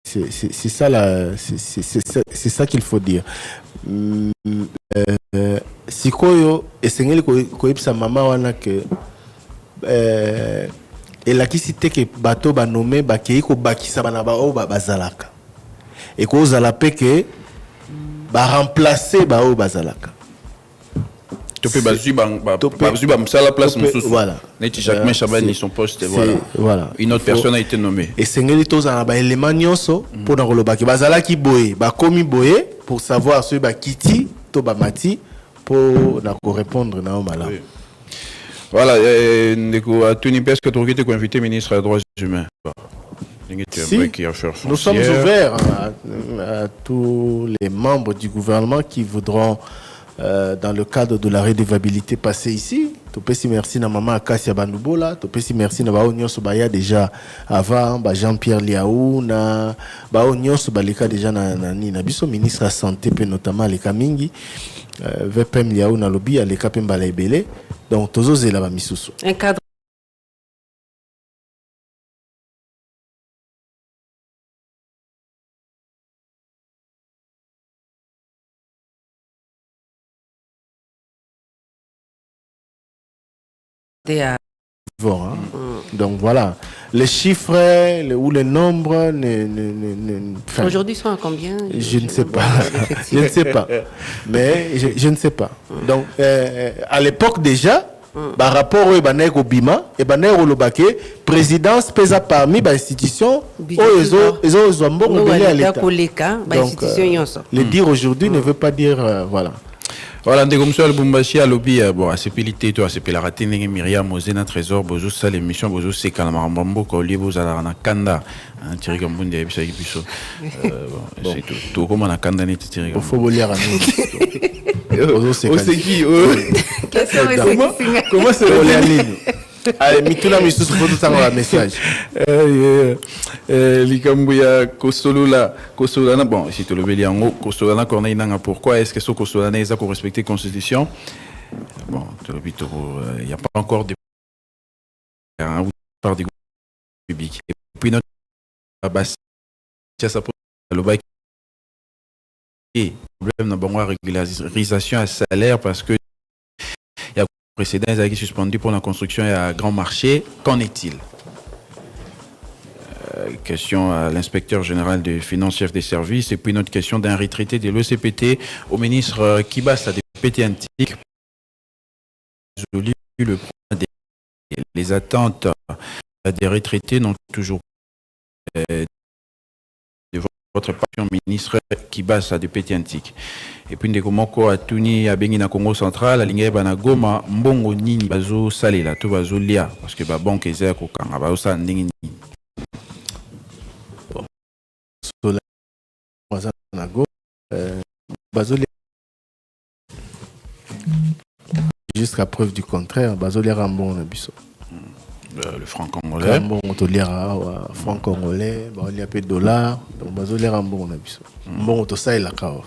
C'est ça c'est ça qu'il faut dire. Sikoyo esengeli koyebisa mama wana que elakisi te ke bato banome bakei kobakisa bana bao bazalaka et kozala pe ke ba remplacer bao bazalaka. Voilà. Son poste, voilà. Une autre personne a été nommée. Et Sengeli Tozana ba élément nyonso pour na kolobaki bazala ki boye ba komi boye pour savoir ce ba kiti to ba mati pour na ko répondre na mala. Voilà, ndeko Tony Pesque to invité ministre des droits humains. Si, nous sommes ouverts à tous les membres du gouvernement qui voudront, dans le cadre de la redevabilité, passer ici. Topesi merci na maman Akasia Bandubola, topesi merci na bao nyonso baya déjà avant ba Jean-Pierre Liaou na bao nyonso baleka déjà na biso ministre de la santé pe notamment les Kamingi VPM Liaou na lobby aleka pe mbala ebele. Donc tozo zela ba misusu. Un cadre Donc voilà, les chiffres ou les nombres aujourd'hui sont à combien? Je ne sais pas. Je ne sais pas. Mais je ne sais pas. Donc à l'époque déjà, par rapport au Bima et au Lobake, présidence pèse parmi les institutions le dire aujourd'hui ne veut pas dire voilà. Voilà, ndeko monsieur Lubumbashi a lobby bon asepilité to asepela ratinenge Myriam Mozena Trésor bozo sala émission bozo seka na marambambo ko liebo za na kanda Thierry Gambundi ya biso biso c'est tout comment na kanda ni Thierry Gambundi faut bolir à nous bozo seka c'est qui comment c'est bolir à nous. Allez, mituna misusu pour tout un message. Likambuya Kosolola Kosolana bon si tu le veux dire Kosolana Corneille nanga pourquoi est-ce que ce Kosolana est pour respecter la constitution? Bon, tu le dis il y a pas encore de par des publics et puis notre base ça pour le bail et problème n'a pas régularisation à salaire parce que il y a précédent qui suspendu pour la construction à grand marché. Qu'en est-il? Question à l'inspecteur général des finances, chef des services, et puis une autre question d'un retraité de l'ECPT au ministre Kibas, la députée antique. Le les attentes des retraités n'ont toujours de votre passion ministre Kibas, la députée antique. Et puis Ndekomoko a Tuni a Bengi na Congo central, a Lingé bana Goma, Mbongo nini bazo salela, tout bazo lia, parce que ba banque ezaya ko kanga bazo sa ndingi nini. Jusqu'à preuve du contraire, Bazolia Rambon Nabiso. Le franc congolais. Rambon, on franc congolais, il y a peu de dollars, donc Bazolia Rambon Nabiso. Bon, tout ça, il a qu'à faire.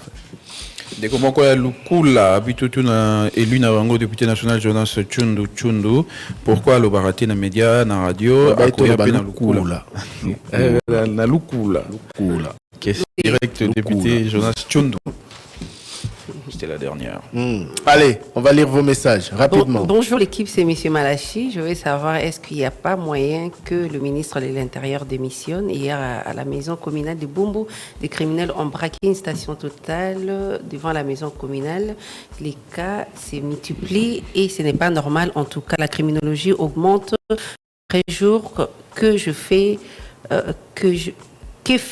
Dès que moi, Lukula, habitué à élu Navango, député national Jonas Chundu, pourquoi le baraté dans les médias, dans la radio, à quoi il y a Lukula? Na Lukula. Question directe, député Jonas Chundu. C'était la dernière. Allez, on va lire vos messages rapidement. Bonjour l'équipe, c'est M. Malachi. Je veux savoir, est-ce qu'il n'y a pas moyen que le ministre de l'Intérieur démissionne? Hier, à la maison communale de Bumbu, des criminels ont braqué une station totale devant la maison communale. Les cas se multiplient et ce n'est pas normal. En tout cas, la criminologie augmente chaque jour. Que fait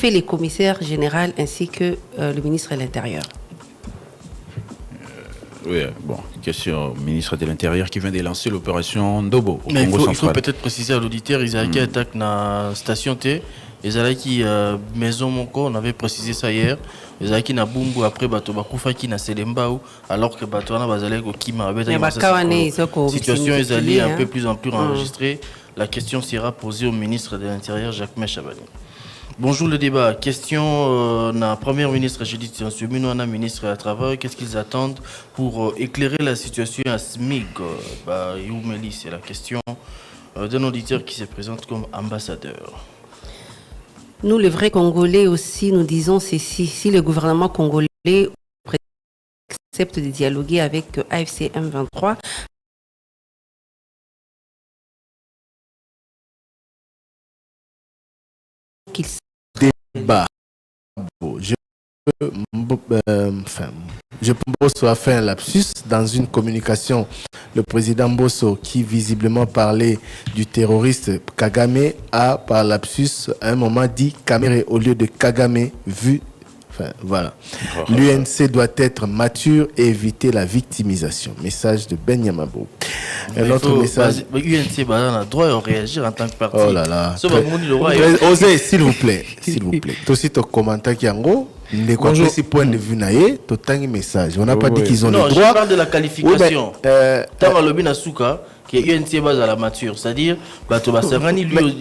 les commissaires généraux ainsi que le ministre de l'Intérieur? Oui, bon, question au ministre de l'Intérieur qui vient de lancer l'opération Dobo au mais Congo il faut central. peut-être préciser à l'auditeur, ils ont attaqué na station T, ils ont qui maison Moko, on avait précisé ça hier, ils ont qui na Bumbu après bato bakufa qui na Selembao alors que bato na bazalé ko kima abeta situation ils allaient un peu plus en plus enregistrée. La question sera posée au ministre de l'Intérieur Jacques Chabani. Bonjour le débat. Question na Premier ministre Judith Nsumino, na ministre du Travail. Qu'est-ce qu'ils attendent pour éclairer la situation à SMIG? Youmeli, c'est la question d'un auditeur qui se présente comme ambassadeur. Nous, les vrais Congolais aussi, nous disons ceci. Si le gouvernement congolais accepte de dialoguer avec AFC M23, qu'il débat. Je Mbosso a fait un lapsus dans une communication. Le président Mbosso, qui visiblement parlait du terroriste Kagame, a par lapsus à un moment dit Kamere au lieu de Kagame, vu. Enfin, voilà. L'UNC doit être mature et éviter la victimisation. Message de Ben Yamabo. Un autre message. UNC on a droit à réagir en tant que parti. Oh là là. Osez, s'il vous plaît. Toi aussi, ton commentaire qui est en gros. Bonjour. Si point de vue naïe, tout un message. On n'a pas dit qu'ils ont le droit. Non, je parle de la qualification. Tant le Binasuka, qui est UNC base à la mature, c'est-à-dire,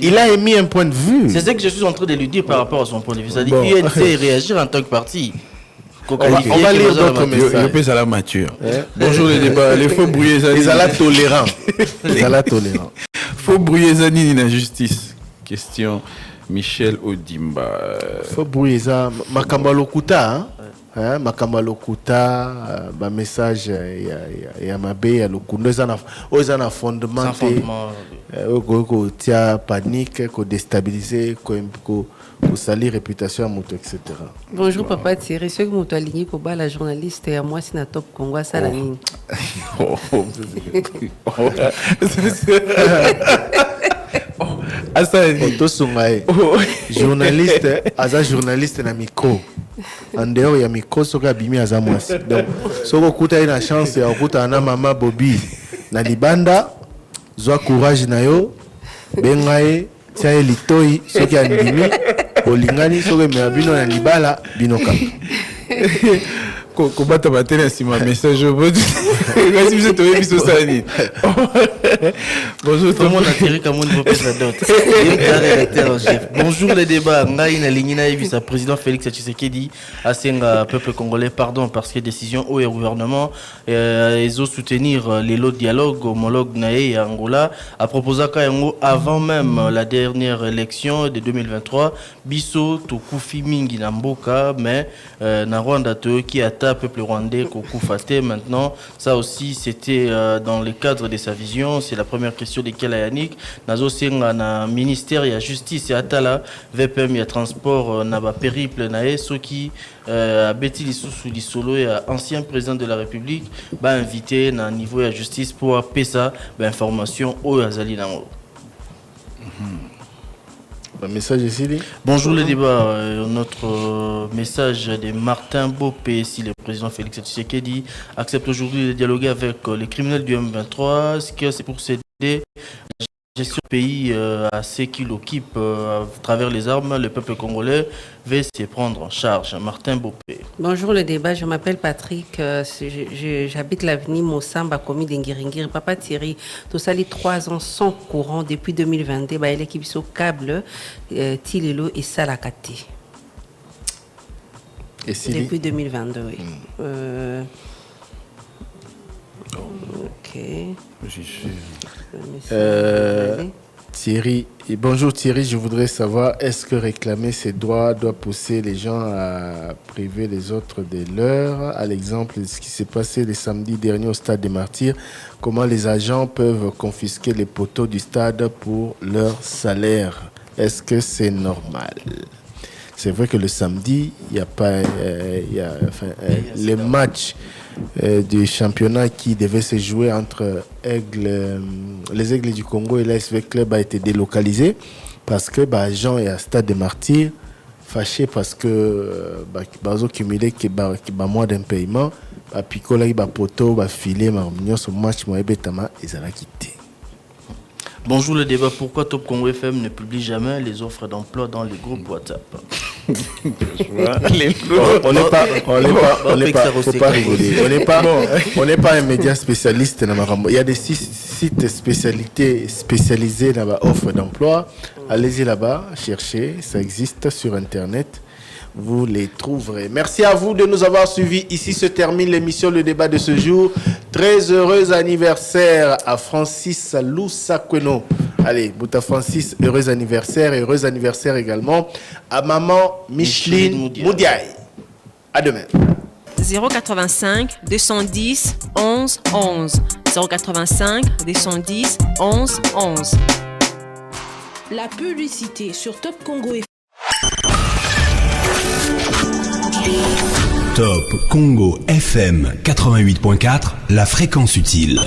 il a émis un point de vue. C'est ce que je suis en train de lui dire par rapport à son point de vue. C'est-à-dire UNC réagir en tant que parti. On va lire d'autres messages. Je à la mature. Bonjour les débats. Les faux brouillés Zanini. Les ala tolérants. Les ala tolérants. Faux brouillés Zanini na justice. Question Michel Odimba. Faux brouillés Zanini. Makambalokuta. Makambalokuta. Ba message ya mabe ya lokundo ezana fondement. Sans fondement. Ko tia panique, ko déstabiliser, ko salir réputation à moto, etc. Bonjour papa Thierry, ceux que m'ont aligné pour la journaliste et à moi c'est na top Congo à Salani. Journaliste, aza journaliste na micro. En dehors ya micro soka bimi aza mwasi. Donc soko kuta ina chance ya kuta na mama Bobby na libanda zwa courage na yo bengae tia litoi soki andimi olingani soki me bino na libala bino kaka ko bata batena sima message bonjour tout le monde a tiré comme on ne peut pas la dot. Bonjour les débats. Ngaïna Lingina et vice-président Félix Tshisekedi a un peuple congolais pardon parce que décision au gouvernement ils ont soutenir les lots dialogue homologue naé et Angola a proposé avant même la dernière élection de 2023 biso to kufi mingi na mboka mais na Rwanda qui atta peuple rwandais kokufate maintenant ça aussi c'était dans le cadre de sa vision. C'est la première question de Kela Yannick. Nazo senga na ministère ya justice et atala VPM ya transport na ba périple nae soki a beti lisusu lisolo ya ancien président de la République ba invité na niveau ya justice pour pesa ba information au azali nango. Message ici. Bonjour les débats. Notre message de Martin Bopé, si le président Félix Tshisekedi accepte aujourd'hui de dialoguer avec les criminels du M23, ce que c'est pour céder la gestion du pays à ceux qui l'occupent à travers les armes, le peuple congolais va se prendre en charge. Martin Bopé. Bonjour le débat, je m'appelle Patrick, j'habite l'avenue Mossamba, commune d'Ingiringiri. Papa Thierry, tout ça les 3 ans sans courant depuis 2022, bah, l'équipe sur câble, Tilelo et Salakati. Et depuis 2022, oui. Ok. Thierry, et bonjour Thierry, je voudrais savoir, est-ce que réclamer ses droits doit pousser les gens à priver les autres de leurs, à l'exemple de ce qui s'est passé le samedi dernier au stade des Martyrs, comment les agents peuvent confisquer les poteaux du stade pour leur salaire? Est-ce que c'est normal? C'est vrai que le samedi, il n'y a pas les matchs du championnat qui devait se jouer entre les Aigles du Congo et l'ASV Club a été délocalisé parce que Jean est à Stade des Martyrs fâché parce que ils ont cumulé mois d'un paiement picola poto filé ce match betama ils ont quitté. Bonjour le débat, pourquoi Top Congo FM ne publie jamais les offres d'emploi dans les groupes WhatsApp? On n'est pas un média spécialiste. Il y a des sites spécialisés dans l'offre d'emploi. Allez-y là-bas, cherchez, ça existe sur Internet. Vous les trouverez. Merci à vous de nous avoir suivis. Ici se termine l'émission Le Débat de ce jour. Très heureux anniversaire à Francis Loussakweno. Allez, Bouta Francis, heureux anniversaire. Et heureux anniversaire également à maman Micheline Moudiaï. À demain. 085 210 11 11. 085 210 11 11. La publicité sur Top Congo est... Top Congo FM 88.4, la fréquence utile.